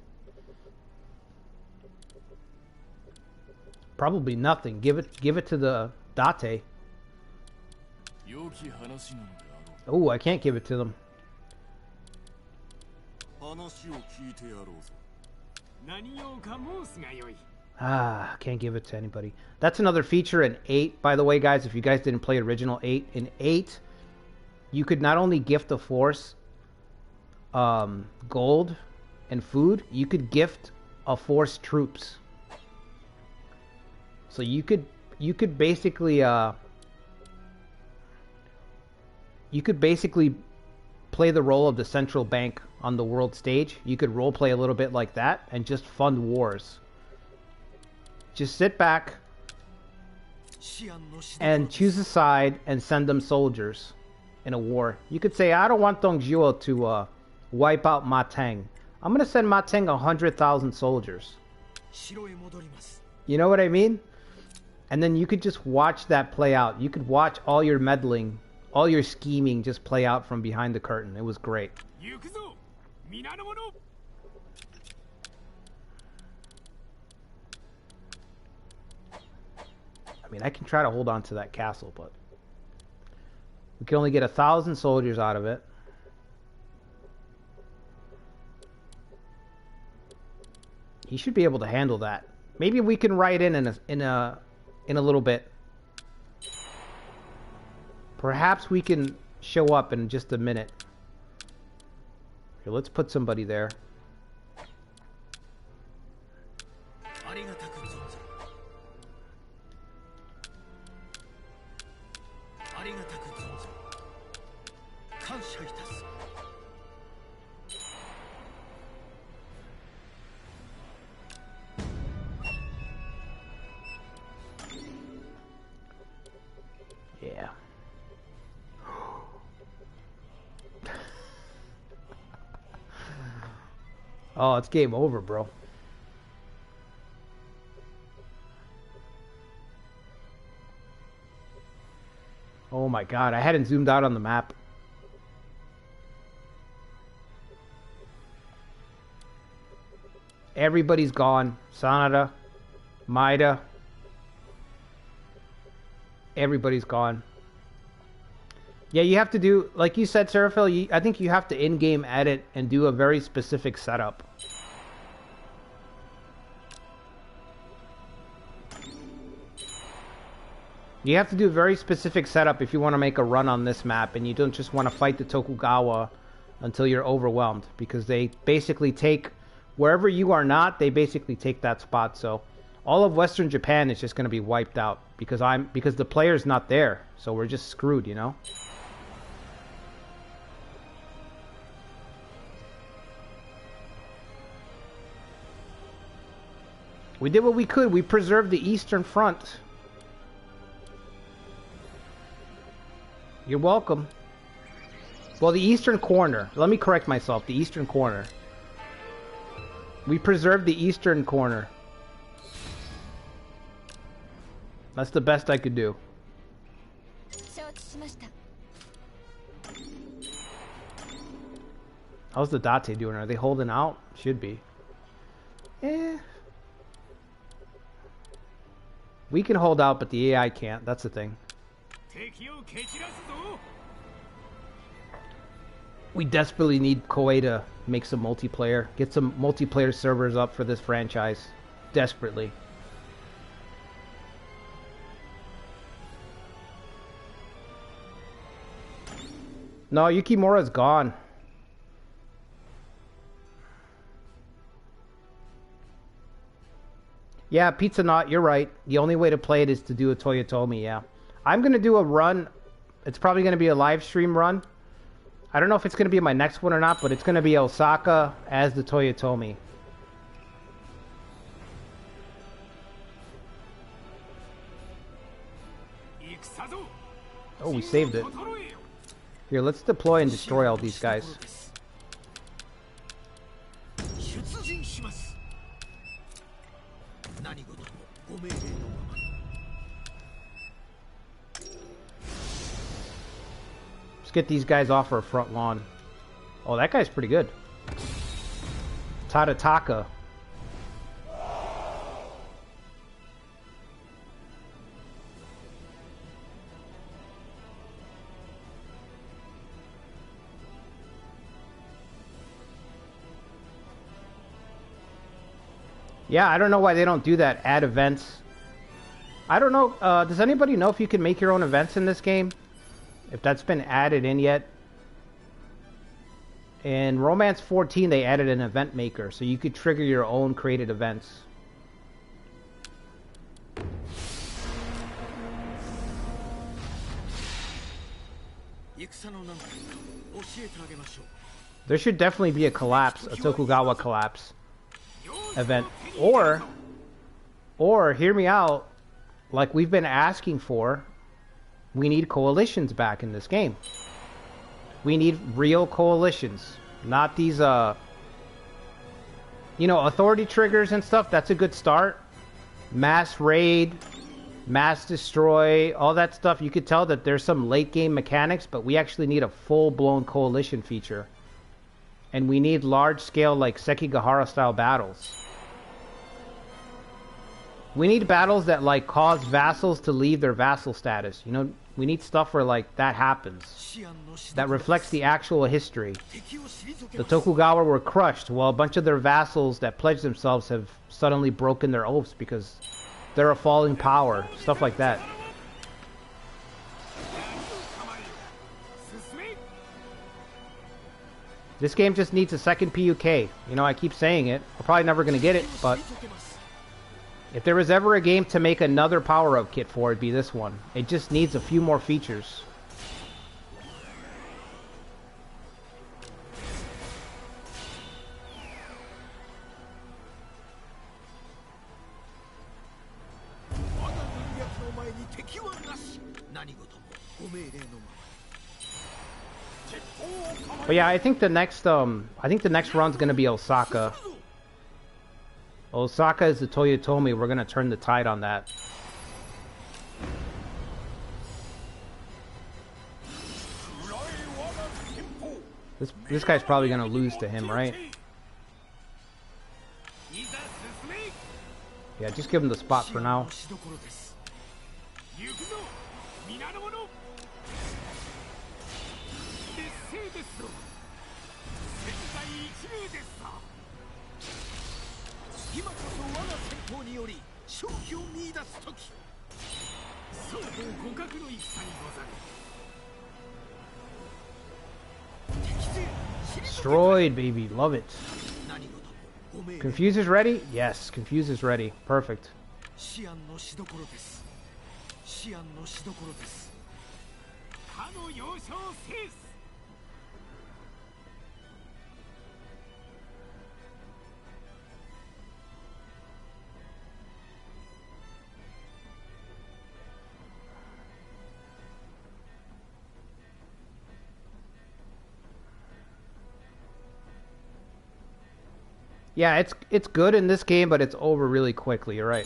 Probably nothing. Give it to the Date. Oh, I can't give it to them. Ah, can't give it to anybody. That's another feature in 8, by the way, guys. If you guys didn't play original 8, in 8, you could not only gift the force gold and food, you could gift a force troops. So you could basically play the role of the central bank on the world stage. You could roleplay a little bit like that and just fund wars. Just sit back and choose a side and send them soldiers in a war. You could say, I don't want Dongzhuo to wipe out Ma Teng. I'm going to send Ma Teng 100,000 soldiers. You know what I mean? And then you could just watch that play out. You could watch all your meddling, all your scheming just play out from behind the curtain. It was great. I mean, I can try to hold on to that castle, but we can only get 1,000 soldiers out of it. He should be able to handle that. Maybe we can write in a little bit. Perhaps we can show up in just a minute. Here, let's put somebody there. Yeah. Oh, it's game over, bro. Oh my god, I hadn't zoomed out on the map. Everybody's gone. Sanada, Maeda. Everybody's gone. Yeah, you have to do, like you said, Seraphil, I think you have to in-game edit and do a very specific setup. You have to do a very specific setup if you want to make a run on this map, and you don't just want to fight the Tokugawa until you're overwhelmed, because they basically take, wherever you are not, they basically take that spot. So all of Western Japan is just going to be wiped out because the player's not there. So we're just screwed, you know? We did what we could. We preserved the Eastern Front. You're welcome. Well, the Eastern Corner. Let me correct myself. The Eastern Corner. We preserved the Eastern Corner. That's the best I could do. How's the Date doing? Are they holding out? Should be. Eh. We can hold out, but the AI can't. That's the thing. We desperately need Koei to make some multiplayer. Get some multiplayer servers up for this franchise. Desperately. No, Yukimura's gone. Yeah, Pizza Knot, you're right. The only way to play it is to do a Toyotomi, yeah. I'm going to do a run. It's probably going to be a live stream run. I don't know if it's going to be my next one or not, but it's going to be Osaka as the Toyotomi. Oh, we saved it. Here, let's deploy and destroy all these guys. Let's get these guys off our front lawn. Oh, that guy's pretty good. Tadataka. Yeah, I don't know why they don't do that. Add events. I don't know. Does anybody know if you can make your own events in this game? If that's been added in yet. In Romance 14, they added an event maker, so you could trigger your own created events. There should definitely be a collapse, a Tokugawa collapse event. Or hear me out, like we've been asking for, we need coalitions back in this game. We need real coalitions, not these you know, authority triggers and stuff. That's a good start. Mass raid, mass destroy, all that stuff. You could tell that there's some late game mechanics, but we actually need a full-blown coalition feature. And we need large-scale, like, Sekigahara style battles. We need battles that, like, cause vassals to leave their vassal status. You know, we need stuff where, like, that happens. That reflects the actual history. The Tokugawa were crushed while a bunch of their vassals that pledged themselves have suddenly broken their oaths because they're a falling power. Stuff like that. This game just needs a second PUK. You know, I keep saying it. We're probably never going to get it, but if there was ever a game to make another power-up kit for, it'd be this one. It just needs a few more features. But yeah, I think the next run's gonna be Osaka. Osaka is the Toyotomi. We're gonna turn the tide on that. This guy's probably gonna lose to him, right? Yeah, just give him the spot for now. Destroyed, baby. Love it. Confuse is ready? Yes, Confuse is ready. Perfect. Yeah, it's good in this game, but it's over really quickly. You're right.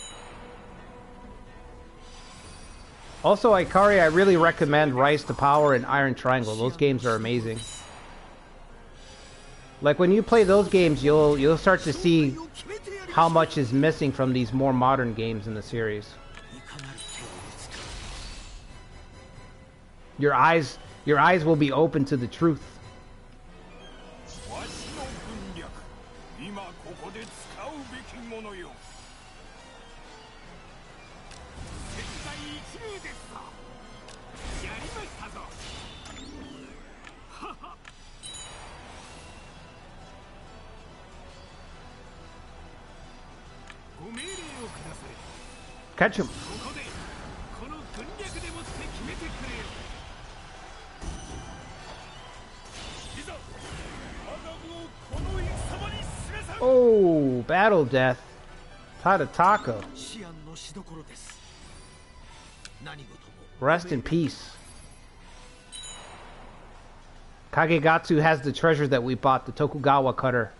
Also, Ikari, I really recommend Rise to Power and Iron Triangle. Those games are amazing. Like when you play those games, you'll start to see how much is missing from these more modern games in the series. Your eyes will be open to the truth. Catch him. Oh, battle death. Tadataco. Rest in peace. Kagekatsu has the treasure that we bought, the Tokugawa cutter.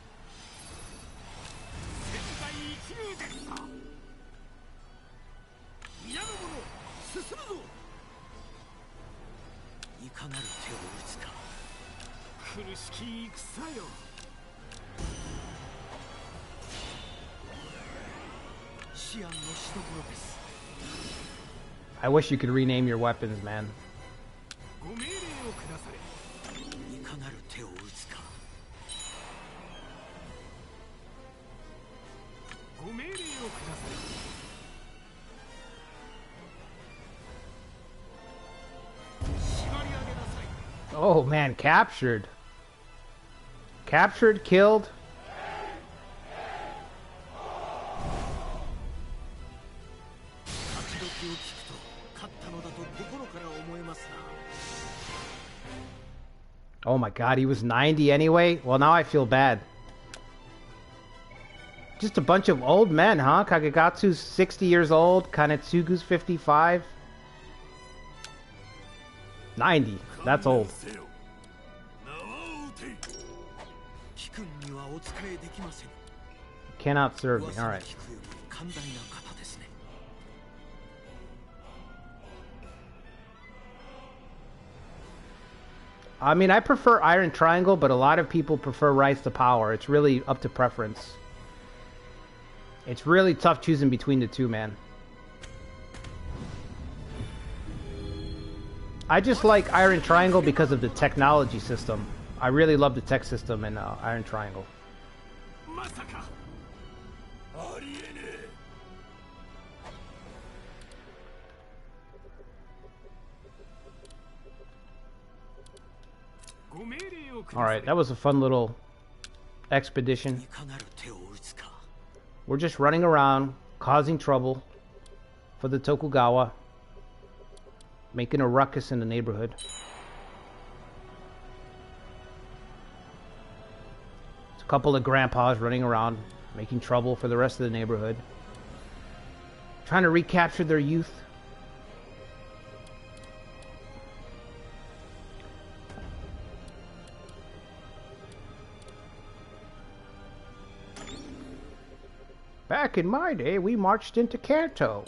I wish you could rename your weapons, man. Oh man, captured. Captured, killed. Oh my god, he was 90 anyway? Well, now I feel bad. Just a bunch of old men, huh? Kagekatsu's 60 years old. Kanetsugu's 55. 90. That's old. Cannot serve me. Alright. I mean, I prefer Iron Triangle, but a lot of people prefer Rise to Power. It's really up to preference. It's really tough choosing between the two, man. I just like Iron Triangle because of the technology system. I really love the tech system in Iron Triangle. Alright, that was a fun little expedition. We're just running around, causing trouble for the Tokugawa, making a ruckus in the neighborhood. It's a couple of grandpas running around, making trouble for the rest of the neighborhood, trying to recapture their youth. Back in my day, we marched into Kanto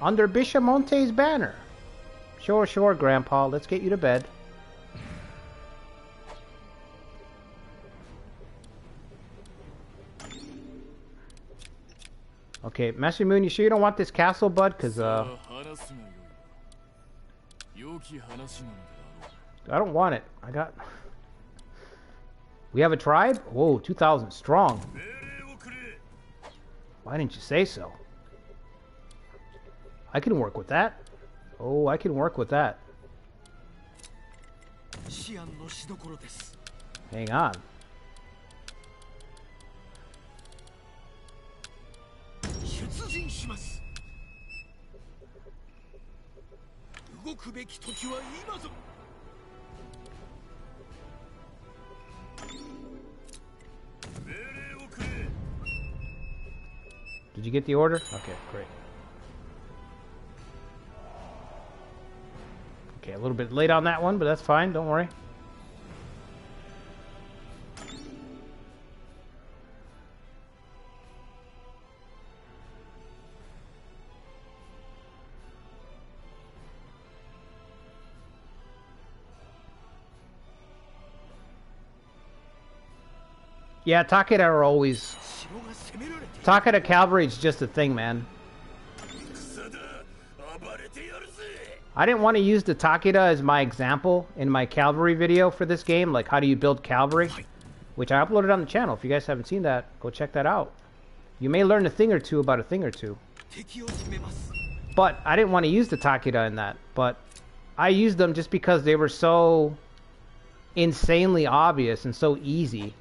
under Bishamonte's banner. Sure, sure, Grandpa. Let's get you to bed. Okay, Master Moon, you sure you don't want this castle, bud? Because, I don't want it. I got... We have a tribe? Whoa, 2,000 strong. Why didn't you say so? I can work with that. Oh, I can work with that. Hang on. Did you get the order? Okay, great. Okay, a little bit late on that one, but that's fine, don't worry. Yeah, Takeda are always... Takeda cavalry is just a thing, man. I didn't want to use the Takeda as my example in my cavalry video for this game, like how do you build cavalry, which I uploaded on the channel. If you guys haven't seen that, go check that out. You may learn a thing or two about a thing or two. But I didn't want to use the Takeda in that. But I used them just because they were so insanely obvious and so easy.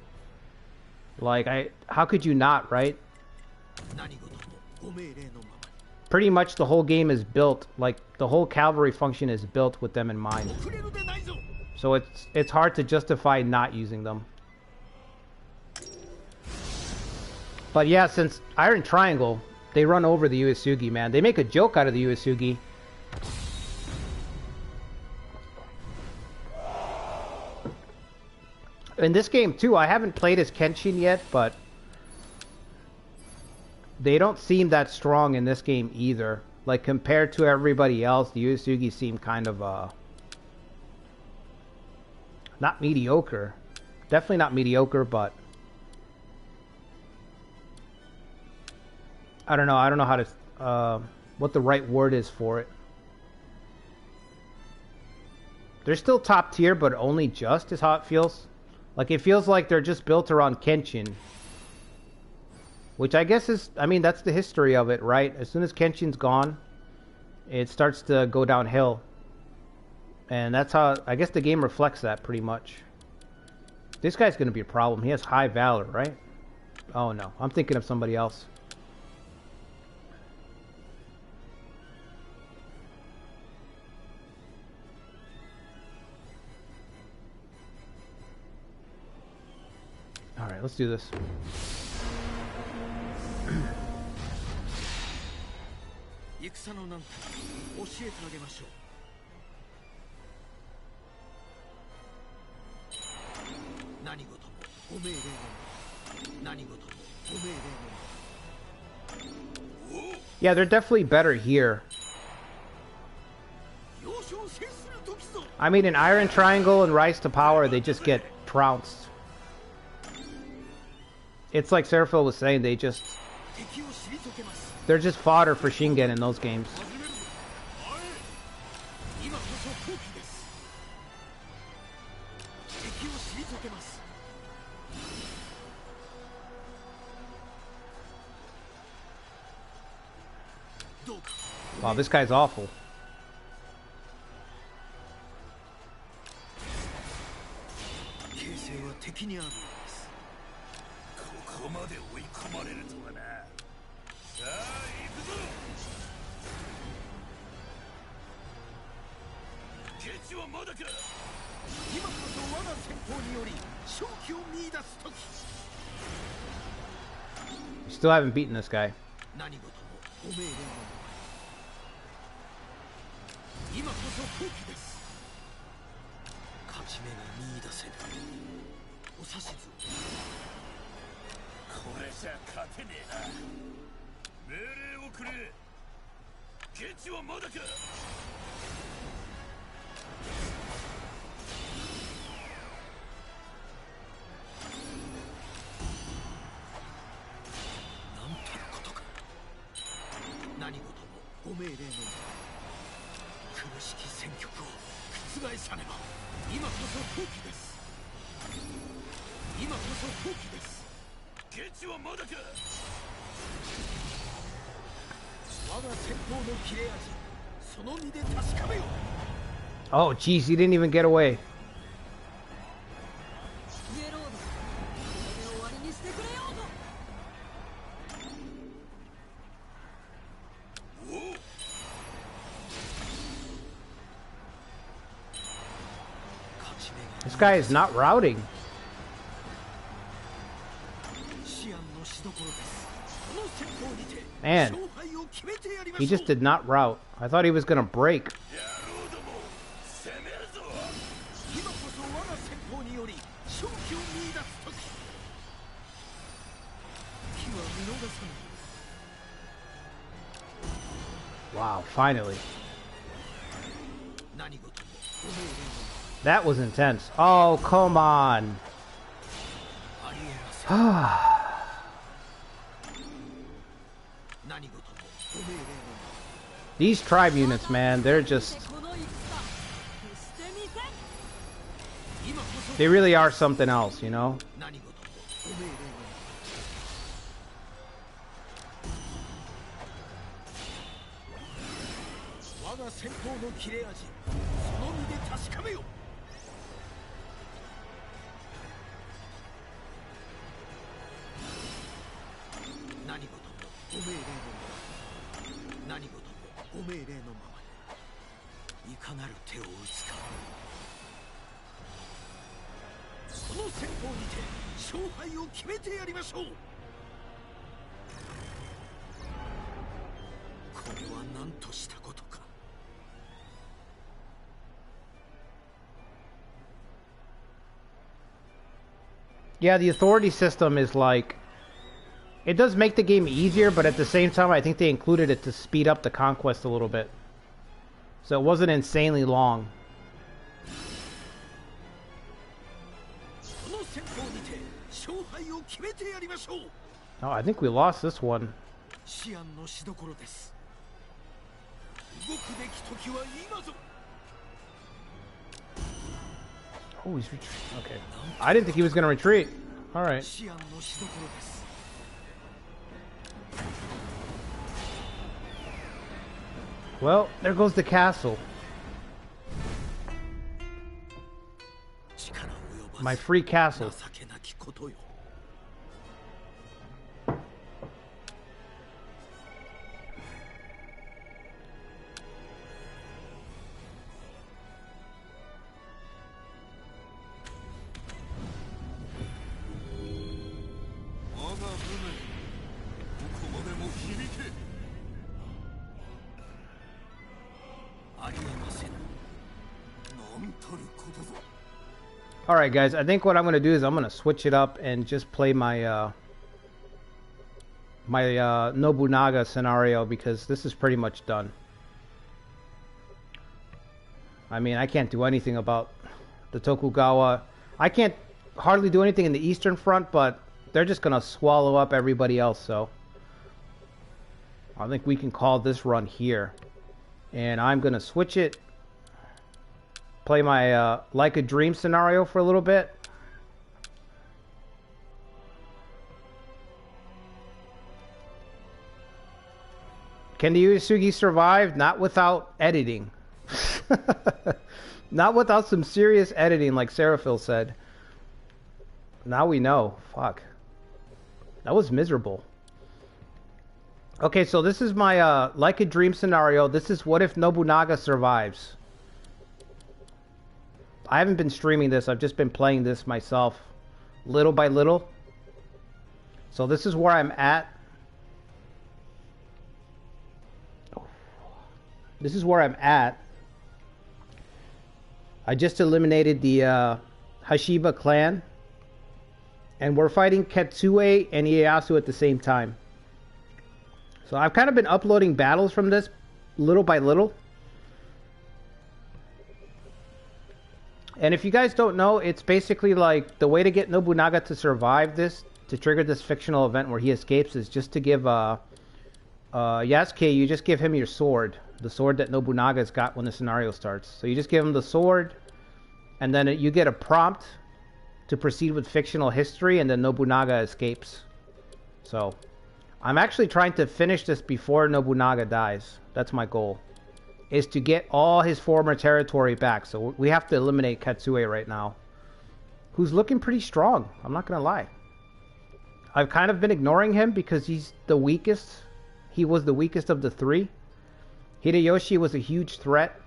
Like, how could you not, right? Pretty much the whole game is built, like, the whole cavalry function is built with them in mind. So it's hard to justify not using them. But yeah, since Iron Triangle, they run over the Uesugi, man. They make a joke out of the Uesugi. In this game, too, I haven't played as Kenshin yet, but they don't seem that strong in this game either. Like, compared to everybody else, the Uesugi seem kind of, not mediocre. Definitely not mediocre, but I don't know how to, what the right word is for it. They're still top tier, but only just is how it feels. Like, it feels like they're just built around Kenshin. Which I guess is, I mean, that's the history of it, right? As soon as Kenshin's gone, it starts to go downhill. And that's how, I guess the game reflects that pretty much. This guy's going to be a problem. He has high valor, right? Oh no, I'm thinking of somebody else. Alright, let's do this. Yeah, they're definitely better here. I mean, in Iron Triangle and Rise to Power, they just get trounced. It's like Seraphil was saying, they're just fodder for Shingen in those games. Wow, this guy's awful. Still haven't beaten this guy. Oh, jeez, he didn't even get away. This guy is not routing. Man, he just did not route. I thought he was gonna break. Wow, finally. That was intense. Oh, come on. These tribe units, man, they're just... They really are something else, you know? Yeah, the authority system is like, it does make the game easier, but at the same time, I think they included it to speed up the conquest a little bit. So it wasn't insanely long. Oh, I think we lost this one. Oh, he's retreating. Okay. I didn't think he was going to retreat. All right. Well, there goes the castle. My free castle. Alright guys, I think what I'm going to do is I'm going to switch it up and just play my Nobunaga scenario, because this is pretty much done. I mean, I can't do anything about the Tokugawa. I can't hardly do anything in the Eastern Front, but they're just going to swallow up everybody else, so I think we can call this run here. And I'm going to switch it. Play my Like a Dream scenario for a little bit. Can the Uesugi survive? Not without editing. Not without some serious editing, like Seraphil said. Now we know. Fuck. That was miserable. Okay, so this is my Like a Dream scenario. This is what if Nobunaga survives. I haven't been streaming this. I've just been playing this myself, little by little. So this is where I'm at. This is where I'm at. I just eliminated the Hashiba clan. And we're fighting Katsue and Ieyasu at the same time. So I've kind of been uploading battles from this little by little. And if you guys don't know, it's basically like the way to get Nobunaga to survive this, to trigger this fictional event where he escapes, is just to give Yasuke, you just give him your sword. The sword that Nobunaga's got when the scenario starts. So you just give him the sword, and then you get a prompt to proceed with fictional history, and then Nobunaga escapes. So I'm actually trying to finish this before Nobunaga dies. That's my goal. Is to get all his former territory back. So we have to eliminate Katsue right now, who's looking pretty strong. I'm not gonna lie. I've kind of been ignoring him because he's the weakest. He was the weakest of the three. Hideyoshi was a huge threat,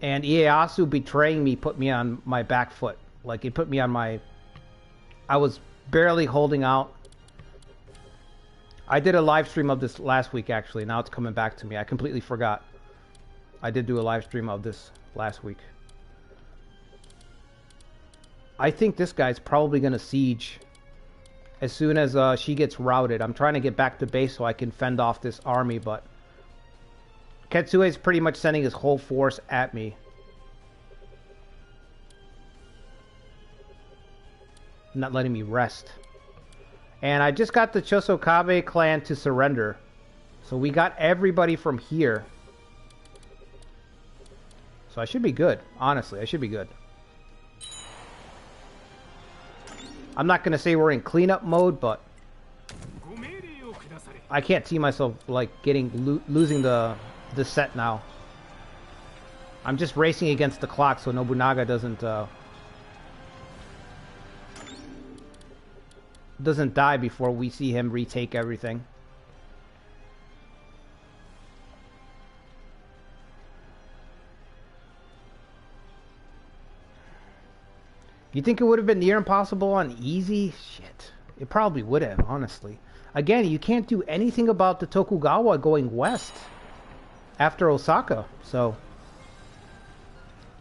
and Ieyasu betraying me put me on my back foot. Like, it put me on my... I was barely holding out. I did a live stream of this last week, actually. Now it's coming back to me. I completely forgot. I did do a live stream of this last week. I think this guy's probably going to siege as soon as she gets routed. I'm trying to get back to base so I can fend off this army, but Katsue is pretty much sending his whole force at me. Not letting me rest. And I just got the Chosokabe clan to surrender. So we got everybody from here. So I should be good. Honestly, I should be good. I'm not going to say we're in cleanup mode, but I can't see myself like losing the this set now. I'm just racing against the clock so Nobunaga doesn't die before we see him retake everything. You think it would have been near impossible on easy? Shit. It probably would have, honestly. Again, you can't do anything about the Tokugawa going west after Osaka, so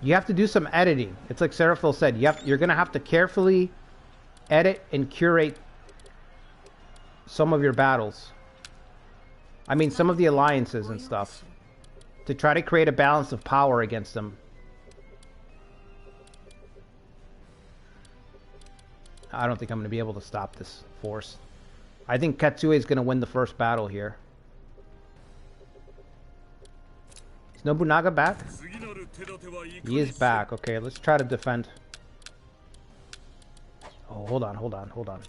you have to do some editing. It's like Seraphil said, you're going to have to carefully edit and curate some of your battles. I mean, some of the alliances and stuff, to try to create a balance of power against them. I don't think I'm going to be able to stop this force. I think Katsue is going to win the first battle here. Is Nobunaga back? He is back. Okay, let's try to defend. Oh, hold on.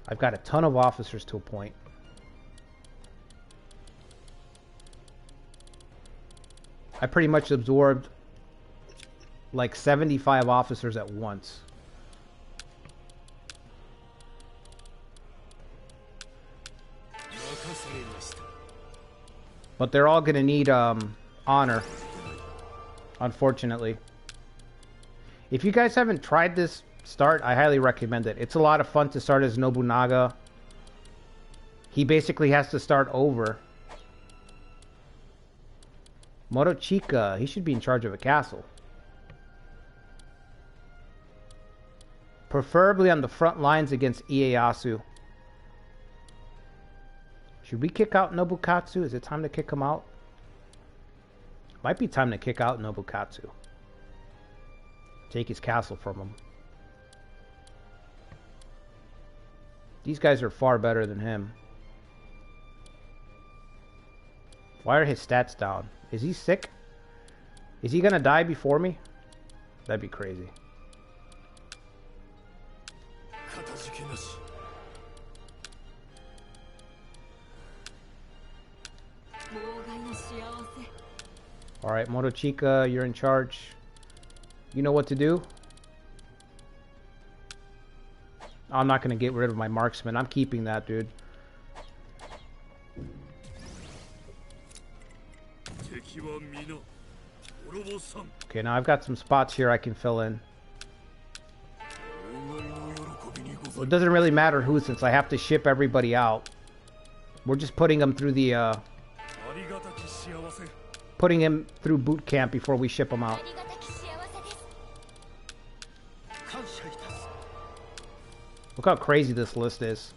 I've got a ton of officers to appoint. I pretty much absorbed like 75 officers at once. But they're all gonna need honor, unfortunately. If you guys haven't tried this start, I highly recommend it. It's a lot of fun to start as Nobunaga. He basically has to start over. Morochika, he should be in charge of a castle. Preferably on the front lines against Ieyasu. Should we kick out Nobukatsu? Is it time to kick him out? Might be time to kick out Nobukatsu. Take his castle from him. These guys are far better than him. Why are his stats down? Is he sick? Is he gonna die before me? That'd be crazy. Alright, Morochika, you're in charge. You know what to do? I'm not going to get rid of my marksman. I'm keeping that, dude. Okay, now I've got some spots here I can fill in. Well, it doesn't really matter who, since I have to ship everybody out. We're just putting them through the, putting him through boot camp before we ship him out. Look how crazy this list is.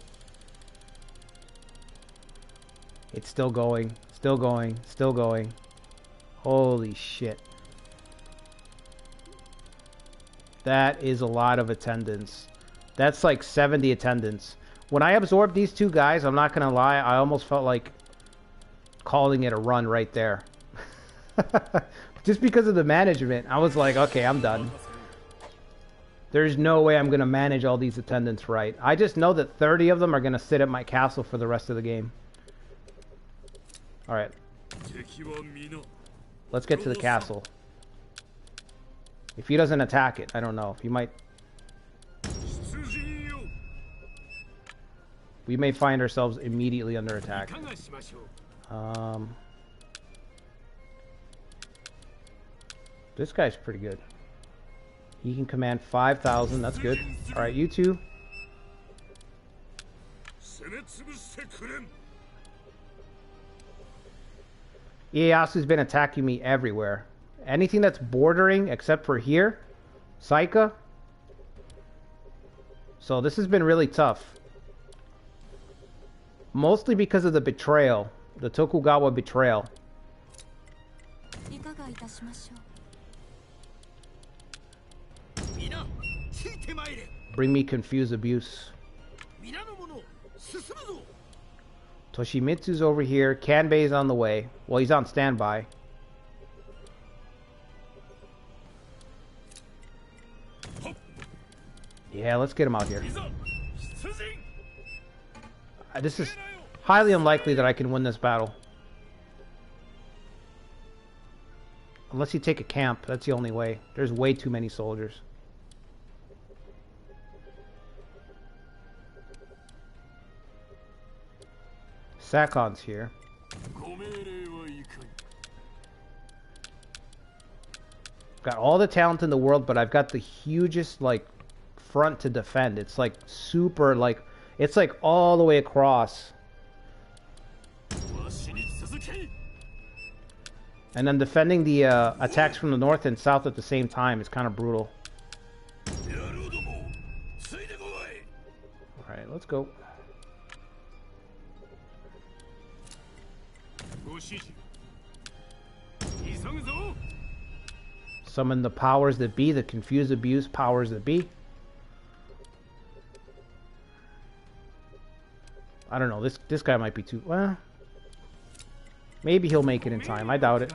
It's still going, still going, still going. Holy shit. That is a lot of attendance. That's like 70 attendance. When I absorbed these two guys, I'm not gonna lie, I almost felt like calling it a run right there. Just because of the management, I was like, okay, I'm done. There's no way I'm going to manage all these attendants right. I just know that 30 of them are going to sit at my castle for the rest of the game. Alright. Let's get to the castle. If he doesn't attack it, I don't know. He might... We may find ourselves immediately under attack. This guy's pretty good. He can command 5,000. That's good. Alright, you two. Ieyasu's been attacking me everywhere. Anything that's bordering, except for here. Saika. So this has been really tough. Mostly because of the betrayal. The Tokugawa betrayal. Bring me confused abuse. Toshimitsu's over here. Kanbei's on the way. Well, he's on standby. Yeah, let's get him out here. This is highly unlikely that I can win this battle. Unless you take a camp, that's the only way. There's way too many soldiers. Sakon's here. Got all the talent in the world, but I've got the hugest, like, front to defend. It's, like, super, like, it's, like, all the way across. And then defending the attacks from the north and south at the same time is kind of brutal. Alright, let's go. Summon the powers that be, the confuse, abuse powers that be. I don't know, this guy might be too... Well, maybe he'll make it in time. I doubt it.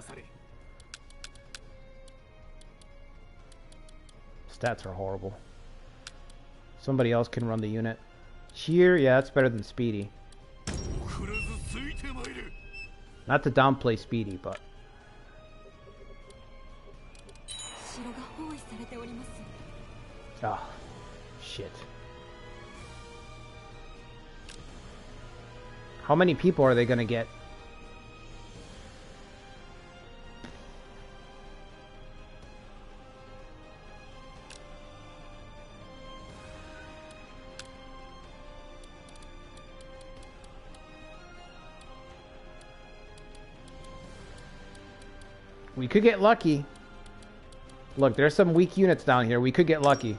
Stats are horrible. Somebody else can run the unit. Sheer, yeah, that's better than Speedy. Not to downplay Speedy, but... Oh, shit. How many people are they gonna get? We could get lucky. Look, there's some weak units down here. We could get lucky.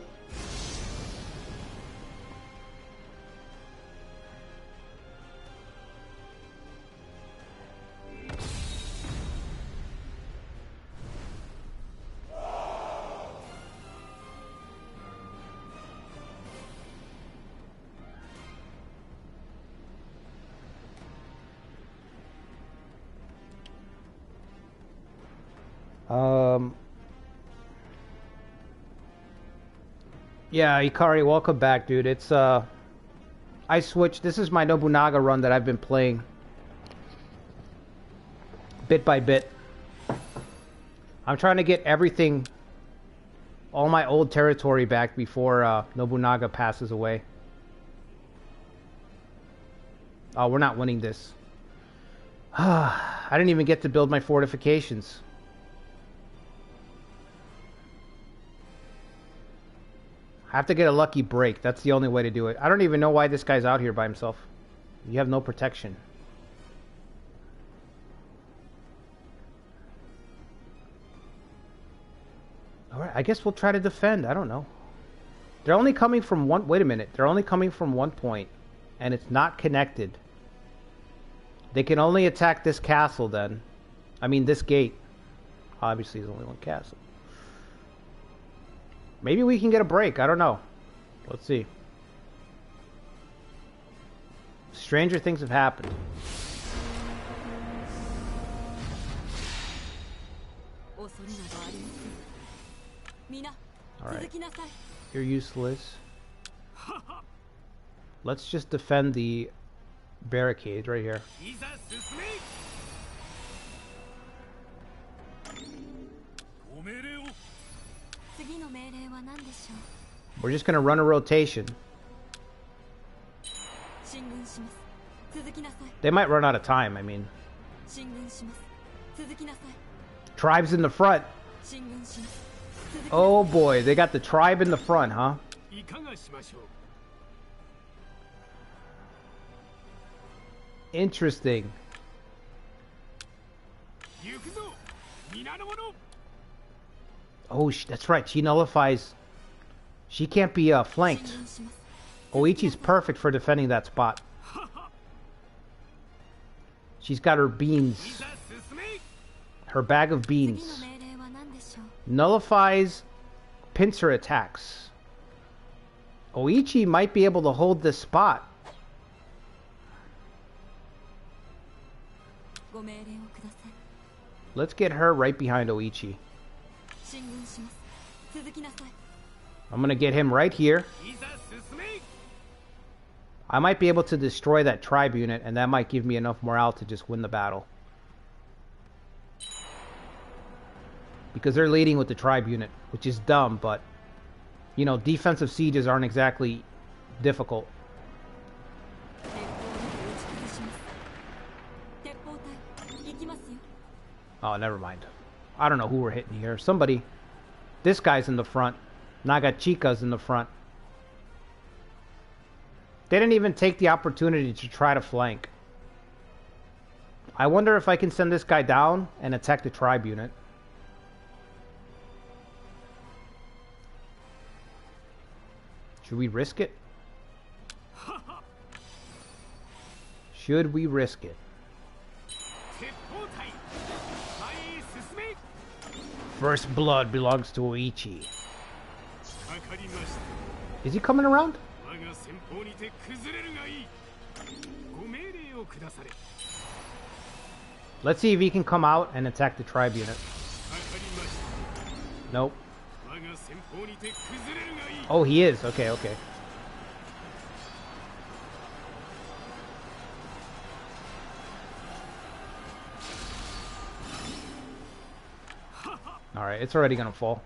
Yeah, Ikari, welcome back, dude. It's, I switched. This is my Nobunaga run that I've been playing. Bit by bit. I'm trying to get everything, all my old territory back before Nobunaga passes away. Oh, we're not winning this. I didn't even get to build my fortifications. I have to get a lucky break. That's the only way to do it. I don't even know why this guy's out here by himself. You have no protection. Alright, I guess we'll try to defend. I don't know. They're only coming from one... Wait a minute. They're only coming from one point. And it's not connected. They can only attack this castle then. I mean, this gate. Obviously, there's only one castle. Maybe we can get a break. I don't know. Let's see. Stranger things have happened. Alright. You're useless. Let's just defend the barricade right here. We're just gonna run a rotation. They might run out of time, I mean. Tribes in the front. Oh boy, they got the tribe in the front, huh? Interesting. Oh, that's right. She nullifies. She can't be flanked. Oichi's perfect for defending that spot. She's got her beans. Her bag of beans. Nullifies pincer attacks. Oichi might be able to hold this spot. Let's get her right behind Oichi. I'm gonna get him right here. I might be able to destroy that tribe unit, and that might give me enough morale to just win the battle. Because they're leading with the tribe unit, which is dumb, but you know, defensive sieges aren't exactly difficult. Oh, never mind. I don't know who we're hitting here. Somebody. This guy's in the front. Nagachika's in the front. They didn't even take the opportunity to try to flank. I wonder if I can send this guy down and attack the tribe unit. Should we risk it? Should we risk it? First blood belongs to Oichi. Is he coming around? Let's see if he can come out and attack the tribe unit. Nope. Oh, he is. Okay, okay. Alright, it's already gonna fall.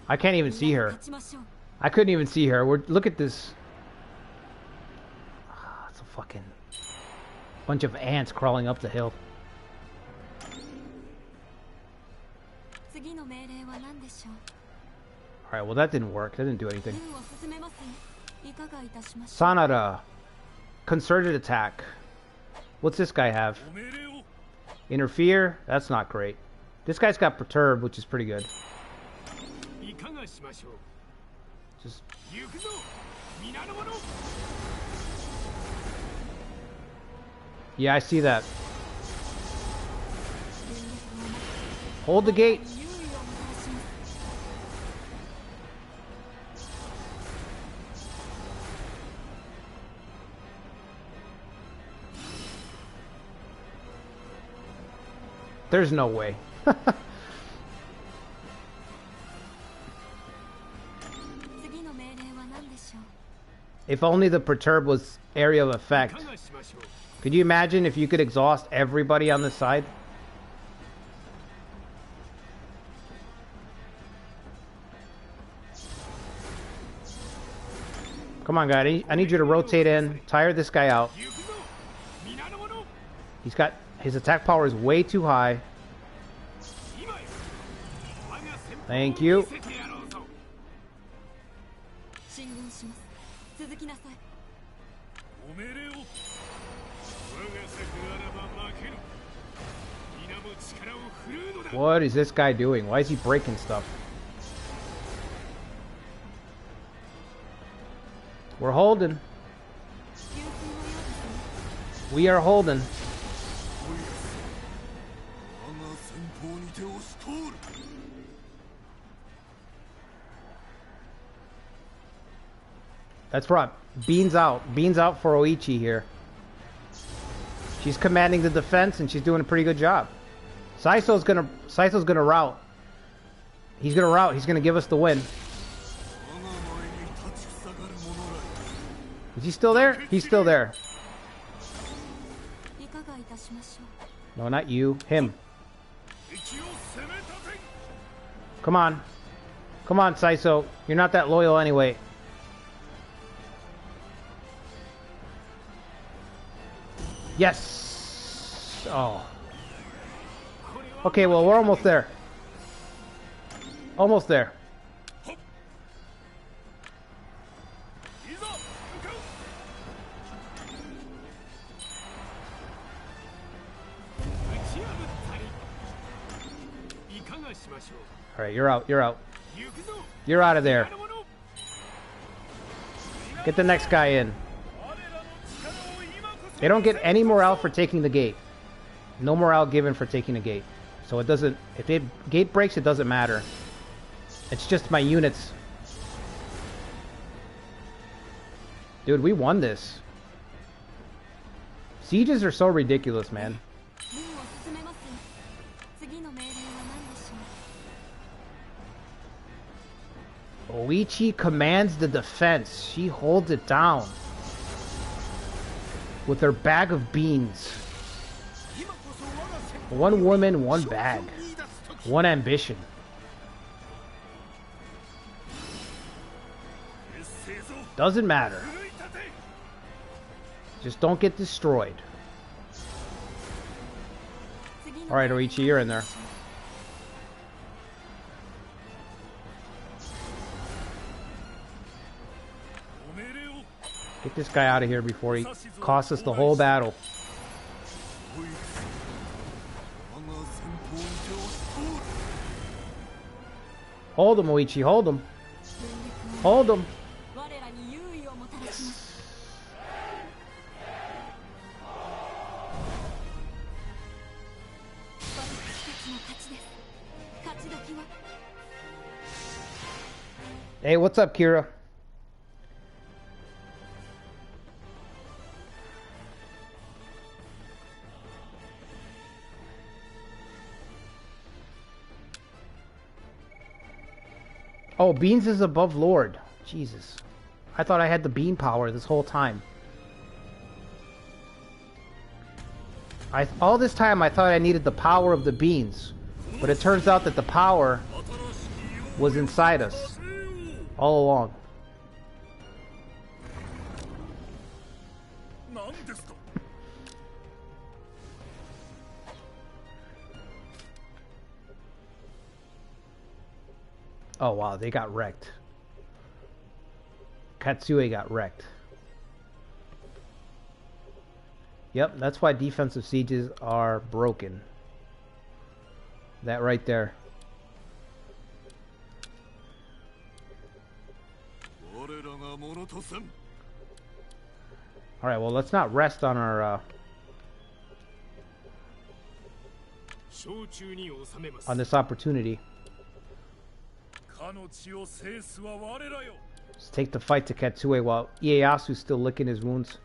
I can't even see her. I couldn't even see her. Look at this. It's a fucking bunch of ants crawling up the hill. Alright, well that didn't work. That didn't do anything. Sanada. Concerted attack. What's this guy have? Interfere? That's not great. This guy's got perturb, which is pretty good. Just... Yeah, I see that. Hold the gate. There's no way. If only the perturb was area of effect. Could you imagine if you could exhaust everybody on this side? Come on, guy. I need you to rotate in, tire this guy out. He's got... His attack power is way too high. Thank you. What is this guy doing? Why is he breaking stuff? We're holding. We are holding. That's right. Beans out. Beans out for Oichi here. She's commanding the defense and she's doing a pretty good job. Saiso's gonna rout. He's gonna rout. He's gonna give us the win. Is he still there? He's still there. No, not you. Him. Come on. Come on, Saiso. You're not that loyal anyway. Yes! Oh. Okay, well, we're almost there. Almost there. Alright, you're out, you're out. You're out of there. Get the next guy in. They don't get any morale for taking the gate. No morale given for taking the gate. So it doesn't... If the gate breaks, it doesn't matter. It's just my units. Dude, we won this. Sieges are so ridiculous, man. Oichi commands the defense. She holds it down with her bag of beans. One woman, one bag. One ambition. Doesn't matter. Just don't get destroyed. Alright, Oichi, you're in there. Get this guy out of here before he costs us the whole battle. Hold him, Oichi, hold him. Hold him. Yes. Hey, what's up, Kira? Oh, Beans is above Lord. Jesus. I thought I had the bean power this whole time. All this time I thought I needed the power of the beans. But it turns out that the power was inside us. All along. Oh wow, they got wrecked. Katsue got wrecked. Yep, that's why defensive sieges are broken. That right there. Alright, well let's not rest on our on this opportunity. Let's take the fight to Katsue while Ieyasu's still licking his wounds.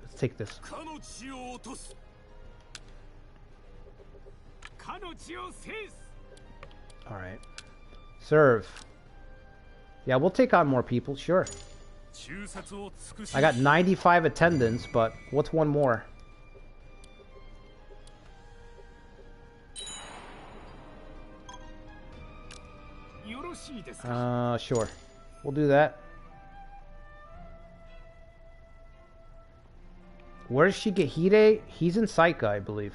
Let's take this. Alright. Serve. Yeah, we'll take on more people, sure. I got 95 attendance, but what's one more? Sure. We'll do that. Where does Shigehide? He's in Saika, I believe.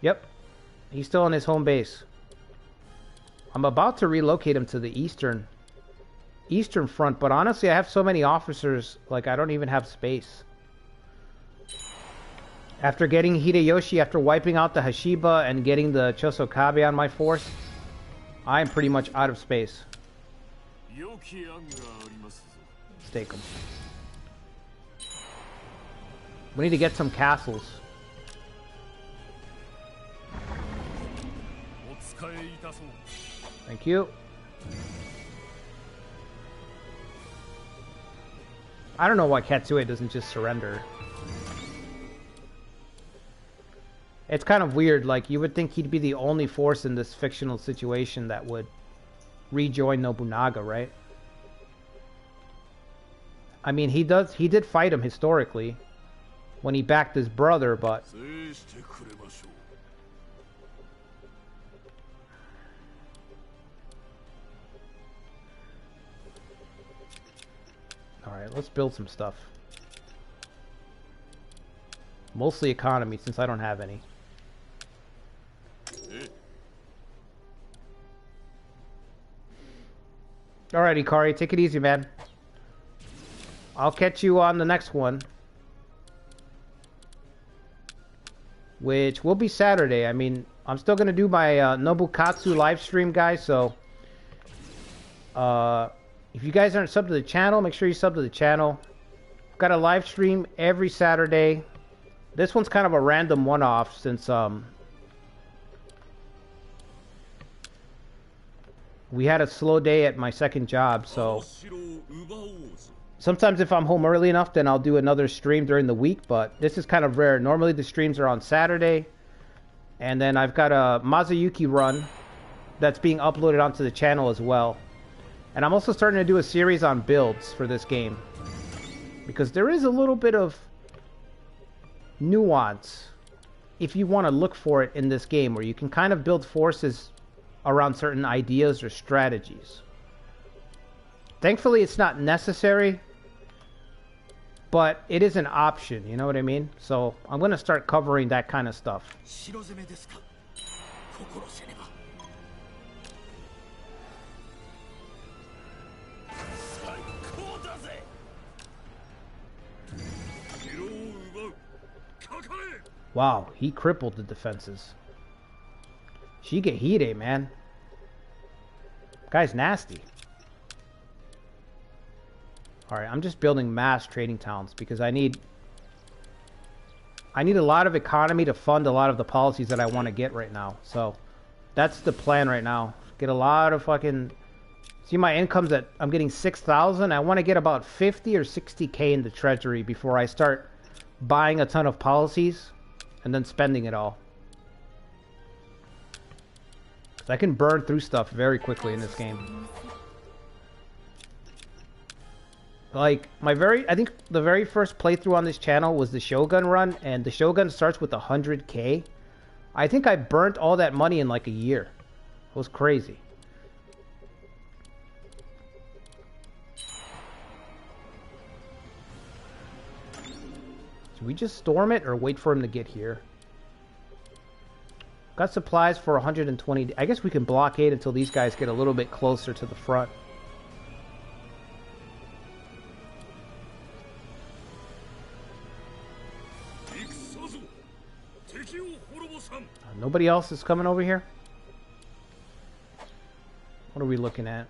Yep. He's still on his home base. I'm about to relocate him to the eastern front, but honestly I have so many officers, like I don't even have space. After getting Hideyoshi, after wiping out the Hashiba and getting the Chosokabe on my force, I am pretty much out of space. Let's take them. We need to get some castles. Thank you. I don't know why Katsue doesn't just surrender. It's kind of weird, like you would think he'd be the only force in this fictional situation that would rejoin Nobunaga, right? I mean, he did fight him historically when he backed his brother, but alright, let's build some stuff. Mostly economy, since I don't have any. Alright, Ikari, take it easy, man. I'll catch you on the next one. Which will be Saturday. I mean, I'm still going to do my Nobukatsu live stream, guys, so... if you guys aren't subbed to the channel, make sure you sub to the channel. I've got a live stream every Saturday. This one's kind of a random one-off since we had a slow day at my second job, so Sometimes if I'm home early enough, then I'll do another stream during the week, but this is kind of rare. Normally the streams are on Saturday, and then I've got a Mazuyuki run that's being uploaded onto the channel as well. And I'm also starting to do a series on builds for this game, because there is a little bit of nuance if you want to look for it in this game, where you can kind of build forces around certain ideas or strategies. Thankfully, it's not necessary, but it is an option, you know what I mean? So I'm going to start covering that kind of stuff. Wow, he crippled the defenses. Shigehide, man. Guy's nasty. Alright, I'm just building mass trading towns because I need a lot of economy to fund a lot of the policies that I want to get right now. So that's the plan right now. Get a lot of fucking... See, my income's at... I'm getting 6,000. I want to get about 50 or 60k in the treasury before I start buying a ton of policies and then spending it all. I can burn through stuff very quickly in this game. Like, I think the very first playthrough on this channel was the Shogun run, and the Shogun starts with 100k. I think I burnt all that money in like a year. It was crazy. Should we just storm it or wait for him to get here? Got supplies for 120. I guess we can blockade until these guys get a little bit closer to the front. Nobody else is coming over here? What are we looking at?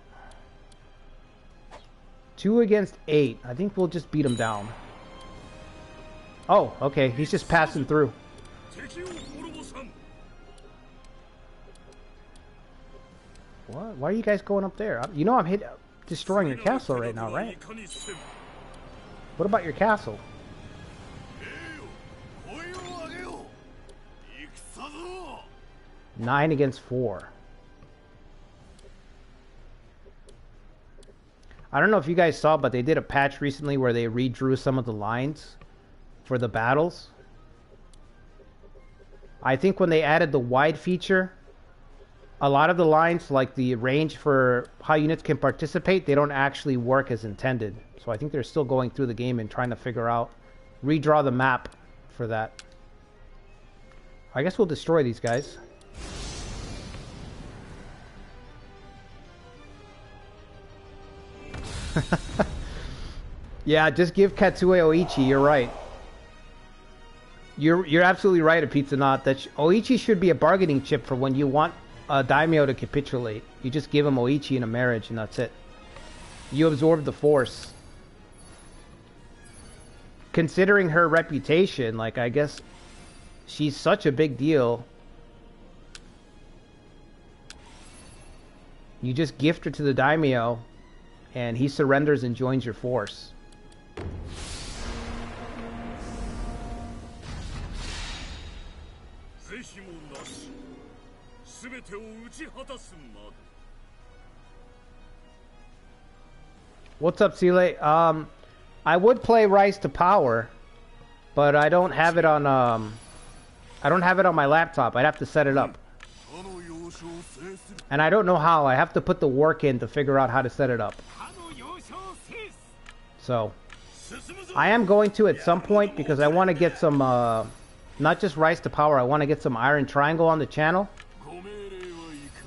2 against 8. I think we'll just beat him down. Oh, okay. He's just passing through. What? Why are you guys going up there? You know I'm destroying your castle right now, right? What about your castle? 9 against 4. I don't know if you guys saw, but they did a patch recently where they redrew some of the lines for the battles. I think when they added the wide feature, a lot of the lines, like the range for how units can participate, they don't actually work as intended. So I think they're still going through the game and trying to figure out, redraw the map for that. I guess we'll destroy these guys. Yeah, just give Katsue Oichi, you're right. You're absolutely right, Pizza Knot. That Oichi should be a bargaining chip for when you want a daimyo to capitulate. You just give him Oichi in a marriage and that's it. You absorb the force. Considering her reputation, like, I guess she's such a big deal. You just gift her to the daimyo and he surrenders and joins your force. What's up, Sile? I would play Rise to Power, but I don't have it on my laptop. I'd have to set it up. And I don't know how. I have to put the work in to figure out how to set it up. So I am going to at some point because I want to get some not just Rise to Power, I want to get some Iron Triangle on the channel.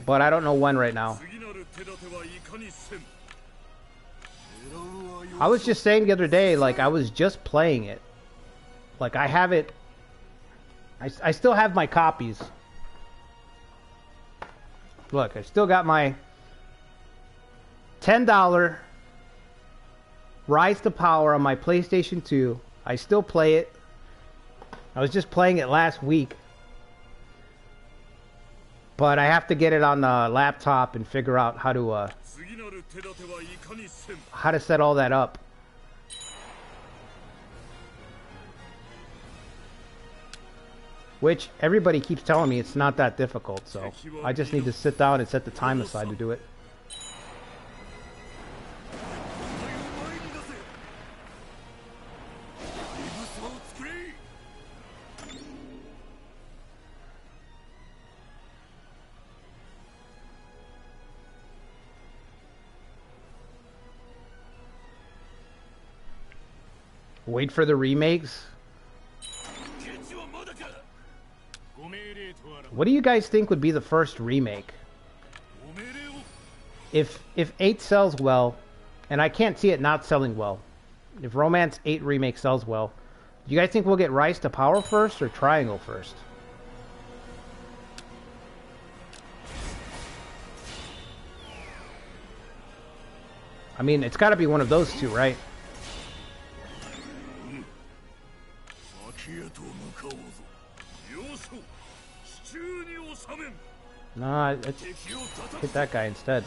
But I don't know when right now. I was just saying the other day, like, I was just playing it. Like, I have it. I still have my copies. Look, I still got my $10 Rise to Power on my PlayStation 2. I still play it. I was just playing it last week. But I have to get it on the laptop and figure out how to set all that up. Which everybody keeps telling me it's not that difficult, so I just need to sit down and set the time aside to do it. Wait for the remakes. What do you guys think would be the first remake? If 8 sells well, and I can't see it not selling well, if Romance 8 Remake sells well, do you guys think we'll get Rise to Power first or Triangle first? I mean, it's got to be one of those two, right? Nah, let's hit that guy instead.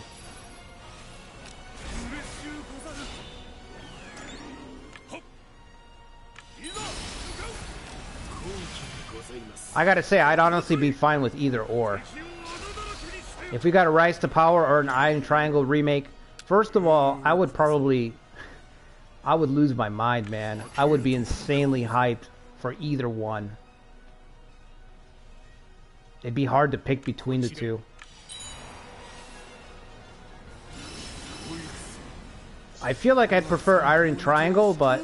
I gotta say, I'd honestly be fine with either or. If we got a Rise to Power or an Iron Triangle remake, first of all, I would lose my mind, man. I would be insanely hyped for either one. It'd be hard to pick between the two. I feel like I'd prefer Iron Triangle, but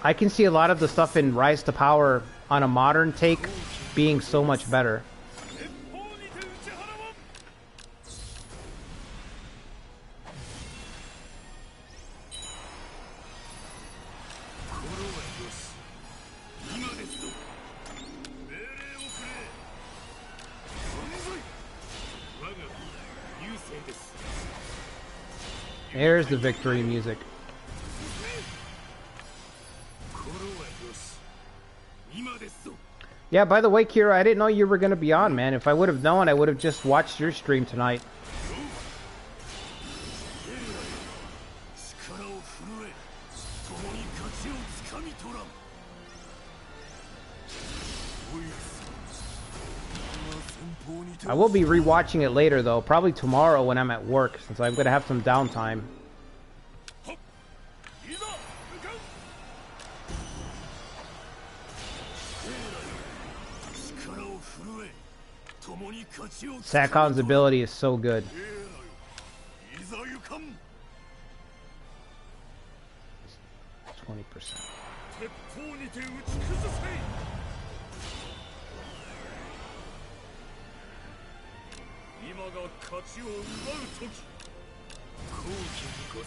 I can see a lot of the stuff in Rise to Power on a modern take being so much better. There's the victory music. Yeah, by the way, Kira, I didn't know you were going to be on, man. If I would have known, I would have just watched your stream tonight. I will be rewatching it later, though. Probably tomorrow when I'm at work, since I'm going to have some downtime. Sakon's ability is so good. It's 20%.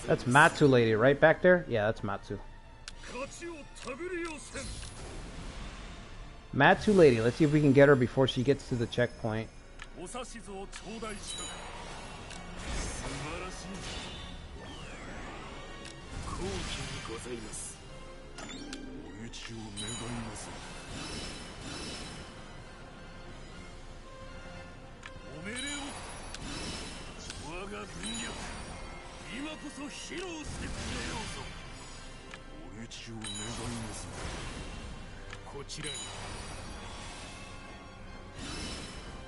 That's Matsu lady, right back there? Yeah, that's Matsu. Matsu lady, let's see if we can get her before she gets to the checkpoint.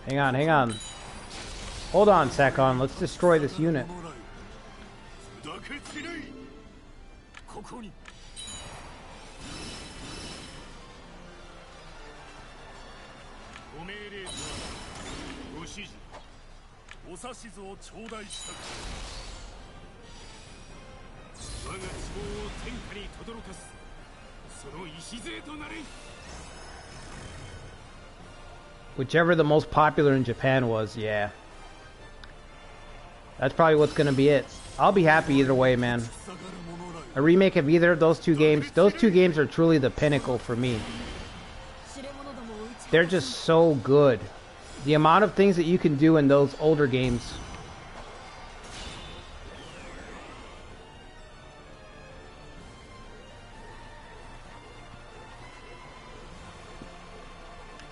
Hang on, hang on. Hold on, Sakon. Let's destroy this unit. Whichever the most popular in Japan was, yeah. That's probably what's gonna be it. I'll be happy either way, man. A remake of either of those two games are truly the pinnacle for me. They're just so good. The amount of things that you can do in those older games.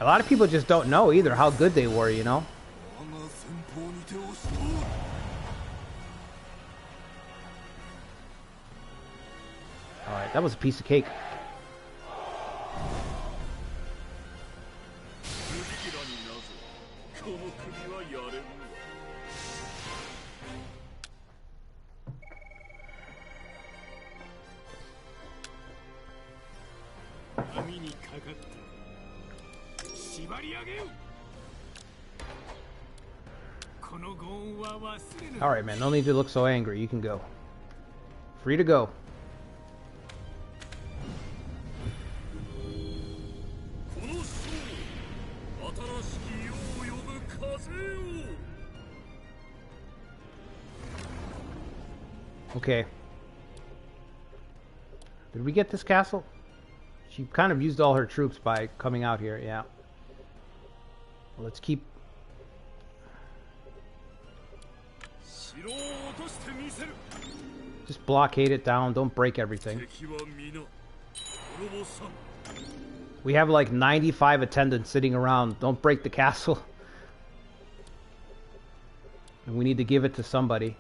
A lot of people just don't know either how good they were, you know? Alright, that was a piece of cake. Alright, man, no need to look so angry. You can go. Free to go. Okay. Did we get this castle? She kind of used all her troops by coming out here, yeah. Let's keep... Just blockade it down, don't break everything. We have like 95 attendants sitting around, don't break the castle. And we need to give it to somebody.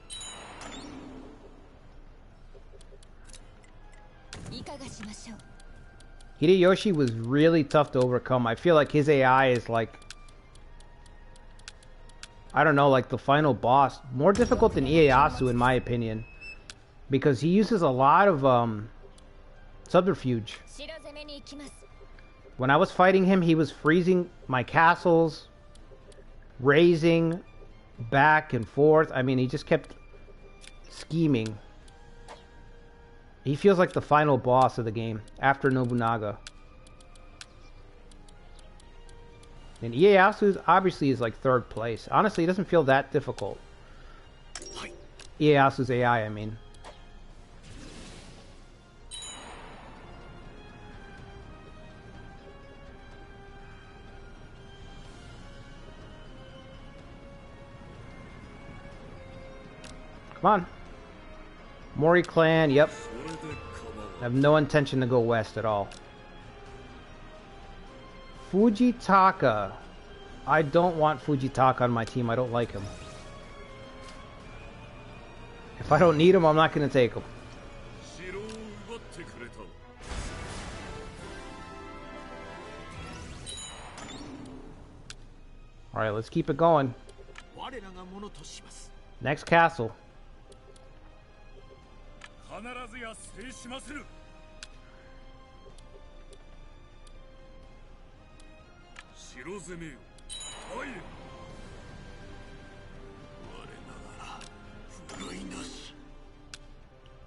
Hideyoshi was really tough to overcome. I feel like his AI is like... I don't know, like the final boss. More difficult than Ieyasu in my opinion. Because he uses a lot of subterfuge. When I was fighting him, he was freezing my castles, raising back and forth. I mean, he just kept scheming. He feels like the final boss of the game, after Nobunaga. And Ieyasu obviously is like third place. Honestly, it doesn't feel that difficult. Ieyasu's AI, I mean. Come on. Mori clan, yep. I have no intention to go west at all. Fujitaka. I don't want Fujitaka on my team. I don't like him. If I don't need him, I'm not going to take him. Alright, let's keep it going. Next castle.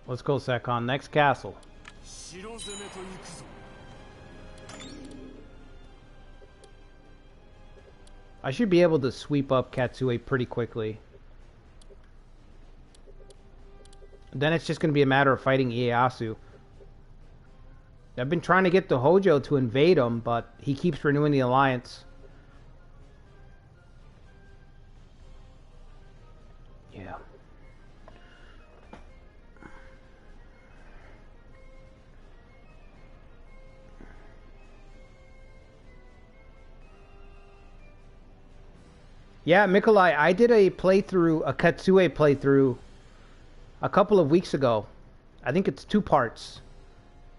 Let's go, Sekon. Next castle. I should be able to sweep up Katsue pretty quickly. Then it's just going to be a matter of fighting Ieyasu. I've been trying to get the Hojo to invade him, but he keeps renewing the alliance. Yeah. Yeah, Mikolai, I did a playthrough, a Katsue playthrough, a couple of weeks ago. I think it's 2 parts.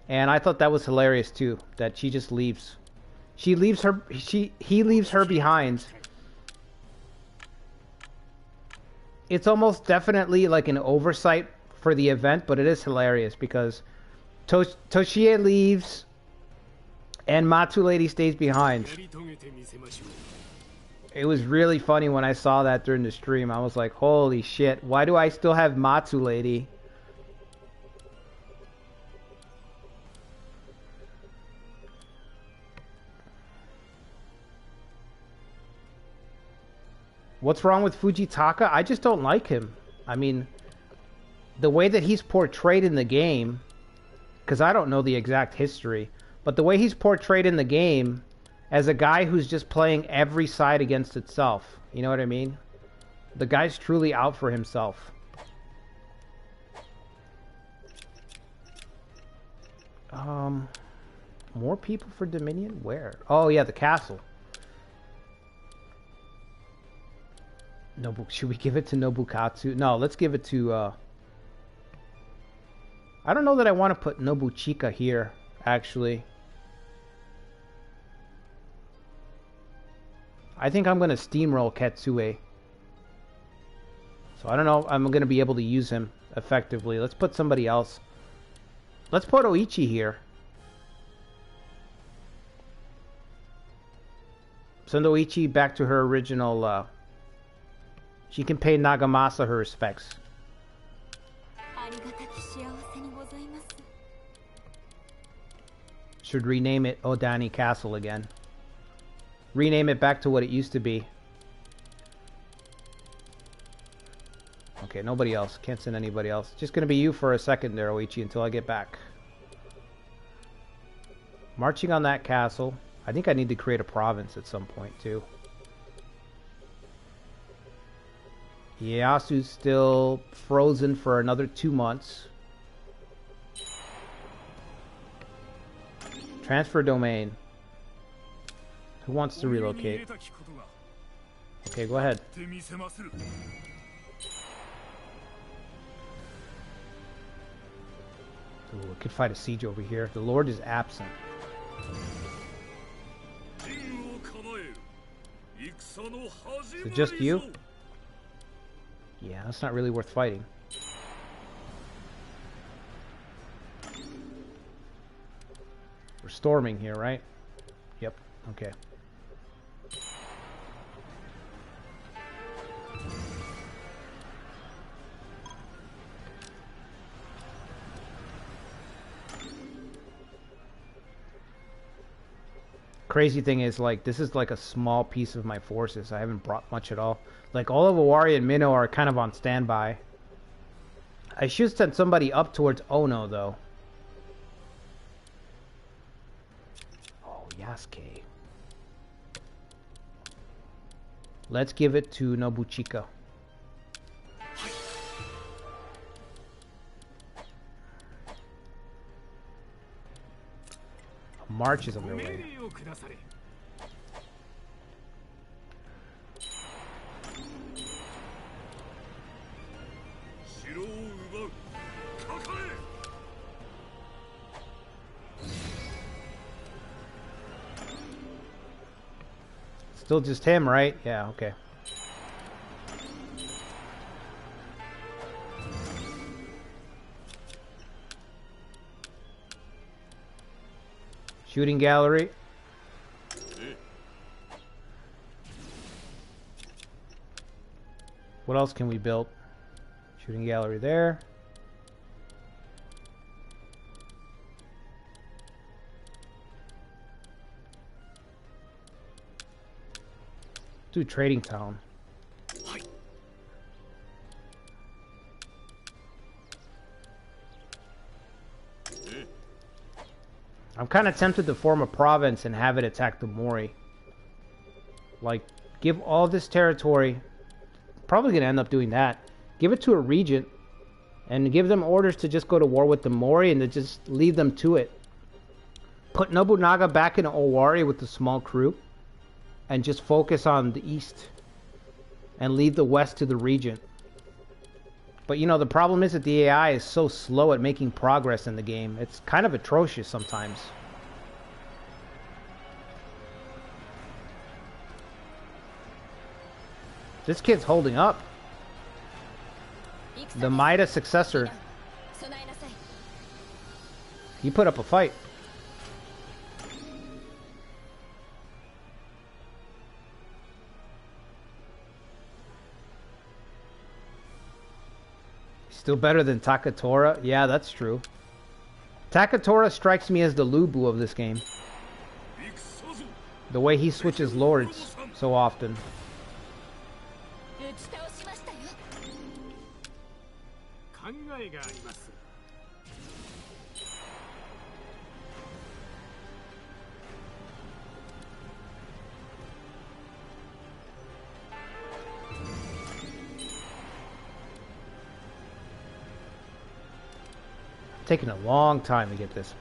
And I thought that was hilarious too, that she just leaves. He leaves her behind. It's almost definitely like an oversight for the event, but it is hilarious because Toshie leaves and Matsu Lady stays behind. It was really funny when I saw that during the stream. I was like, holy shit, why do I still have Matsu Lady? What's wrong with Fujitaka? I just don't like him. I mean, the way that he's portrayed in the game, because I don't know the exact history, but the way he's portrayed in the game as a guy who's just playing every side against itself. You know what I mean? The guy's truly out for himself. More people for Dominion? Where? Oh yeah, the castle. Should we give it to Nobukatsu? No, let's give it to, I don't know that I want to put Nobuchika here, actually. I think I'm going to steamroll Katsue. So I don't know I'm going to be able to use him effectively. Let's put somebody else. Let's put Oichi here. Send Oichi back to her original, she can pay Nagamasa her respects. Should rename it Odani Castle again. Rename it back to what it used to be. Okay, nobody else. Can't send anybody else. Just gonna be you for a second there, Oichi, until I get back. Marching on that castle. I think I need to create a province at some point, too. Ieyasu's still frozen for another 2 months. Transfer domain. Who wants to relocate? Okay, go ahead. Ooh, we could fight a siege over here. The Lord is absent. Is it just you? Yeah, that's not really worth fighting. We're storming here, right? Yep, okay. Crazy thing is, like, this is like a small piece of my forces. I haven't brought much at all. Like, all of Owari and Minnow are kind of on standby. I should send somebody up towards Ono, though. Oh, Yasuke. Let's give it to Nobuchika. March is underway. Still just him, right? Yeah, okay. Shooting gallery. What else can we build? Shooting gallery there. Do trading town. I'm kind of tempted to form a province and have it attack the Mori. Like, give all this territory. Probably going to end up doing that. Give it to a regent and give them orders to just go to war with the Mori and to just leave them to it. Put Nobunaga back in Owari with a small crew and just focus on the east and leave the west to the regent. But, you know, the problem is that the AI is so slow at making progress in the game. It's kind of atrocious sometimes. This kid's holding up. The Maida successor. He put up a fight. Still better than Takatora? Yeah, that's true. Takatora strikes me as the Lubu of this game. The way he switches lords so often. Taking a long time to get this.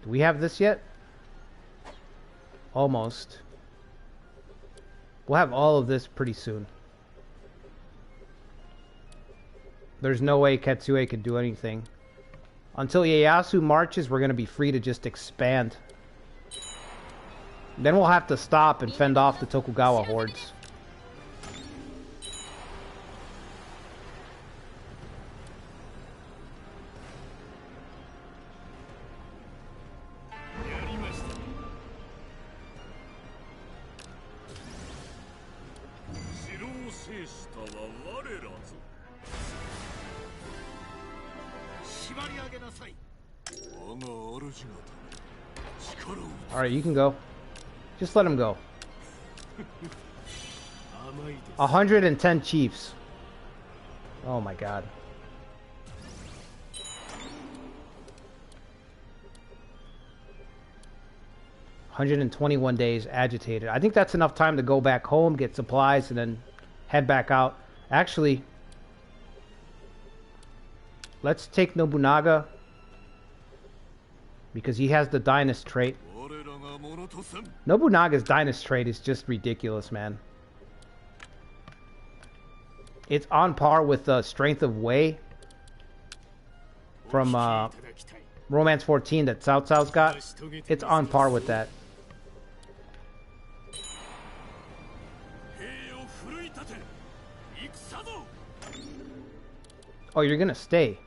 Do we have this yet? Almost. We'll have all of this pretty soon. There's no way Katsue can do anything. Until Ieyasu marches, we're going to be free to just expand. Then we'll have to stop and fend off the Tokugawa hordes. Alright, you can go. Just let him go. 110 chiefs. Oh my god. "121 days agitated." I think that's enough time to go back home, get supplies, and then head back out. Actually, let's take Nobunaga, because he has the Dynast trait. Nobunaga's Dynast trait is just ridiculous, man. It's on par with the Strength of Wei from Romance 14 that Cao Cao's got. It's on par with that. Oh, you're gonna stay.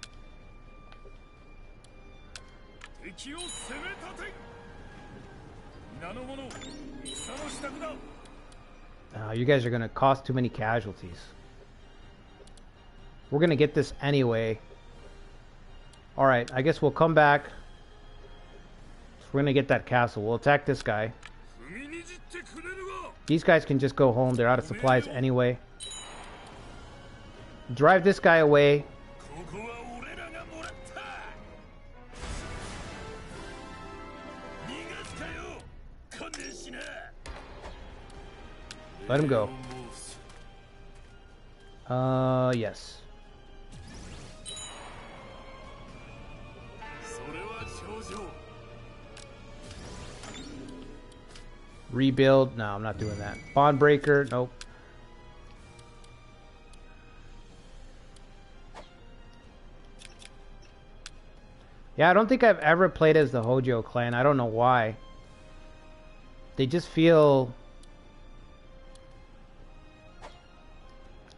You guys are gonna cost too many casualties. We're gonna get this anyway. Alright, I guess we'll come back. So we're gonna get that castle. We'll attack this guy. These guys can just go home. They're out of supplies anyway. Drive this guy away. Let him go. Yes. Rebuild. No, I'm not doing that. Bond breaker. Nope. Yeah, I don't think I've ever played as the Hojo clan. I don't know why. They just feel...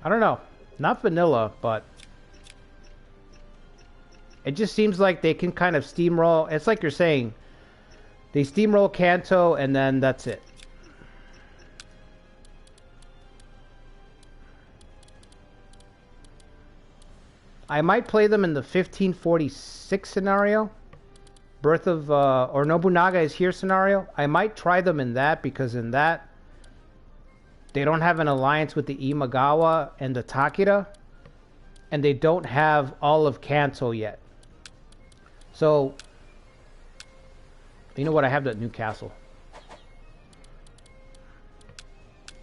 I don't know. Not vanilla, but... it just seems like they can kind of steamroll. It's like you're saying. They steamroll Kanto and then that's it. I might play them in the 1546 scenario. Birth of, or Nobunaga is here scenario. I might try them in that, because in that, they don't have an alliance with the Imagawa and the Takeda. And they don't have all of Kanto yet. So, you know what? I have that new castle.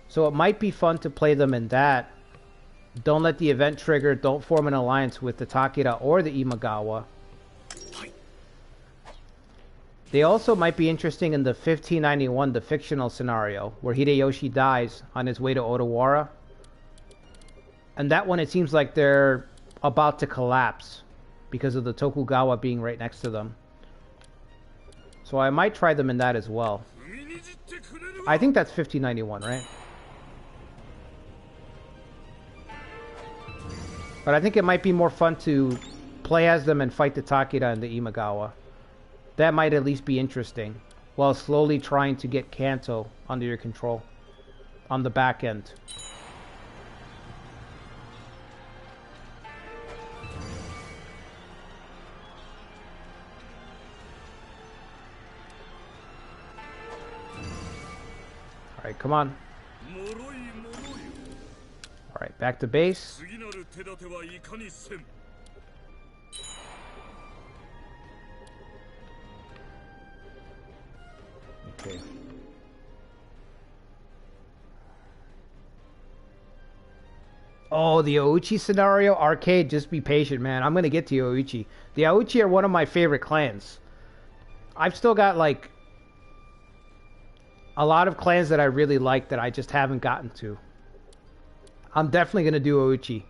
So it might be fun to play them in that. Don't let the event trigger. Don't form an alliance with the Takeda or the Imagawa. They also might be interesting in the 1591, the fictional scenario, where Hideyoshi dies on his way to Odawara. And that one, it seems like they're about to collapse because of the Tokugawa being right next to them. So I might try them in that as well. I think that's 1591, right? But I think it might be more fun to play as them and fight the Takeda and the Imagawa. That might at least be interesting, while slowly trying to get Kanto under your control on the back end. Alright, come on. Alright, back to base. Okay. Oh, the Ouchi scenario? Arcade, just be patient, man. I'm gonna get to Ouchi. The Ouchi are one of my favorite clans. I've still got, like, a lot of clans that I really like that I just haven't gotten to. I'm definitely gonna do Ouchi.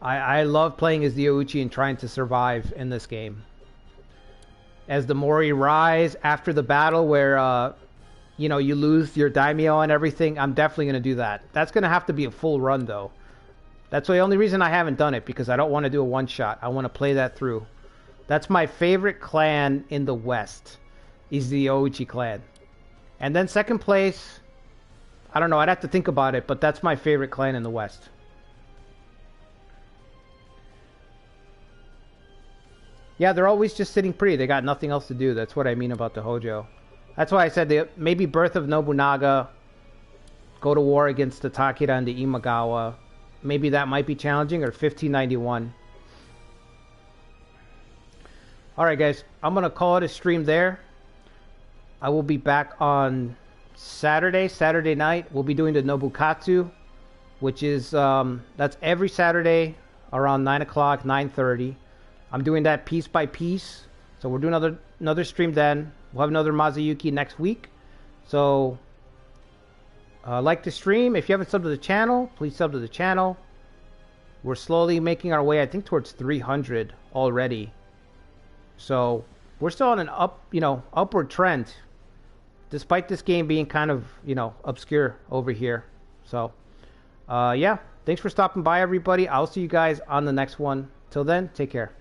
I love playing as the Ouchi and trying to survive in this game. As the Mori rise after the battle where, you know, you lose your daimyo and everything, I'm definitely going to do that. That's going to have to be a full run, though. That's the only reason I haven't done it, because I don't want to do a one-shot. I want to play that through. That's my favorite clan in the West, is the Ouchi clan. And then second place, I don't know. I'd have to think about it, but that's my favorite clan in the West. Yeah, they're always just sitting pretty. They got nothing else to do. That's what I mean about the Hojo. That's why I said maybe Birth of Nobunaga, go to war against the Takeda and the Imagawa. Maybe that might be challenging, or 1591. Alright guys, I'm going to call it a stream there. I will be back on Saturday night. We'll be doing the Nobukatsu, which is, that's every Saturday around 9 o'clock, 9:30. I'm doing that piece by piece. So we're doing another stream then. We'll have another Mazayuki next week. So, like the stream. If you haven't subbed to the channel, please sub to the channel. We're slowly making our way, I think, towards 300 already. So, we're still on an upward trend. Despite this game being kind of, obscure over here. So, yeah. Thanks for stopping by, everybody. I'll see you guys on the next one. Till then, take care.